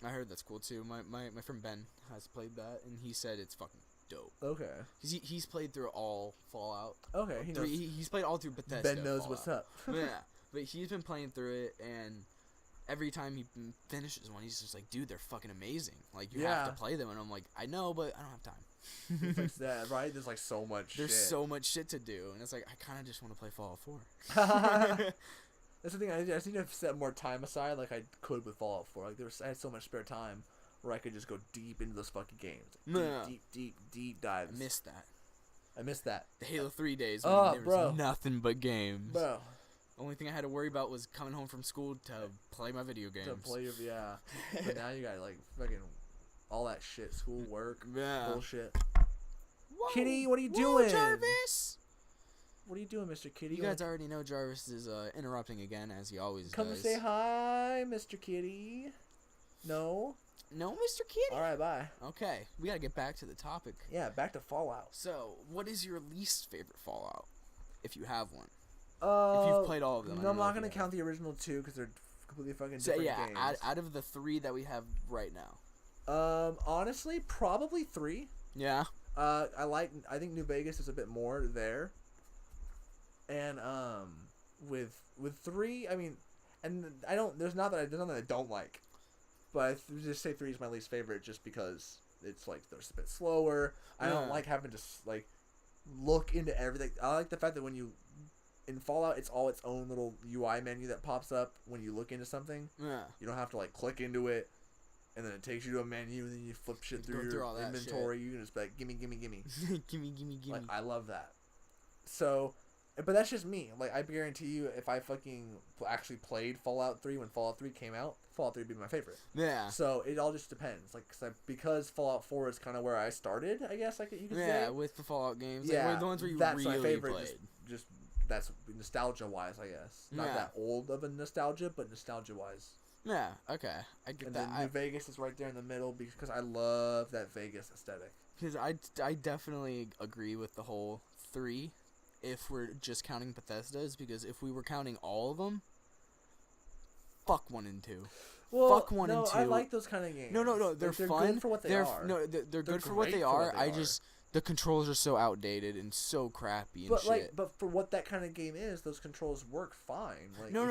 Speaker 2: I heard that's cool too. My friend Ben has played that, and he said it's fucking dope.
Speaker 1: Okay.
Speaker 2: Cause he's played through all Fallout.
Speaker 1: Okay. He knows.
Speaker 2: He's played all through Bethesda.
Speaker 1: Ben knows
Speaker 2: Fallout.
Speaker 1: what's up.
Speaker 2: Yeah, but he's been playing through it, and every time he finishes one, he's just like, dude, they're fucking amazing. Like, you have to play them. And I'm like, I know, but I don't have time.
Speaker 1: It's like that, right? There's like so much
Speaker 2: There's
Speaker 1: shit.
Speaker 2: so much shit to do. And it's like, I kind of just want to play Fallout 4.
Speaker 1: That's the thing. I just need to set more time aside like I could with Fallout 4. Like, I had so much spare time where I could just go deep into those fucking games. Like, deep dives.
Speaker 2: I missed that.
Speaker 1: I missed that.
Speaker 2: The Halo 3 days when there was nothing but games.
Speaker 1: Bro.
Speaker 2: Only thing I had to worry about was coming home from school to play my video games.
Speaker 1: But now you got like fucking all that shit, school, work, bullshit.
Speaker 2: Whoa,
Speaker 1: Kitty, what are you doing?
Speaker 2: Jarvis?
Speaker 1: What are you doing, Mr. Kitty?
Speaker 2: You guys already know Jarvis is interrupting again, as he always
Speaker 1: Come
Speaker 2: does.
Speaker 1: and say hi, Mr. Kitty. No?
Speaker 2: No, Mr. Kitty?
Speaker 1: Alright, bye.
Speaker 2: Okay, we gotta get back to the topic.
Speaker 1: Yeah, back to Fallout.
Speaker 2: So, what is your least favorite Fallout, if you have one? If you've played all of them.
Speaker 1: No, I'm not gonna count the original 2 because they're completely fucking
Speaker 2: so
Speaker 1: different games.
Speaker 2: Out of the 3 that we have right now.
Speaker 1: Honestly, probably 3.
Speaker 2: Yeah.
Speaker 1: I think New Vegas is a bit more there. And with 3, I mean, and there's nothing that I don't like, but I just say 3 is my least favorite just because it's like there's a bit slower. I don't like having to like look into everything. I like the fact that when you in Fallout, it's all its own little UI menu that pops up when you look into something.
Speaker 2: Yeah.
Speaker 1: You don't have to like click into it, and then it takes you to a menu, and then you flip shit through your inventory. You can just be like, gimme.
Speaker 2: gimme.
Speaker 1: Like, I love that. So, but that's just me. Like, I guarantee you, if I fucking actually played Fallout 3 when Fallout 3 came out, Fallout 3 would be my favorite.
Speaker 2: Yeah.
Speaker 1: So it all just depends. Like, because Fallout 4 is kind of where I started, I guess you could say.
Speaker 2: Yeah, with the Fallout games.
Speaker 1: Yeah,
Speaker 2: like, the ones where you
Speaker 1: that's
Speaker 2: really
Speaker 1: my favorite.
Speaker 2: played.
Speaker 1: Just that's nostalgia-wise, I guess. Not that old of a nostalgia, but nostalgia-wise.
Speaker 2: Yeah, okay. I get that.
Speaker 1: And New Vegas is right there in the middle because I love that Vegas aesthetic.
Speaker 2: Because I definitely agree with the whole 3 if we're just counting Bethesda's, because if we were counting all of them, fuck 1 and 2.
Speaker 1: Well,
Speaker 2: fuck 1 and 2.
Speaker 1: I like those kind of games.
Speaker 2: No, they're fun.
Speaker 1: Good for what they are.
Speaker 2: No, they're good for what they are. The controls are so outdated and so crappy and shit.
Speaker 1: But for what that kind of game is, those controls work fine. Like,
Speaker 2: No,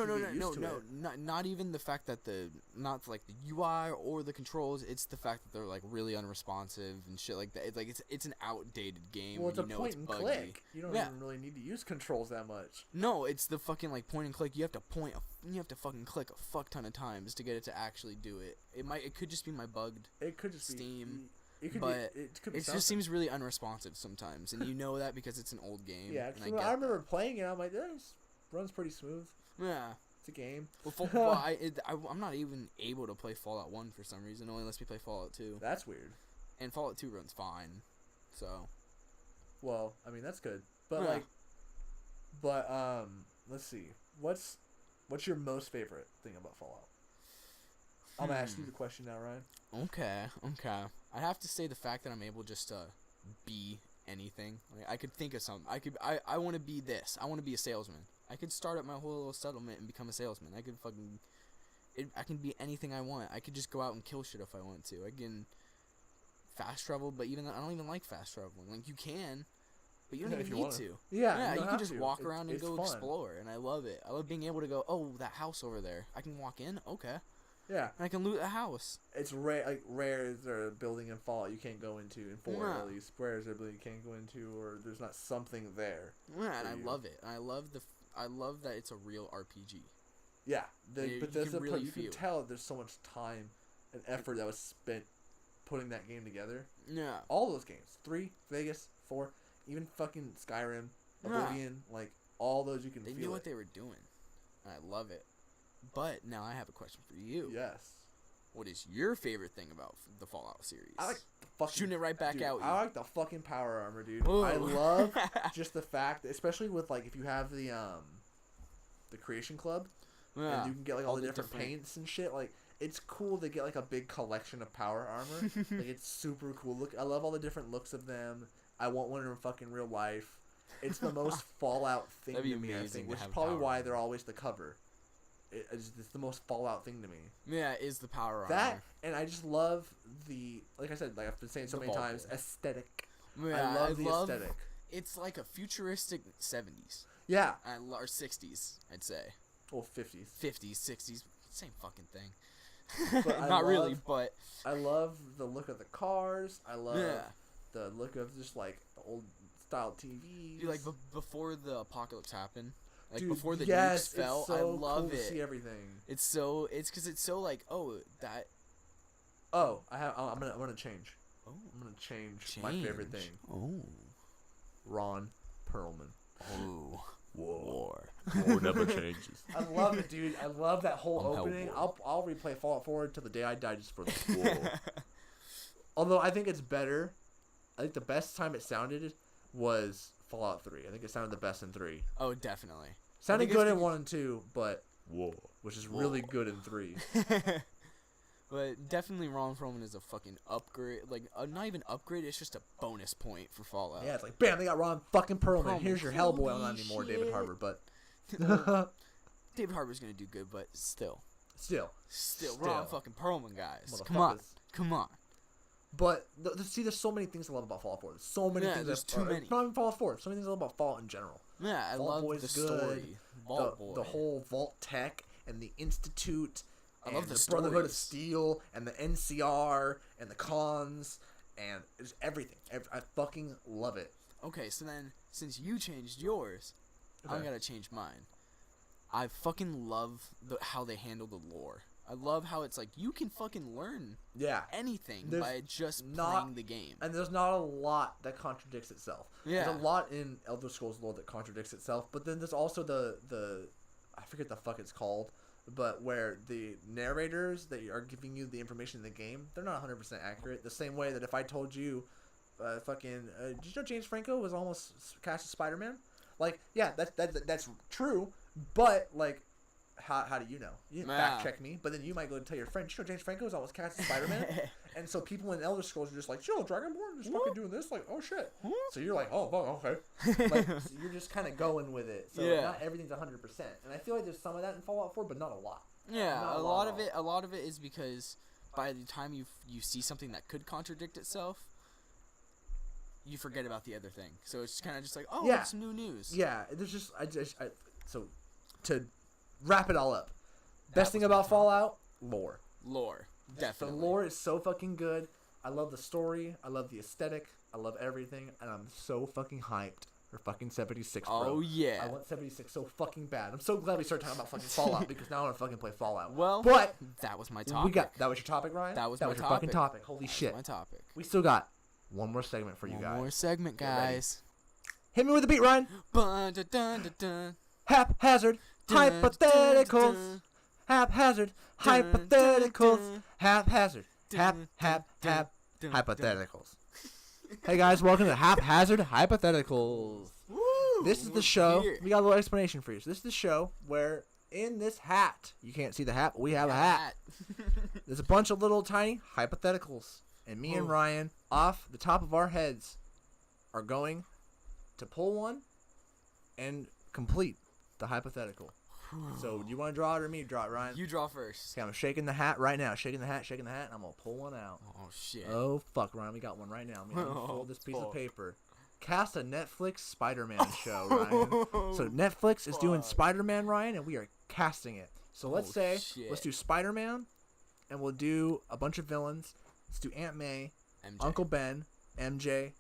Speaker 2: not even the fact that not like the UI or the controls. It's the fact that they're like really unresponsive and shit like that. It's like it's an outdated game.
Speaker 1: Well, it's a point
Speaker 2: and
Speaker 1: click. You don't even really need to use controls that much.
Speaker 2: No, it's the fucking like point and click. You have to fucking click a fuck ton of times to get it to actually do it. It could just be my bugged.
Speaker 1: It could just
Speaker 2: Steam.
Speaker 1: It
Speaker 2: just seems really unresponsive sometimes, and you know that because it's an old game.
Speaker 1: Yeah, I remember playing it. I'm like, this runs pretty smooth.
Speaker 2: Yeah,
Speaker 1: it's a game.
Speaker 2: I'm not even able to play Fallout 1 for some reason. It only lets me play Fallout 2.
Speaker 1: That's weird.
Speaker 2: And Fallout 2 runs fine, so.
Speaker 1: Well, I mean that's good, but let's see. What's your most favorite thing about Fallout? I'm gonna ask you the question now, Ryan.
Speaker 2: Okay. I have to say the fact that I'm able just to be anything. Like, I could think of something. I want to be this. I want to be a salesman. I could start up my whole little settlement and become a salesman. I can be anything I want. I could just go out and kill shit if I want to. I can fast travel, but I don't even like fast traveling. Like, you can, but you don't even need to.
Speaker 1: Yeah,
Speaker 2: you can just walk around and go explore, and I love it. I love being able to go, oh, that house over there. I can walk in? Okay.
Speaker 1: Yeah.
Speaker 2: And I can loot a house.
Speaker 1: It's rare. Rare is there a building in Fallout you can't go into, in 4 at least. Rare is there a building you can't go into, or there's not something there.
Speaker 2: Yeah, and I love it. And I love that it's a real RPG.
Speaker 1: Yeah,
Speaker 2: you
Speaker 1: can tell there's so much time and effort that was spent putting that game together.
Speaker 2: Yeah.
Speaker 1: All those games. 3, Vegas, 4, even fucking Skyrim, Oblivion, like, all those you can feel.
Speaker 2: They knew what they were doing. And I love it. But now I have a question for you.
Speaker 1: Yes.
Speaker 2: What is your favorite thing about the Fallout series?
Speaker 1: I like the fucking...
Speaker 2: Shooting it right back out.
Speaker 1: I like the fucking power armor, dude.
Speaker 2: Ooh.
Speaker 1: I love just the fact, especially with, like, if you have the Creation Club, and you can get, like, all the different paints and shit, like, it's cool to get, like, a big collection of power armor. Like, it's super cool. Look, I love all the different looks of them. I want one in fucking real life. It's the most Fallout thing to me, I think, which is probably why they're always the cover. It's the most Fallout thing to me.
Speaker 2: Yeah, it is the power armor.
Speaker 1: That, and I just love the, like I said, like I've been saying so many times, aesthetic.
Speaker 2: Yeah,
Speaker 1: I love the aesthetic.
Speaker 2: It's like a futuristic 70s.
Speaker 1: Yeah.
Speaker 2: Or 60s, I'd say.
Speaker 1: Well, 50s.
Speaker 2: 50s, 60s, same fucking thing. Not really, but...
Speaker 1: I love the look of the cars. I love the look of just, like, the old-style TVs.
Speaker 2: Dude, like, before the apocalypse happened... Like,
Speaker 1: dude,
Speaker 2: before the nukes fell,
Speaker 1: it's so
Speaker 2: I love
Speaker 1: cool
Speaker 2: it.
Speaker 1: To see everything.
Speaker 2: It's because it's so like, oh, that.
Speaker 1: Oh, I'm gonna change. Oh, I'm gonna change my favorite thing.
Speaker 2: Oh,
Speaker 1: Ron Perlman.
Speaker 2: Oh,
Speaker 1: War
Speaker 3: never changes.
Speaker 1: I love it, dude. I love that whole opening. I'll replay Fallout 4 until the day I die just for the war. Although I think it's better. I think the best time it sounded was Fallout 3. I think it sounded the best in 3.
Speaker 2: Oh, definitely.
Speaker 1: Sounded good in 1 and 2, but which is really good in 3.
Speaker 2: But definitely Ron Perlman is a fucking upgrade. Like, not even upgrade, it's just a bonus point for Fallout.
Speaker 1: Yeah, it's like, bam, they got Ron fucking Perlman. Here's your Hellboy. Well, not anymore, David Harbour, but...
Speaker 2: David Harbour's gonna do good, but still,
Speaker 1: Still.
Speaker 2: Ron fucking Perlman, guys. Come on.
Speaker 1: But see, there's so many things I love about Fallout 4. There's so many things.
Speaker 2: There's too many.
Speaker 1: Not even Fallout 4. So many things I love about Fallout in general.
Speaker 2: Yeah, I love the story. Vault Boy.
Speaker 1: The whole Vault Tech and the Institute.
Speaker 2: I love the
Speaker 1: Brotherhood of
Speaker 2: stories.
Speaker 1: Steel and the NCR and the cons and it's everything. I fucking love it.
Speaker 2: Okay, so then since you changed yours, I'm
Speaker 1: Okay.
Speaker 2: gonna change mine. I fucking love how they handle the lore. I love how it's like you can fucking learn anything by just playing the game.
Speaker 1: And there's not a lot that contradicts itself.
Speaker 2: Yeah.
Speaker 1: There's a lot in Elder Scrolls lore that contradicts itself, but then there's also the I forget the fuck it's called, but where the narrators that are giving you the information in the game, they're not 100% accurate. The same way that if I told you did you know James Franco was almost cast as Spider-Man? Like, yeah, that's true, but like how do you know? You didn't fact check me, but then you might go and tell your friend, you know James Franco was almost cast as Spider-Man? And so people in Elder Scrolls are just like, yo, Dragonborn just fucking doing this, like, oh shit. So you're like, oh, okay. Like, so you're just kind of going with it. So not everything's 100%. And I feel like there's some of that in Fallout 4, but not a lot.
Speaker 2: Yeah, a lot of it is because by the time you see something that could contradict itself, you forget about the other thing. So it's kind of just like, oh, it's new news.
Speaker 1: Yeah, there's just so to wrap it all up. Best thing about Fallout, lore.
Speaker 2: Definitely.
Speaker 1: The lore is so fucking good. I love the story. I love the aesthetic. I love everything, and I'm so fucking hyped for fucking 76, bro.
Speaker 2: Oh yeah.
Speaker 1: I want 76 so fucking bad. I'm so glad we started talking about fucking Fallout because now I want to fucking play Fallout.
Speaker 2: Well,
Speaker 1: but
Speaker 2: that was my topic.
Speaker 1: That was your topic, Ryan?
Speaker 2: That was
Speaker 1: your
Speaker 2: topic.
Speaker 1: Fucking topic. Holy shit.
Speaker 2: My topic.
Speaker 1: We still got one more segment for you guys.
Speaker 2: One more segment, guys.
Speaker 1: Hit me with the beat, Ryan.
Speaker 2: Dun, dun, dun, dun, dun.
Speaker 1: Haphazard hypotheticals. Haphazard hypotheticals. Haphazard. Hypotheticals. Hey guys, welcome to Haphazard Hypotheticals.
Speaker 2: Woo,
Speaker 1: This is the show. We got a little explanation for you. So this is the show where in this hat, you can't see the hat, but we have a hat. There's a bunch of little tiny hypotheticals. And me and Ryan, off the top of our heads, are going to pull one and complete the hypothetical. So, do you want to draw it or me draw it, Ryan?
Speaker 2: You draw first.
Speaker 1: Okay, I'm shaking the hat right now. Shaking the hat, and I'm going to pull one out.
Speaker 2: Oh, shit.
Speaker 1: Oh, fuck, Ryan. We got one right now. I'm going to fold this piece of paper. Cast a Netflix Spider-Man show, Ryan. So, Netflix is doing Spider-Man, Ryan, and we are casting it. So, let's do Spider-Man, and we'll do a bunch of villains. Let's do Aunt May,
Speaker 2: MJ.
Speaker 1: Uncle Ben, MJ.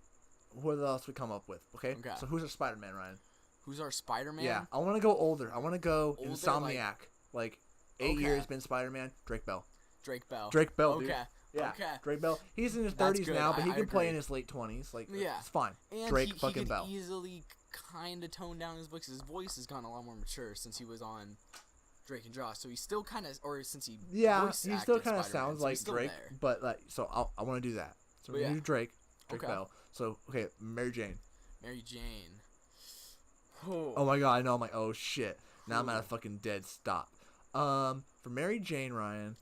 Speaker 1: What else we come up with? Okay. So, who's our Spider-Man, Ryan?
Speaker 2: Who's our Spider-Man?
Speaker 1: Yeah, I want to go older. I want to go Insomniac. Like 8 years been Spider-Man. Drake Bell.
Speaker 2: Drake Bell,
Speaker 1: dude.
Speaker 2: Okay.
Speaker 1: Yeah,
Speaker 2: Okay.
Speaker 1: Drake Bell. He's in his
Speaker 2: That's
Speaker 1: 30s
Speaker 2: good.
Speaker 1: now, but he
Speaker 2: I
Speaker 1: can play
Speaker 2: agree.
Speaker 1: in his late 20s. Like,
Speaker 2: Yeah.
Speaker 1: it's fine.
Speaker 2: And
Speaker 1: Drake
Speaker 2: he
Speaker 1: fucking
Speaker 2: could
Speaker 1: Bell.
Speaker 2: easily kind of tone down his voice. His voice has gotten a lot more mature since he was on Drake and Josh. So he's still kind of, or since he
Speaker 1: He still kind of sounds like Drake.
Speaker 2: There.
Speaker 1: But like, so I want to do that. So we're gonna do Drake Bell. So Mary Jane.
Speaker 2: Mary Jane.
Speaker 1: Oh my god, I know. I'm like, oh shit. Now I'm at a fucking dead stop. For Mary Jane, Ryan.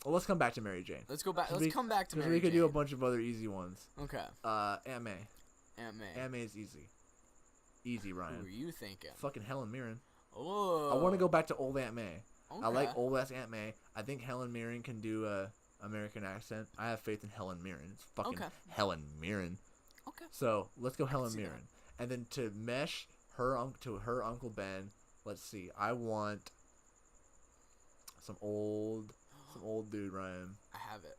Speaker 1: Well, let's come back to Mary Jane.
Speaker 2: Let's go back. Let's come back to Mary Jane.
Speaker 1: Because we could do a bunch of other easy ones.
Speaker 2: Okay.
Speaker 1: Aunt May. Aunt May is easy. Easy, Ryan.
Speaker 2: Who were you thinking?
Speaker 1: Fucking Helen Mirren.
Speaker 2: Oh.
Speaker 1: I want to go back to old Aunt May.
Speaker 2: Okay.
Speaker 1: I like old ass Aunt May. I think Helen Mirren can do a American accent. I have faith in Helen Mirren. It's fucking Helen Mirren.
Speaker 2: Okay.
Speaker 1: So let's go Helen Mirren.
Speaker 2: That.
Speaker 1: And then to mesh her to her Uncle Ben. Let's see. I want some old dude, Ryan.
Speaker 2: I have it.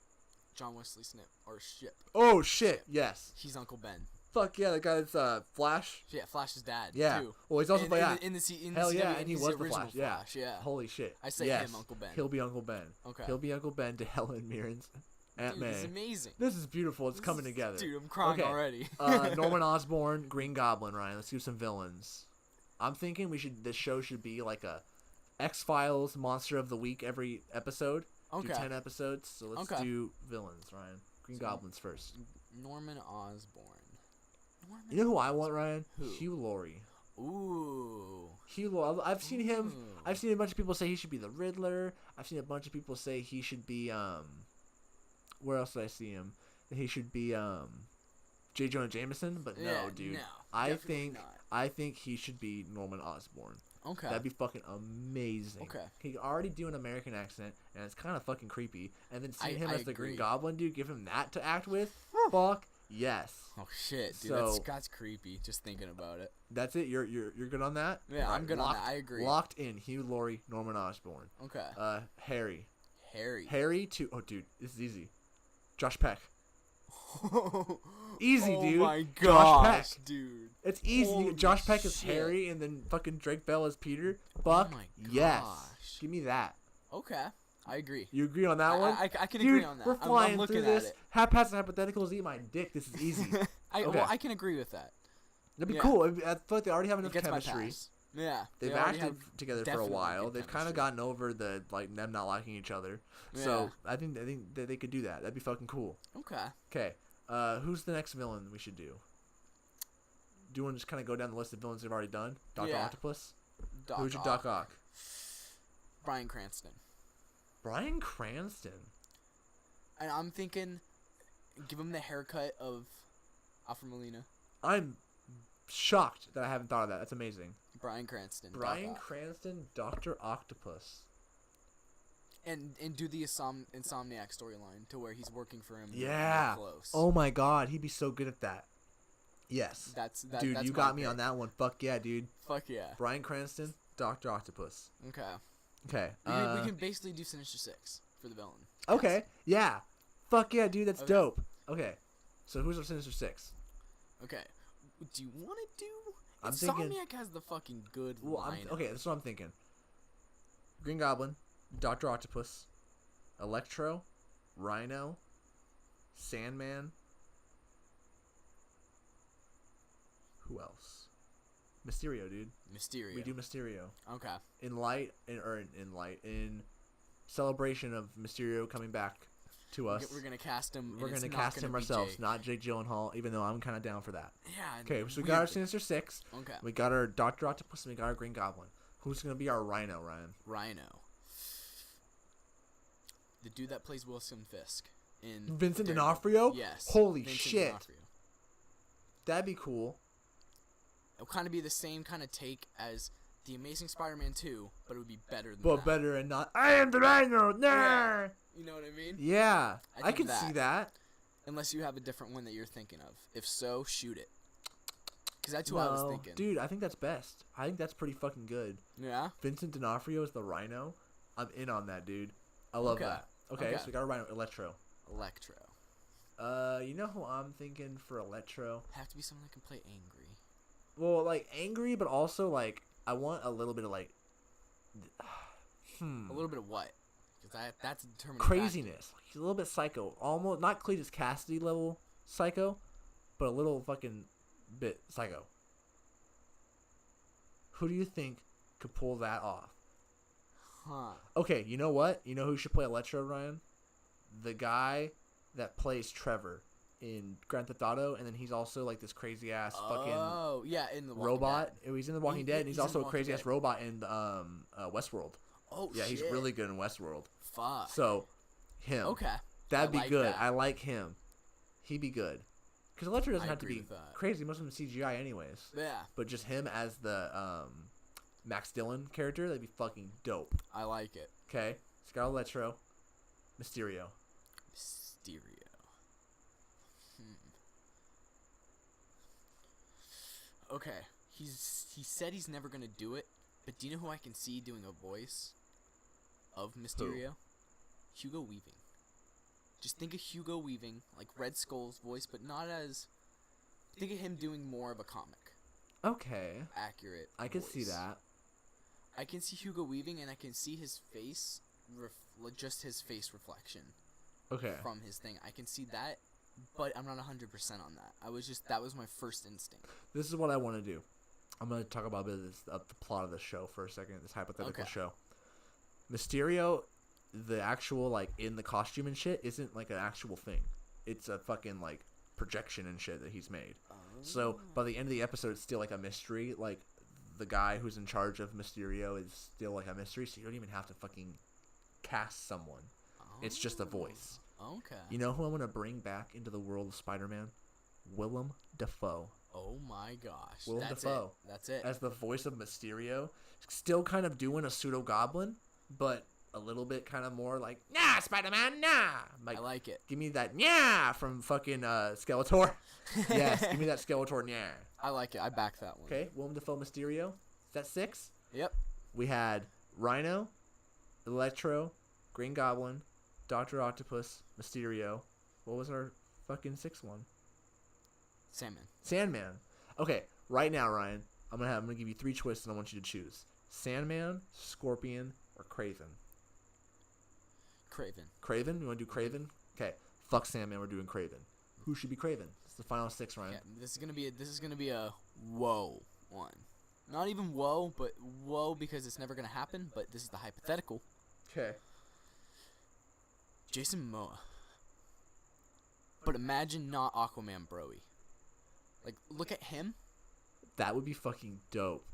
Speaker 2: John Wesley Snip or Ship.
Speaker 1: Oh shit! Yes.
Speaker 2: He's Uncle Ben.
Speaker 1: Fuck yeah, the guy that's Flash.
Speaker 2: Yeah, Flash's dad.
Speaker 1: Yeah.
Speaker 2: Too.
Speaker 1: Well, he's also
Speaker 2: Hell
Speaker 1: yeah, and he was the
Speaker 2: original
Speaker 1: Flash.
Speaker 2: Yeah.
Speaker 1: Holy shit.
Speaker 2: I say him, Uncle Ben.
Speaker 1: He'll be Uncle Ben.
Speaker 2: Okay.
Speaker 1: He'll be Uncle Ben to Helen Mirren's Aunt May.
Speaker 2: This is amazing.
Speaker 1: This is beautiful. It's coming together.
Speaker 2: Dude, I'm crying already.
Speaker 1: Norman Osborn, Green Goblin, Ryan. Let's do some villains. I'm thinking this show should be like a X-Files Monster of the Week every episode.
Speaker 2: Okay.
Speaker 1: Do 10 episodes. So let's do villains, Ryan. Green Goblins first.
Speaker 2: Norman Osborn.
Speaker 1: You know who I want, Ryan?
Speaker 2: Who?
Speaker 1: Hugh Laurie.
Speaker 2: Ooh.
Speaker 1: Hugh Laurie. I've seen him. I've seen a bunch of people say he should be the Riddler. I've seen a bunch of people say he should be where else did I see him? That he should be J. Jonah Jameson, but no, dude.
Speaker 2: No,
Speaker 1: I think he should be Norman Osborn.
Speaker 2: Okay.
Speaker 1: That'd be fucking amazing.
Speaker 2: Okay.
Speaker 1: He could already do an American accent, and it's kind of fucking creepy. And then seeing him
Speaker 2: I
Speaker 1: as the Green
Speaker 2: agree.
Speaker 1: Goblin, dude, give him that to act with. Fuck yes.
Speaker 2: Oh shit, dude,
Speaker 1: So-
Speaker 2: that's creepy. Just thinking about it.
Speaker 1: That's it. You're good on that.
Speaker 2: Yeah, I'm good on that. I agree.
Speaker 1: Locked in. Hugh Laurie, Norman Osborn.
Speaker 2: Okay.
Speaker 1: Harry.
Speaker 2: Harry.
Speaker 1: To dude, this is easy. Josh Peck. Easy, dude.
Speaker 2: Oh my
Speaker 1: Josh
Speaker 2: gosh,
Speaker 1: Peck.
Speaker 2: dude.
Speaker 1: It's easy.
Speaker 2: Holy
Speaker 1: Josh Peck is
Speaker 2: shit.
Speaker 1: Harry, and then fucking Drake Bell is Peter. Fuck
Speaker 2: my
Speaker 1: yes.
Speaker 2: gosh.
Speaker 1: Give me that.
Speaker 2: Okay, I agree.
Speaker 1: You agree on that one?
Speaker 2: I can
Speaker 1: Dude,
Speaker 2: agree on that.
Speaker 1: We're
Speaker 2: I'm
Speaker 1: flying
Speaker 2: looking
Speaker 1: through
Speaker 2: at
Speaker 1: this.
Speaker 2: it.
Speaker 1: Haphazard hypotheticals. Eat my dick. This is easy. Okay.
Speaker 2: Well, I can agree with that.
Speaker 1: That'd be
Speaker 2: Yeah.
Speaker 1: cool. I feel like they already have
Speaker 2: It
Speaker 1: enough
Speaker 2: gets my
Speaker 1: chemistry.
Speaker 2: pass. Yeah.
Speaker 1: They've
Speaker 2: they already
Speaker 1: acted
Speaker 2: have
Speaker 1: together for a
Speaker 2: definitely
Speaker 1: while.
Speaker 2: good
Speaker 1: They've kind of
Speaker 2: chemistry.
Speaker 1: gotten over the like them not liking each other.
Speaker 2: Yeah.
Speaker 1: So I think that they could do that. That'd be fucking cool.
Speaker 2: Okay.
Speaker 1: Okay. Who's the next villain we should do? Do you want to just kind of go down the list of villains they've already done? Doc
Speaker 2: Yeah.
Speaker 1: Octopus?
Speaker 2: Doc
Speaker 1: Who's your
Speaker 2: Ock.
Speaker 1: Doc Ock?
Speaker 2: Bryan Cranston.
Speaker 1: Bryan Cranston.
Speaker 2: And I'm thinking, give him the haircut of Alfred Molina.
Speaker 1: I'm shocked that I haven't thought of that. That's amazing.
Speaker 2: Bryan Cranston. Doc
Speaker 1: Bryan
Speaker 2: Ock.
Speaker 1: Cranston, Dr. Octopus.
Speaker 2: And do the Insomniac storyline to where he's working for him.
Speaker 1: Yeah.
Speaker 2: real close.
Speaker 1: Oh my god, he'd be so good at that. Yes. Dude,
Speaker 2: that's
Speaker 1: you
Speaker 2: my
Speaker 1: got me
Speaker 2: pick.
Speaker 1: on that one. Fuck yeah, dude.
Speaker 2: Fuck yeah.
Speaker 1: Bryan Cranston, Dr. Octopus.
Speaker 2: Okay.
Speaker 1: Okay.
Speaker 2: We can basically do Sinister Six for the villain.
Speaker 1: Okay. Yeah. Fuck yeah, dude. That's
Speaker 2: Okay.
Speaker 1: dope. Okay. So who's our Sinister Six?
Speaker 2: Okay. Do you want to do?
Speaker 1: I'm
Speaker 2: Insomniac
Speaker 1: thinking-
Speaker 2: has the fucking good
Speaker 1: Well,
Speaker 2: line.
Speaker 1: okay, that's what I'm thinking. Green Goblin, Dr. Octopus, Electro, Rhino, Sandman. Who else? Mysterio, dude.
Speaker 2: Mysterio.
Speaker 1: We do Mysterio.
Speaker 2: Okay.
Speaker 1: In celebration of Mysterio coming back to us.
Speaker 2: We're gonna cast him.
Speaker 1: We're
Speaker 2: and it's
Speaker 1: gonna
Speaker 2: not
Speaker 1: cast him
Speaker 2: be
Speaker 1: ourselves,
Speaker 2: Jake.
Speaker 1: not Jake Gyllenhaal, even though I'm kind of down for that.
Speaker 2: Yeah.
Speaker 1: Okay, so we got our
Speaker 2: weirdly.
Speaker 1: Sinister Six.
Speaker 2: Okay.
Speaker 1: We got our Dr. Octopus, and we got our Green Goblin. Who's gonna be our Rhino, Ryan?
Speaker 2: Rhino. The dude that plays Wilson Fisk in
Speaker 1: Vincent
Speaker 2: Daredevil.
Speaker 1: D'Onofrio?
Speaker 2: Yes.
Speaker 1: Holy
Speaker 2: Vincent
Speaker 1: shit.
Speaker 2: D'Onofrio.
Speaker 1: That'd be cool.
Speaker 2: It'll kind of be the same kind of take as the Amazing Spider-Man 2, but it would be better than
Speaker 1: But
Speaker 2: that.
Speaker 1: better and not. I am the Rhino. Nah.
Speaker 2: Yeah. You know what I mean?
Speaker 1: Yeah,
Speaker 2: I
Speaker 1: I
Speaker 2: think
Speaker 1: can see
Speaker 2: that.
Speaker 1: that.
Speaker 2: Unless you have a different one that you're thinking of. If so, shoot it. Because that's what I was thinking.
Speaker 1: Dude, I think that's best. I think that's pretty fucking good.
Speaker 2: Yeah?
Speaker 1: Vincent D'Onofrio is the Rhino. I'm in on that, dude. I love
Speaker 2: Okay.
Speaker 1: that. Okay,
Speaker 2: Okay.
Speaker 1: so we got a Rhino, Electro.
Speaker 2: Electro.
Speaker 1: You know who I'm thinking for Electro?
Speaker 2: Have to be someone that can play angry.
Speaker 1: Well, like angry, but also like I want a little bit of like,
Speaker 2: A little bit of what? Because that's a determining
Speaker 1: craziness. Like, he's a little bit psycho, almost not Cletus Cassidy level psycho, but a little fucking bit psycho. Who do you think could pull that off?
Speaker 2: Huh.
Speaker 1: Okay, you know what? You know who should play Electro, Ryan? The guy that plays Trevor in Grand Theft Auto, and then he's also like this crazy ass fucking
Speaker 2: Oh, yeah, in the Walking
Speaker 1: robot.
Speaker 2: Dead.
Speaker 1: He's in The Walking Dead, and he's
Speaker 2: he's in
Speaker 1: also
Speaker 2: The
Speaker 1: a
Speaker 2: Walking
Speaker 1: crazy ass
Speaker 2: Dead.
Speaker 1: robot in Westworld.
Speaker 2: Oh,
Speaker 1: Yeah,
Speaker 2: shit.
Speaker 1: he's really good in Westworld.
Speaker 2: Fuck.
Speaker 1: So, him.
Speaker 2: Okay.
Speaker 1: That'd
Speaker 2: I
Speaker 1: be
Speaker 2: like
Speaker 1: good.
Speaker 2: that.
Speaker 1: I like him. He'd be good. Because Electro doesn't
Speaker 2: I
Speaker 1: have to
Speaker 2: agree
Speaker 1: be
Speaker 2: with that.
Speaker 1: crazy. Most of them CGI anyways.
Speaker 2: Yeah,
Speaker 1: But just him as the Max Dillon character, that'd be fucking dope.
Speaker 2: I like it.
Speaker 1: Okay? Scarlet Electro, Mysterio.
Speaker 2: Mysterio. Okay, he said he's never gonna do it, but do you know who I can see doing a voice of Mysterio? Hugo Weaving. Just think of Hugo Weaving, like Red Skull's voice, but not as. Think of him doing more of a comic
Speaker 1: Okay.
Speaker 2: accurate.
Speaker 1: I can see
Speaker 2: voice.
Speaker 1: that.
Speaker 2: I can see Hugo Weaving, and I can see his face, just his face reflection
Speaker 1: Okay.
Speaker 2: from his thing. I can see that, but I'm not 100% on that. That was my first instinct.
Speaker 1: This is what I want to do. I'm going to talk about a bit of the plot of the show for a second, this hypothetical
Speaker 2: Okay.
Speaker 1: show. Mysterio, the actual, like, in the costume and shit, isn't, like, an actual thing. It's a fucking, like, projection and shit that he's made. So, by the end of the episode, it's still, like, a mystery. Like, the guy who's in charge of Mysterio is still, like, a mystery, so you don't even have to fucking cast someone. It's just a voice.
Speaker 2: Okay.
Speaker 1: You know who I'm going to bring back into the world of Spider-Man? Willem Dafoe.
Speaker 2: Oh my gosh.
Speaker 1: Willem
Speaker 2: That's
Speaker 1: Dafoe.
Speaker 2: it. That's it.
Speaker 1: As the voice of Mysterio. Still kind of doing a pseudo-goblin, but a little bit kind of more like, nah, Spider-Man, nah.
Speaker 2: I like it.
Speaker 1: Give me that, nah, from fucking Skeletor. Yes, give me that Skeletor, nah.
Speaker 2: I like it. I back that one.
Speaker 1: Okay, Willem Dafoe Mysterio. Is that 6?
Speaker 2: Yep.
Speaker 1: We had Rhino, Electro, Green Goblin, Dr. Octopus, Mysterio. What was our fucking 6th one? Sandman. Okay, right now, Ryan, I'm gonna give you 3 choices and I want you to choose. Sandman, Scorpion, or Kraven. Kraven? You want to do Kraven? Okay. Fuck Sandman. We're doing Kraven. Who should be Kraven? It's the final 6, Ryan.
Speaker 2: Yeah, this is gonna be a whoa one. Not even whoa, but whoa because it's never gonna happen. But this is the hypothetical.
Speaker 1: Okay.
Speaker 2: Jason Momoa. But imagine not Aquaman Broy. Like, look at him.
Speaker 1: That would be fucking dope.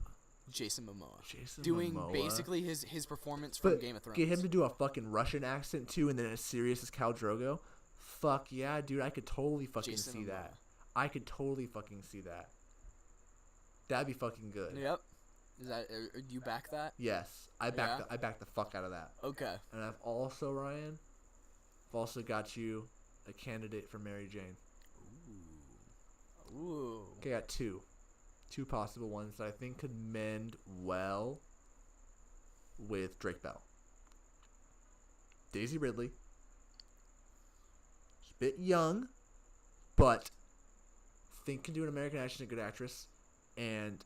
Speaker 2: Jason Momoa. Doing basically his performance from Game of Thrones.
Speaker 1: Get him to do a fucking Russian accent too, and then as serious as Khal Drogo. Fuck yeah, dude! I could totally fucking see that. I could totally fucking see that. That'd be fucking good.
Speaker 2: Yep. Is that? Do you back that?
Speaker 1: Yes, I back the fuck out of that.
Speaker 2: Okay.
Speaker 1: And I've also, Ryan, got you a candidate for Mary Jane.
Speaker 2: Ooh.
Speaker 1: Okay, I got two possible ones that I think could mend well with Drake Bell. Daisy Ridley. She's a bit young, but think can do an American accent, a good actress. And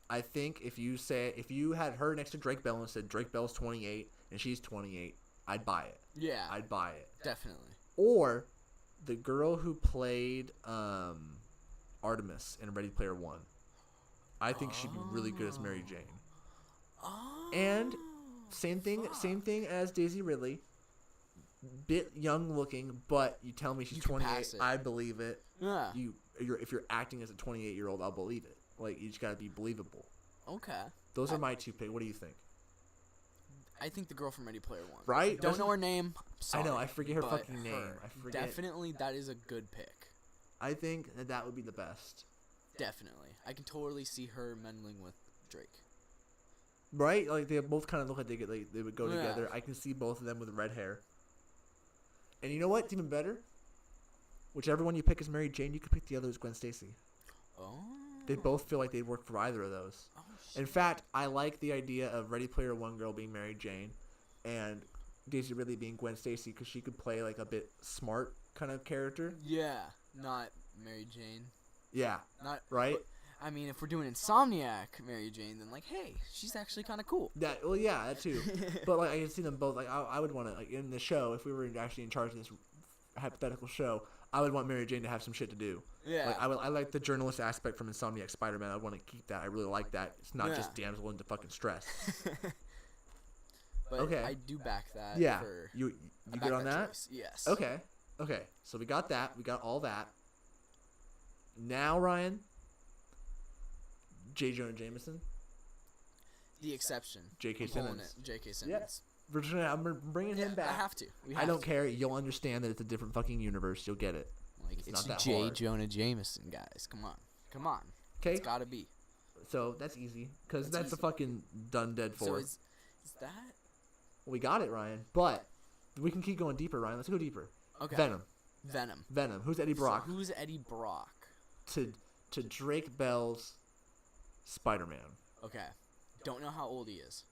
Speaker 1: I think if you had her next to Drake Bell and said Drake Bell's 28 and she's 28, I'd buy it.
Speaker 2: Yeah.
Speaker 1: I'd buy it.
Speaker 2: Definitely.
Speaker 1: Or the girl who played Artemis in Ready Player One. I think she'd be really good as Mary Jane.
Speaker 2: Oh.
Speaker 1: And same thing as Daisy Ridley. Bit young looking, but you tell me she's 28, I believe it.
Speaker 2: Yeah.
Speaker 1: If you're acting as a 28-year-old, I'll believe it. Like, you just gotta be believable.
Speaker 2: Okay.
Speaker 1: Those are my 2 picks. What do you think?
Speaker 2: I think the girl from Ready Player One.
Speaker 1: Right?
Speaker 2: Don't know her name. Sorry,
Speaker 1: I know. I forget her fucking name.
Speaker 2: Definitely, that is a good pick.
Speaker 1: I think that would be the best.
Speaker 2: Definitely. I can totally see her meddling with Drake.
Speaker 1: Right? Like, they both kind of look like they would go together. I can see both of them with red hair. And you know what? It's even better. Whichever one you pick as Mary Jane, you could pick the other as Gwen Stacy.
Speaker 2: Oh.
Speaker 1: They both feel like they'd work for either of those.
Speaker 2: Oh, shit.
Speaker 1: In fact, I like the idea of Ready Player One girl being Mary Jane and Daisy Ridley being Gwen Stacy because she could play like a bit smart kind of character.
Speaker 2: Yeah, not Mary Jane.
Speaker 1: Yeah.
Speaker 2: Not
Speaker 1: right.
Speaker 2: I mean, if we're doing Insomniac Mary Jane, then like, hey, she's actually kind of cool.
Speaker 1: That too. But like, I can see them both. Like, I would want to, like, in the show, if we were actually in charge of this hypothetical show, I would want Mary Jane to have some shit to do.
Speaker 2: Yeah.
Speaker 1: Like, I like the journalist aspect from Insomniac Spider-Man. I want to keep that. I really like that. It's not just damsel into fucking stress.
Speaker 2: But
Speaker 1: okay.
Speaker 2: I do back that.
Speaker 1: Yeah.
Speaker 2: For
Speaker 1: you good on that?
Speaker 2: Choice. Yes.
Speaker 1: Okay. So we got that. We got all that. Now, Ryan. J. Jonah Jameson.
Speaker 2: The exception.
Speaker 1: J.K. Simmons.
Speaker 2: J.K. Simmons.
Speaker 1: Yeah. I'm bringing him back.
Speaker 2: I have to.
Speaker 1: I don't care. You'll understand that it's a different fucking universe. You'll get it.
Speaker 2: Like, it's
Speaker 1: not that
Speaker 2: J.
Speaker 1: hard.
Speaker 2: Jonah Jameson, guys. Come on.
Speaker 1: Okay.
Speaker 2: It's gotta be.
Speaker 1: So that's easy because that's a fucking done dead for.
Speaker 2: So is that?
Speaker 1: We got it, Ryan. But we can keep going deeper, Ryan. Let's go deeper.
Speaker 2: Okay.
Speaker 1: Venom. Who's Eddie Brock?
Speaker 2: So who's Eddie Brock?
Speaker 1: To Drake Bell's Spider-Man.
Speaker 2: Okay. Don't know how old he is.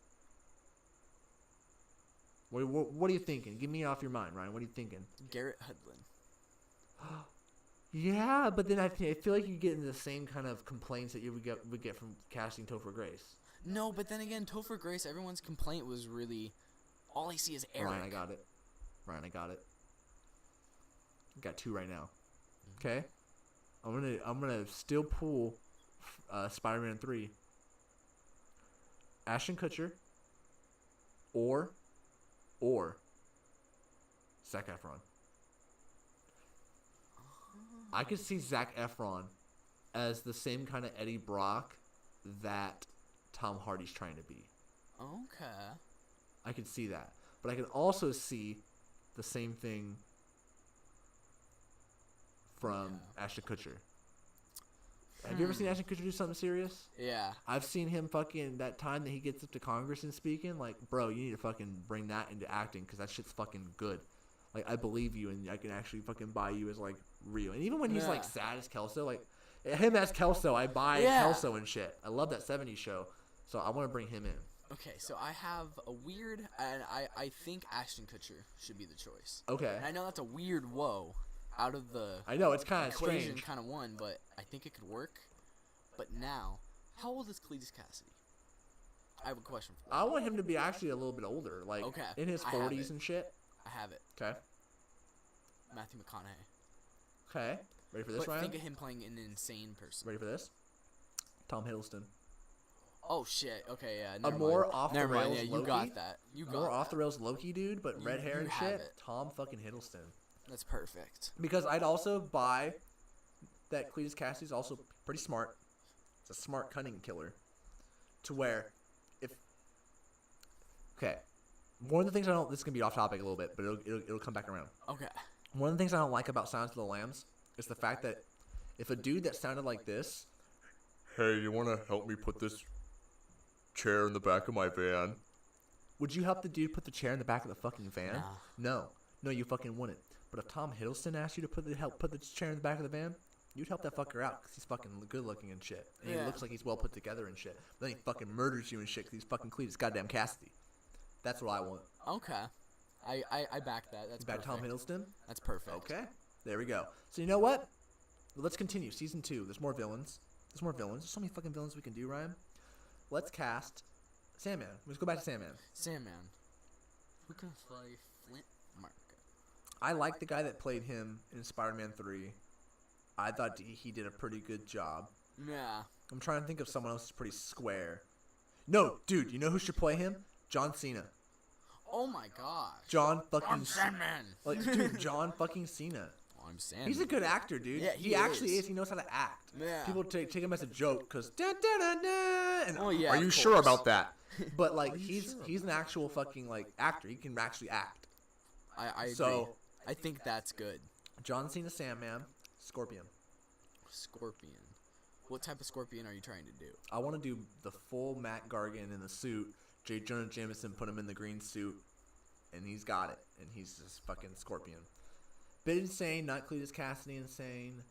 Speaker 1: What are you thinking? Get me off your mind, Ryan. What are you thinking?
Speaker 2: Garrett Hedlund.
Speaker 1: Yeah, but then I feel like you get into the same kind of complaints that you would get from casting Topher Grace.
Speaker 2: No, but then again, Topher Grace, everyone's complaint was really, all I see is Eric.
Speaker 1: Ryan, I got it. Got 2 right now. Okay, I'm gonna still pull Spider-Man 3. Ashton Kutcher. Or Zac Efron. I could see Zac Efron as the same kind of Eddie Brock that Tom Hardy's trying to be.
Speaker 2: Okay.
Speaker 1: I could see that. But I could also see the same thing from Ashton Kutcher. Have you ever seen Ashton Kutcher do something serious?
Speaker 2: Yeah.
Speaker 1: I've seen him fucking that time that he gets up to Congress and speaking. Like, bro, you need to fucking bring that into acting because that shit's fucking good. Like, I believe you and I can actually fucking buy you as like real. And even when he's like sad as Kelso, like him as Kelso, I buy Kelso and shit. I love that '70s show, so I want to bring him in.
Speaker 2: Okay, so I have a weird, and I think Ashton Kutcher should be the choice.
Speaker 1: Okay.
Speaker 2: And I know that's a weird whoa out of the
Speaker 1: I know it's kind of
Speaker 2: equation
Speaker 1: strange.
Speaker 2: kind of one, but I think it could work. But now, how old is Cletus Cassidy? I have a question for you.
Speaker 1: I want him to be actually a little bit older, like in his 40s and shit.
Speaker 2: I have it.
Speaker 1: Okay.
Speaker 2: Matthew McConaughey.
Speaker 1: Okay. Ready for this,
Speaker 2: But
Speaker 1: Ryan?
Speaker 2: think of him playing an insane person.
Speaker 1: Ready for this? Tom Hiddleston.
Speaker 2: Oh shit. Okay, yeah.
Speaker 1: A more off the
Speaker 2: never mind.
Speaker 1: rails
Speaker 2: Yeah, you
Speaker 1: Loki.
Speaker 2: got that. You got
Speaker 1: More off
Speaker 2: that.
Speaker 1: the rails Loki dude, but red hair
Speaker 2: you
Speaker 1: and
Speaker 2: have
Speaker 1: shit.
Speaker 2: it.
Speaker 1: Tom fucking Hiddleston.
Speaker 2: That's perfect.
Speaker 1: Because I'd also buy that Cletus Cassidy's also pretty smart. It's a smart, cunning killer. To where, if okay, one of the things I don't. This is gonna be off topic a little bit, but it'll come back around.
Speaker 2: Okay.
Speaker 1: One of the things I don't like about Silence of the Lambs is the fact that if a dude that sounded like this, hey, you want to help me put this chair in the back of my van? Would you help the dude put the chair in the back of the fucking van? No, you fucking wouldn't. But if Tom Hiddleston asked you to help put the chair in the back of the van, you'd help that fucker out because he's fucking good looking and shit, and he looks like he's well put together and shit. But then he fucking murders you and shit because he's fucking Cletus goddamn Cassidy. That's what I want.
Speaker 2: Okay. I back that. That's
Speaker 1: Back
Speaker 2: perfect.
Speaker 1: Tom Hiddleston.
Speaker 2: That's perfect.
Speaker 1: Okay, there we go. So you know what? Let's continue. Season 2. There's more villains. There's so many fucking villains we can do, Ryan. Let's cast Sandman. Let's go back to Sandman.
Speaker 2: Sandman. Who can play Flint Marko?
Speaker 1: I like the guy that played him in Spider-Man 3. I thought he did a pretty good job.
Speaker 2: Yeah.
Speaker 1: I'm trying to think of someone else who's pretty square. No, dude, you know who should play him? John Cena.
Speaker 2: Oh my gosh.
Speaker 1: John fucking
Speaker 2: Sandman.
Speaker 1: Like, dude, John fucking Cena.
Speaker 2: I'm Sandman.
Speaker 1: He's a good actor, dude.
Speaker 2: Yeah,
Speaker 1: he actually is. He knows how to act.
Speaker 2: Yeah.
Speaker 1: People take him as a joke because and
Speaker 2: Oh, yeah,
Speaker 1: are you
Speaker 2: of
Speaker 1: sure
Speaker 2: course.
Speaker 1: about that? But like he's an actual fucking like actor. He can actually act.
Speaker 2: I agree.
Speaker 1: So
Speaker 2: I think that's good.
Speaker 1: John Cena, Sandman, Scorpion.
Speaker 2: Scorpion. What type of scorpion are you trying to do?
Speaker 1: I want to do the full Matt Gargan in the suit. J. Jonah Jameson put him in the green suit, and he's got it. And he's just fucking Scorpion. Bit insane, not Cletus Cassidy insane.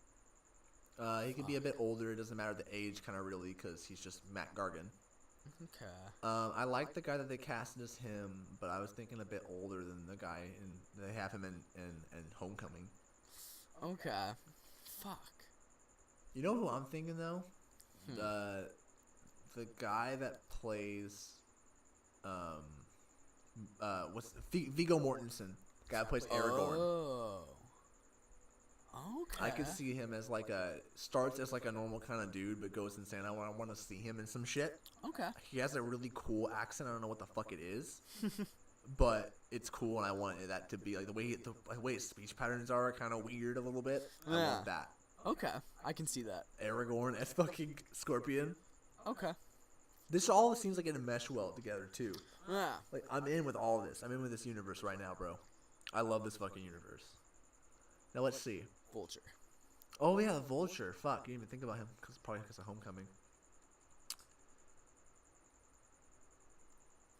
Speaker 1: He could be a bit older. It doesn't matter the age, kind of really, because he's just Matt Gargan.
Speaker 2: Okay.
Speaker 1: I like the guy that they casted as him, but I was thinking a bit older than the guy they have him in Homecoming.
Speaker 2: Okay. Fuck.
Speaker 1: You know who I'm thinking though? The guy that plays Viggo Mortensen. Guy that plays Aragorn.
Speaker 2: Oh. Okay.
Speaker 1: I could see him as starts as like a normal kind of dude, but goes insane. I want to see him in some shit.
Speaker 2: Okay.
Speaker 1: He has a really cool accent. I don't know what the fuck it is, but it's cool, and I want that to be like the way his speech patterns are kind of weird a little bit. I want that.
Speaker 2: Okay. I can see that.
Speaker 1: Aragorn as fucking Scorpion.
Speaker 2: Okay.
Speaker 1: This all seems like it'd mesh well together too.
Speaker 2: Yeah.
Speaker 1: Like I'm in with all of this. I'm in with this universe right now, bro. I love this fucking universe. Now let's see.
Speaker 2: Vulture.
Speaker 1: Oh yeah, the Vulture. Fuck, you didn't even think about him probably because of Homecoming.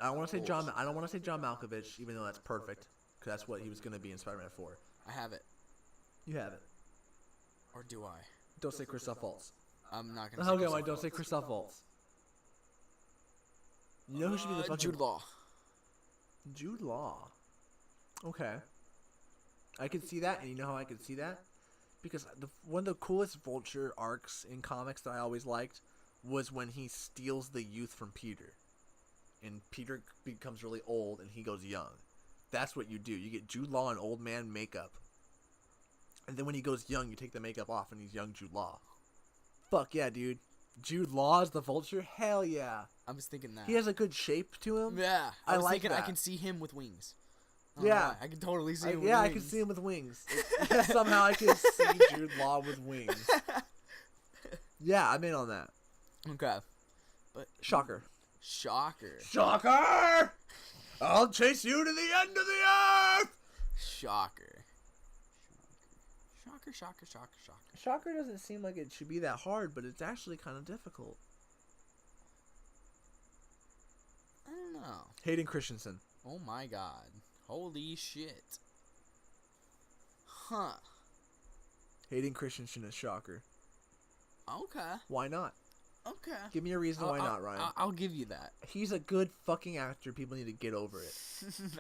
Speaker 1: I don't want to say John. I don't want to say John Malkovich, even though that's perfect, because that's what he was gonna be in Spider-Man 4.
Speaker 2: I have it.
Speaker 1: You have it.
Speaker 2: Or do I?
Speaker 1: Don't say Christoph Waltz.
Speaker 2: I'm not gonna.
Speaker 1: Okay,
Speaker 2: say
Speaker 1: why don't say Christoph Waltz? You know who should be the fucking
Speaker 2: Jude Law.
Speaker 1: Jude Law. Okay. I could see that, and you know how I could see that? Because one of the coolest Vulture arcs in comics that I always liked was when he steals the youth from Peter. And Peter becomes really old, and he goes young. That's what you do. You get Jude Law in old man makeup. And then when he goes young, you take the makeup off, and he's young Jude Law. Fuck yeah, dude. Jude Law is the Vulture? Hell yeah.
Speaker 2: I was thinking that.
Speaker 1: He has a good shape to him.
Speaker 2: Yeah.
Speaker 1: I
Speaker 2: was
Speaker 1: like
Speaker 2: thinking
Speaker 1: that.
Speaker 2: I can see him with wings.
Speaker 1: Yeah.
Speaker 2: I can totally see him with
Speaker 1: yeah,
Speaker 2: wings.
Speaker 1: I can see him with wings. Somehow I can see Jude Law with wings. Yeah, I'm in on that.
Speaker 2: Okay. But
Speaker 1: Shocker.
Speaker 2: Shocker.
Speaker 1: Shocker! I'll chase you to the end of the earth!
Speaker 2: Shocker. Shocker.
Speaker 1: Shocker doesn't seem like it should be that hard, but it's actually kind of difficult.
Speaker 2: I don't know.
Speaker 1: Hayden Christensen.
Speaker 2: Oh my god. Holy shit. Huh.
Speaker 1: Hayden Christensen is Shocker.
Speaker 2: Okay.
Speaker 1: Why not?
Speaker 2: Okay.
Speaker 1: Give me a reason why not, Ryan.
Speaker 2: I'll give you that.
Speaker 1: He's a good fucking actor. People need to get over it.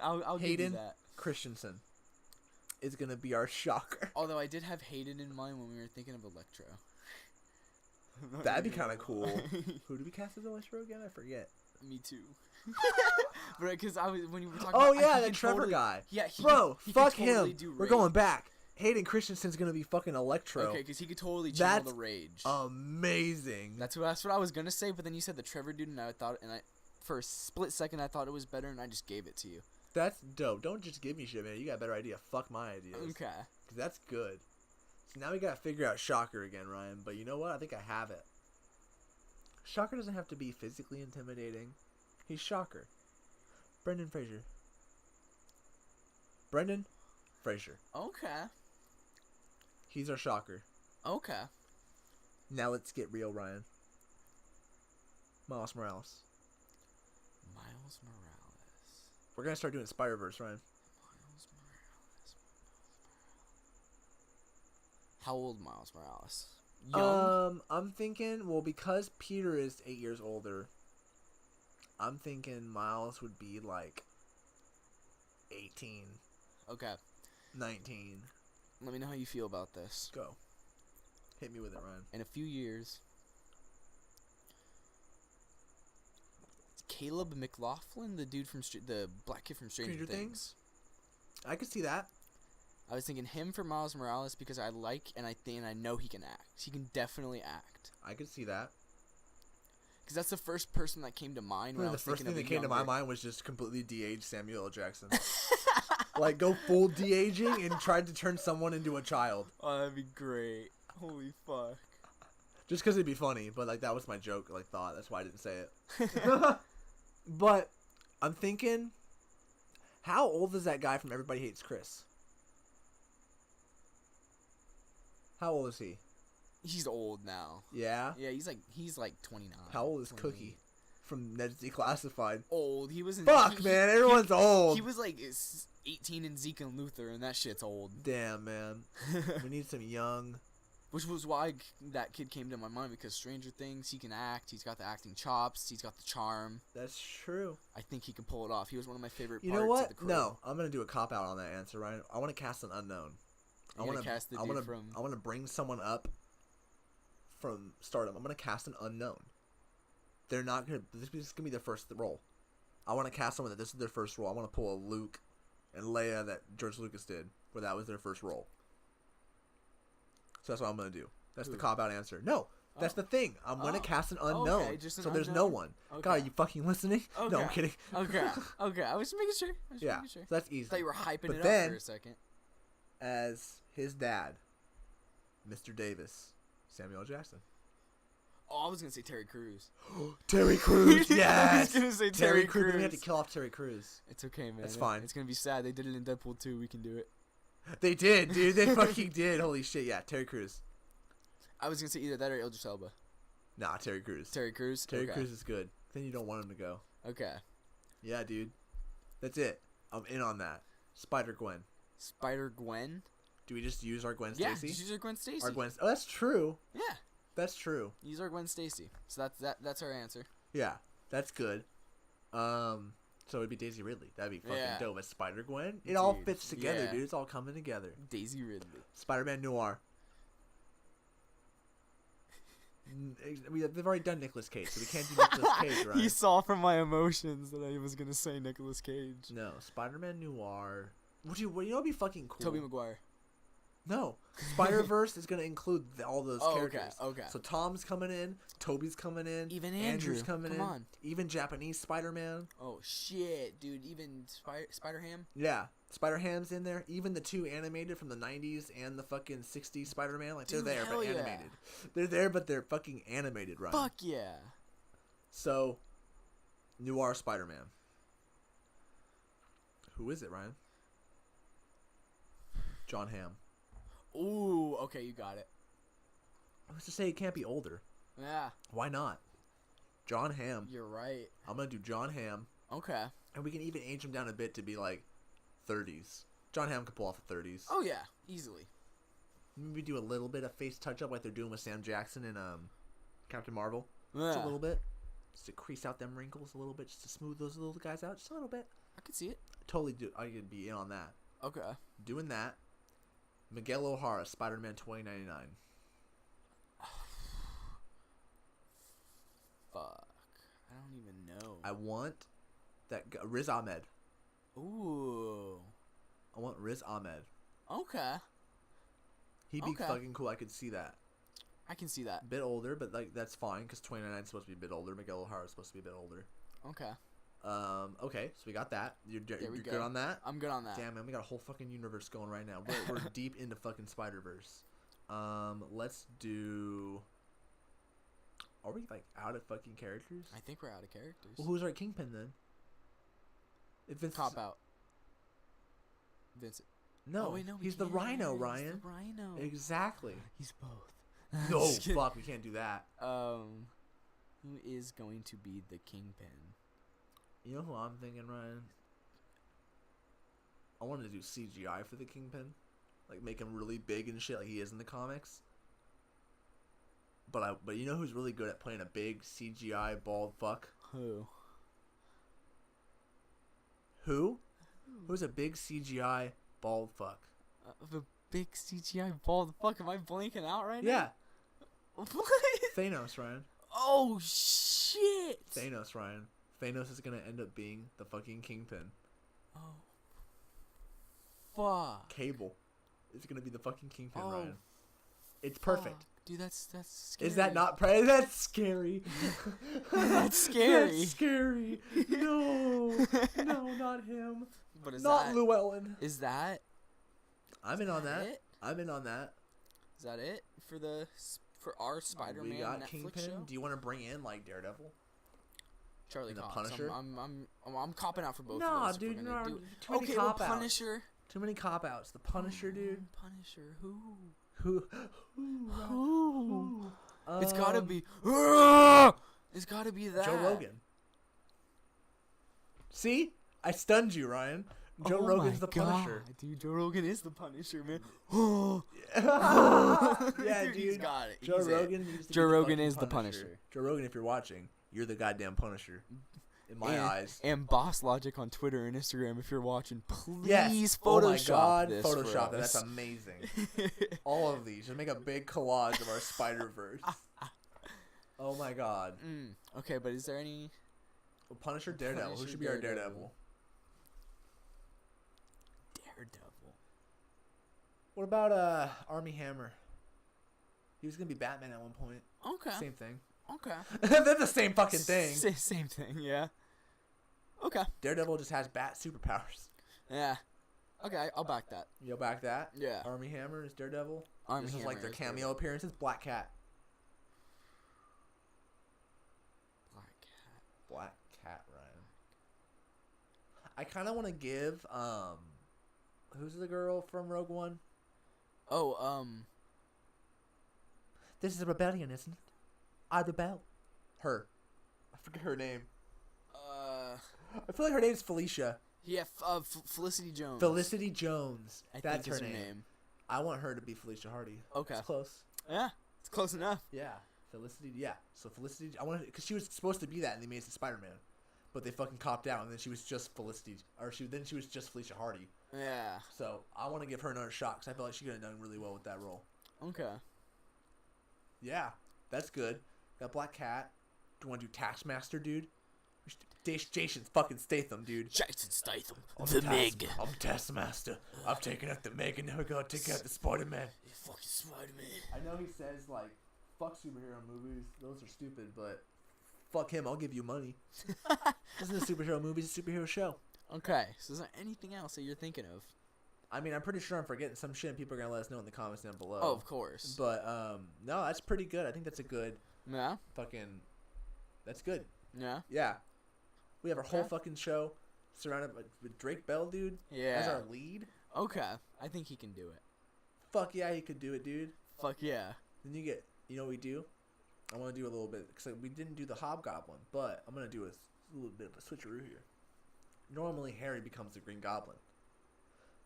Speaker 2: I'll give you
Speaker 1: Hayden
Speaker 2: that.
Speaker 1: Christensen is going to be our Shocker.
Speaker 2: Although I did have Hayden in mind when we were thinking of Electro.
Speaker 1: That'd be kind of cool. Who did we cast as Electro again? I forget.
Speaker 2: Me too. But because I was when you were talking.
Speaker 1: Oh
Speaker 2: about,
Speaker 1: yeah, that Trevor guy.
Speaker 2: Yeah,
Speaker 1: bro, fuck
Speaker 2: can totally
Speaker 1: him.
Speaker 2: Do
Speaker 1: We're
Speaker 2: rage.
Speaker 1: going back. Hayden Christensen's gonna be fucking Electro.
Speaker 2: Okay, because he could totally channel the rage.
Speaker 1: Amazing.
Speaker 2: That's what I was gonna say, but then you said the Trevor dude, and I thought, for a split second, I thought it was better, and I just gave it to you.
Speaker 1: That's dope. Don't just give me shit, man. You got a better idea. Fuck my ideas.
Speaker 2: Okay.
Speaker 1: 'Cause that's good. So now we gotta figure out Shocker again, Ryan. But you know what? I think I have it. Shocker doesn't have to be physically intimidating. He's Shocker. Brendan Fraser. Brendan Fraser.
Speaker 2: Okay.
Speaker 1: He's our Shocker.
Speaker 2: Okay.
Speaker 1: Now let's get real, Ryan. Miles Morales.
Speaker 2: Miles Morales.
Speaker 1: We're gonna start doing Spider-Verse, Ryan.
Speaker 2: Miles Morales. How old Miles Morales? Young?
Speaker 1: I'm thinking, well, because Peter is 8 years older, I'm thinking Miles would be like 18.
Speaker 2: Okay.
Speaker 1: 19.
Speaker 2: Let me know how you feel about this.
Speaker 1: Go. Hit me with it, Ryan.
Speaker 2: In a few years, Caleb McLaughlin, the dude from the black kid from Stranger Things.
Speaker 1: I could see that.
Speaker 2: I was thinking him for Miles Morales because I like and I know he can act. He can definitely act.
Speaker 1: I could see that.
Speaker 2: Because that's the first person that came to mind when I was
Speaker 1: the first
Speaker 2: thinking
Speaker 1: thing
Speaker 2: of
Speaker 1: that came to my
Speaker 2: younger.
Speaker 1: mind was just completely de-age Samuel L. Jackson. Like, go full de-aging and tried to turn someone into a child.
Speaker 2: Oh, that'd be great. Holy fuck.
Speaker 1: Just because it'd be funny, but, like, that was my joke, like, thought. That's why I didn't say it. But I'm thinking, how old is that guy from Everybody Hates Chris? How old is he?
Speaker 2: He's old now.
Speaker 1: Yeah?
Speaker 2: Yeah, he's like 29.
Speaker 1: How old is
Speaker 2: 28.
Speaker 1: Cookie from Ned's Declassified?
Speaker 2: Old. He was in
Speaker 1: Fuck, man. Everyone's old.
Speaker 2: He was like 18 in Zeke and Luther, and that shit's old.
Speaker 1: Damn, man. We need some young.
Speaker 2: Which was why that kid came to my mind, because Stranger Things, he can act. He's got the acting chops. He's got the charm.
Speaker 1: That's true.
Speaker 2: I think he can pull it off. He was one of my favorite
Speaker 1: You
Speaker 2: parts
Speaker 1: know what?
Speaker 2: of the crew.
Speaker 1: No, I'm going to do a cop-out on that answer, Ryan. I want to cast an unknown. I want to bring someone up from Stardom. I'm going to cast an unknown. They're not going to... This is going to be their first role. I want to cast someone that this is their first role. I want to pull a Luke and Leia that George Lucas did, where that was their first role. So that's what I'm going to do. That's the cop-out answer. No, that's the thing. I'm going to cast an unknown.
Speaker 2: Okay, just an
Speaker 1: so there's
Speaker 2: unknown?
Speaker 1: no one.
Speaker 2: Okay.
Speaker 1: God, are you fucking listening?
Speaker 2: Okay.
Speaker 1: No, I'm kidding.
Speaker 2: Okay. I was just making sure.
Speaker 1: Yeah, so that's easy.
Speaker 2: I thought you were hyping
Speaker 1: But
Speaker 2: it
Speaker 1: then,
Speaker 2: up for a second.
Speaker 1: as his dad, Mr. Davis, Samuel L. Jackson.
Speaker 2: Oh, I was going to say Terry Crews.
Speaker 1: Terry Crews, yes!
Speaker 2: I was going to say Terry Crews.
Speaker 1: We have to kill off Terry Crews.
Speaker 2: It's okay, man.
Speaker 1: It's fine.
Speaker 2: It's going to be sad. They did it in Deadpool 2. We can do it.
Speaker 1: They did, dude. They fucking did. Holy shit, yeah. Terry Crews.
Speaker 2: I was going to say either that or Idris Elba.
Speaker 1: Nah, Terry Crews.
Speaker 2: Terry Crews?
Speaker 1: Terry
Speaker 2: Okay.
Speaker 1: Crews is good. Then you don't want him to go.
Speaker 2: Okay.
Speaker 1: Yeah, dude. That's it. I'm in on that. Spider-Gwen.
Speaker 2: Spider-Gwen?
Speaker 1: Do we just use our Gwen
Speaker 2: Yeah,
Speaker 1: Stacy?
Speaker 2: just use our Gwen Stacy.
Speaker 1: Our Gwen. Oh, that's true.
Speaker 2: Yeah.
Speaker 1: That's true.
Speaker 2: Use our Gwen Stacy. So that's our answer.
Speaker 1: Yeah, that's good. So it'd be Daisy Ridley. That'd be fucking
Speaker 2: Yeah.
Speaker 1: dope. As Spider-Gwen, it all
Speaker 2: Dude,
Speaker 1: fits together,
Speaker 2: yeah.
Speaker 1: dude. It's all coming together.
Speaker 2: Daisy Ridley.
Speaker 1: Spider-Man Noir. They've already done Nicolas Cage, so we can't do Nicolas Cage, right?
Speaker 2: He saw from my emotions that I was going to say Nicolas Cage.
Speaker 1: No, Spider-Man Noir. You know what'd be fucking cool?
Speaker 2: Tobey Maguire.
Speaker 1: No, Spider-Verse is gonna include all those
Speaker 2: Oh,
Speaker 1: characters.
Speaker 2: okay.
Speaker 1: So Tom's coming in, Toby's coming in,
Speaker 2: Even
Speaker 1: Andrew's
Speaker 2: Andrew,
Speaker 1: coming
Speaker 2: come
Speaker 1: in,
Speaker 2: on.
Speaker 1: even Japanese Spider-Man.
Speaker 2: Oh, shit, dude. Even Spider-Ham?
Speaker 1: Yeah, Spider-Ham's in there. Even the two animated from the 90s and the fucking 60s Spider-Man. Like,
Speaker 2: Dude,
Speaker 1: they're there,
Speaker 2: hell
Speaker 1: but
Speaker 2: yeah.
Speaker 1: animated. They're there, but they're fucking animated, right?
Speaker 2: Fuck yeah.
Speaker 1: So, Noir Spider-Man. Who is it, Ryan? John Hamm.
Speaker 2: Ooh, okay, you got it.
Speaker 1: Who's to say it can't be older?
Speaker 2: Yeah.
Speaker 1: Why not? John Hamm.
Speaker 2: You're right.
Speaker 1: I'm gonna do John Hamm.
Speaker 2: Okay.
Speaker 1: And we can even age him down a bit to be like 30s. John Hamm could pull off the 30s.
Speaker 2: Oh yeah, easily.
Speaker 1: Maybe do a little bit of face touch up like they're doing with Sam Jackson in Captain Marvel.
Speaker 2: Yeah.
Speaker 1: Just a little bit. Just to crease out them wrinkles a little bit, just to smooth those little guys out just a little bit.
Speaker 2: I could see it.
Speaker 1: Totally do. I could be in on that.
Speaker 2: Okay.
Speaker 1: Doing that. Miguel O'Hara, Spider-Man 2099.
Speaker 2: Fuck. I don't even know.
Speaker 1: I want that guy, Riz Ahmed.
Speaker 2: Ooh.
Speaker 1: I want Riz Ahmed.
Speaker 2: Okay.
Speaker 1: He'd be
Speaker 2: Okay.
Speaker 1: fucking cool. I could see that.
Speaker 2: I can see that.
Speaker 1: Bit older, but like that's fine because 2099 is supposed to be a bit older. Miguel O'Hara is supposed to be a bit older.
Speaker 2: Okay.
Speaker 1: Okay, so we got that. You're
Speaker 2: There we
Speaker 1: good
Speaker 2: go.
Speaker 1: on that?
Speaker 2: I'm good on that.
Speaker 1: Damn, man, we got a whole fucking universe going right now. We're deep into fucking Spider-Verse. Let's do... Are we, like, out of fucking characters?
Speaker 2: I think we're out of characters.
Speaker 1: Well, who's our Kingpin, then? If it's...
Speaker 2: Cop out. Vincent.
Speaker 1: No,
Speaker 2: Oh, wait, no, we
Speaker 1: he's the
Speaker 2: can't.
Speaker 1: Rhino,
Speaker 2: He's
Speaker 1: Ryan.
Speaker 2: the Rhino.
Speaker 1: Exactly.
Speaker 2: He's both.
Speaker 1: No,
Speaker 2: Just kidding.
Speaker 1: fuck, we can't do that.
Speaker 2: Who is going to be the Kingpin?
Speaker 1: You know who I'm thinking, Ryan? I wanted to do CGI for the Kingpin. Like, make him really big and shit like he is in the comics. But you know who's really good at playing a big CGI bald fuck?
Speaker 2: Who?
Speaker 1: Who? Who's a big CGI bald fuck?
Speaker 2: The big CGI bald fuck. Am I blanking out right
Speaker 1: Yeah,
Speaker 2: now? What?
Speaker 1: Thanos, Ryan.
Speaker 2: Oh, shit.
Speaker 1: Thanos, Ryan. Thanos is gonna end up being the fucking Kingpin.
Speaker 2: Oh. Fuck.
Speaker 1: Cable is gonna be the fucking Kingpin,
Speaker 2: Oh,
Speaker 1: Ryan. It's perfect.
Speaker 2: Fuck. Dude, that's scary.
Speaker 1: Is that not that's scary?
Speaker 2: That's scary.
Speaker 1: That's scary. No, no, not him.
Speaker 2: But is
Speaker 1: Not
Speaker 2: that...
Speaker 1: Llewellyn.
Speaker 2: Is that...
Speaker 1: I'm in on that.
Speaker 2: it?
Speaker 1: I'm in on that.
Speaker 2: Is that it for our Spider-Man
Speaker 1: We got
Speaker 2: Netflix
Speaker 1: Kingpin.
Speaker 2: show?
Speaker 1: Do you want to bring in like Daredevil?
Speaker 2: Charlie
Speaker 1: and the
Speaker 2: Cox.
Speaker 1: Punisher?
Speaker 2: I'm copping out for both
Speaker 1: Nah,
Speaker 2: of those.
Speaker 1: dude,
Speaker 2: If we're gonna
Speaker 1: no,
Speaker 2: do...
Speaker 1: too many
Speaker 2: Okay,
Speaker 1: cop
Speaker 2: well,
Speaker 1: outs.
Speaker 2: Punisher.
Speaker 1: Too many cop outs. The Punisher, dude.
Speaker 2: Punisher. Who?
Speaker 1: Who?
Speaker 2: Who? It's gotta be. It's gotta be that.
Speaker 1: Joe Rogan. See, I stunned you, Ryan. Joe Rogan's the Punisher.
Speaker 2: God, dude, Joe Rogan is the Punisher, man.
Speaker 1: Yeah,
Speaker 2: Dude,
Speaker 1: dude.
Speaker 2: he's got it.
Speaker 1: Joe
Speaker 2: He's it.
Speaker 1: Rogan. Needs to
Speaker 2: Joe
Speaker 1: be the
Speaker 2: Rogan
Speaker 1: fucking
Speaker 2: is the Punisher.
Speaker 1: Joe Rogan, if you're watching, you're the goddamn Punisher. In my eyes.
Speaker 2: And Boss Logic on Twitter and Instagram, if you're watching, please
Speaker 1: Yes.
Speaker 2: Photoshop
Speaker 1: Oh my God.
Speaker 2: this
Speaker 1: Photoshop
Speaker 2: for
Speaker 1: that. That's
Speaker 2: us.
Speaker 1: amazing. All of these. Just make a big collage of our Spider-Verse. Oh my God.
Speaker 2: Okay, but is there any...
Speaker 1: Well, Punisher, Daredevil. Who
Speaker 2: Punisher,
Speaker 1: should be our
Speaker 2: Daredevil.
Speaker 1: Daredevil?
Speaker 2: Daredevil.
Speaker 1: What about Army Hammer? He was gonna be Batman at one point.
Speaker 2: Okay.
Speaker 1: Same thing.
Speaker 2: Okay.
Speaker 1: They're the same fucking thing.
Speaker 2: Same thing, yeah. Okay.
Speaker 1: Daredevil just has bat superpowers.
Speaker 2: Yeah. Okay, I'll back that.
Speaker 1: You'll back that?
Speaker 2: Yeah.
Speaker 1: Army Hammer is Daredevil.
Speaker 2: Army
Speaker 1: This is
Speaker 2: Hammer
Speaker 1: like their
Speaker 2: is
Speaker 1: cameo
Speaker 2: Daredevil.
Speaker 1: appearances. Black Cat.
Speaker 2: Black Cat.
Speaker 1: Black Cat, Ryan. I kind of want to give who's the girl from Rogue One?
Speaker 2: Oh,
Speaker 1: This is a rebellion, isn't it? I rebel. Her. I forget her name. I feel like her name's Felicia.
Speaker 2: yeah, Felicity Jones.
Speaker 1: Felicity Jones.
Speaker 2: I
Speaker 1: That's
Speaker 2: think
Speaker 1: her
Speaker 2: is
Speaker 1: name. I want her to be Felicia Hardy.
Speaker 2: Okay.
Speaker 1: It's close.
Speaker 2: Yeah, it's close enough.
Speaker 1: Yeah. Felicity. Yeah. So Felicity. I wanted because she was supposed to be that in the Amazing Spider-Man, but they fucking copped out, and then she was just Felicity, or then she was just Felicia Hardy.
Speaker 2: Yeah.
Speaker 1: So I want to give her another shot because I feel like she could have done really well with that role.
Speaker 2: Okay.
Speaker 1: Yeah, that's good. Got Black Cat. Do you want to do Taskmaster, dude? Jason fucking Statham, dude.
Speaker 2: Jason Statham.
Speaker 1: I'm
Speaker 2: The Meg.
Speaker 1: I'm Taskmaster. I'm taking out the Meg, and now we gotta take out the Spider-Man.
Speaker 2: Fucking Spider-Man.
Speaker 1: I know he says like, "Fuck superhero movies. Those are stupid," but fuck him. I'll give you money. This isn't a superhero movie. It's a superhero show.
Speaker 2: Okay, so is there anything else that you're thinking of?
Speaker 1: I mean, I'm pretty sure I'm forgetting some shit, and people are gonna let us know in the comments down below.
Speaker 2: Oh, of course.
Speaker 1: But no, that's pretty good. I think that's a good
Speaker 2: Yeah.
Speaker 1: fucking. That's good.
Speaker 2: Yeah.
Speaker 1: Yeah. We have our whole
Speaker 2: Okay.
Speaker 1: fucking show surrounded with Drake Bell, dude.
Speaker 2: Yeah.
Speaker 1: As our lead.
Speaker 2: Okay, I think he can do it.
Speaker 1: fuck yeah, he could do it, dude.
Speaker 2: Fuck yeah.
Speaker 1: Then you get, you know what we do? I want to do a little bit, because we didn't do the Hobgoblin, but I'm going to do a little bit of a switcheroo here. Normally, Harry becomes the Green Goblin.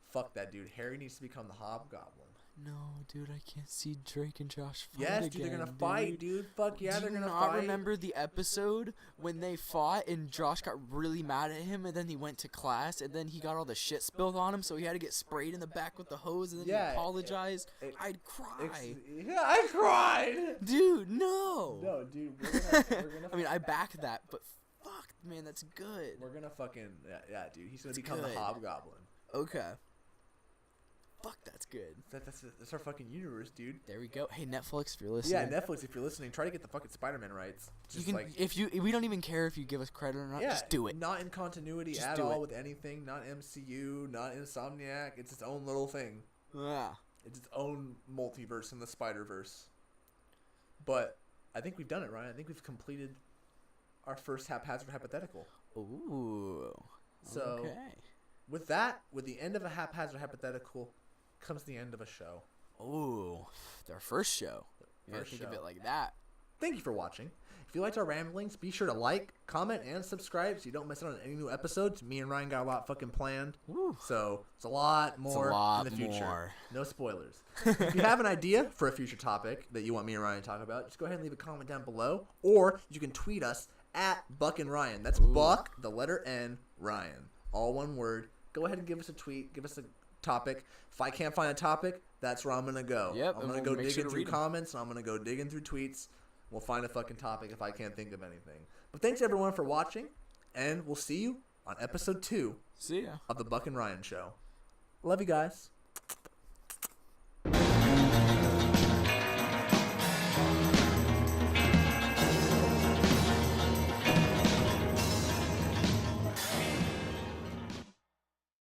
Speaker 1: Fuck that, dude. Harry needs to become the Hobgoblin.
Speaker 2: No, dude, I can't see Drake and Josh fight
Speaker 1: Yes,
Speaker 2: again,
Speaker 1: dude, they're gonna fight, dude. Fuck yeah, they're gonna
Speaker 2: Do you not
Speaker 1: fight.
Speaker 2: remember the episode when they fought and Josh got really mad at him and then he went to class and then he got all the shit spilled on him, so he had to get sprayed in the back with the hose and then he apologized? I'd cry.
Speaker 1: Yeah, I cried.
Speaker 2: Dude, no.
Speaker 1: No, dude, we're gonna
Speaker 2: I mean, I back that, but fuck, man, that's good.
Speaker 1: we're gonna fucking yeah, dude. He's gonna become
Speaker 2: good.
Speaker 1: the Hobgoblin.
Speaker 2: Okay. Fuck, that's good.
Speaker 1: That's our fucking universe, dude.
Speaker 2: There we go. Hey, Netflix, if you're listening.
Speaker 1: Yeah, Netflix, if you're listening, try to get the fucking Spider-Man rights.
Speaker 2: You can, we don't even care if you give us credit or not. Just do it.
Speaker 1: Not in continuity
Speaker 2: Just
Speaker 1: at
Speaker 2: do
Speaker 1: all
Speaker 2: it.
Speaker 1: with anything. Not MCU. Not Insomniac. It's its own little thing.
Speaker 2: Yeah.
Speaker 1: It's its own multiverse in the Spider-Verse. But I think we've done it, Ryan. I think we've completed our first haphazard hypothetical.
Speaker 2: Ooh.
Speaker 1: So,
Speaker 2: okay.
Speaker 1: with the end of a haphazard hypothetical comes the end of a show.
Speaker 2: Ooh. Their first show. You gotta think of it like that.
Speaker 1: Thank you for watching. If you liked our ramblings, be sure to like, comment, and subscribe so you don't miss out on any new episodes. Me and Ryan got a lot fucking planned.
Speaker 2: Woo.
Speaker 1: So it's a lot more in the future.
Speaker 2: More.
Speaker 1: No spoilers. If you have an idea for a future topic that you want me and Ryan to talk about, just go ahead and leave a comment down below. Or you can tweet us at Buck and Ryan. That's Buck, the letter N, Ryan. All one word. Go ahead and give us a tweet. Give us a topic. If I can't find a topic, that's where I'm going to go.
Speaker 2: Yep,
Speaker 1: I'm going to go
Speaker 2: make
Speaker 1: digging
Speaker 2: sure to
Speaker 1: through
Speaker 2: read 'em.
Speaker 1: comments, and I'm going to go digging through tweets. We'll find a fucking topic if I can't think of anything. But thanks everyone for watching, and we'll see you on episode 2
Speaker 2: See ya.
Speaker 1: of the Buck and Ryan Show. Love you guys.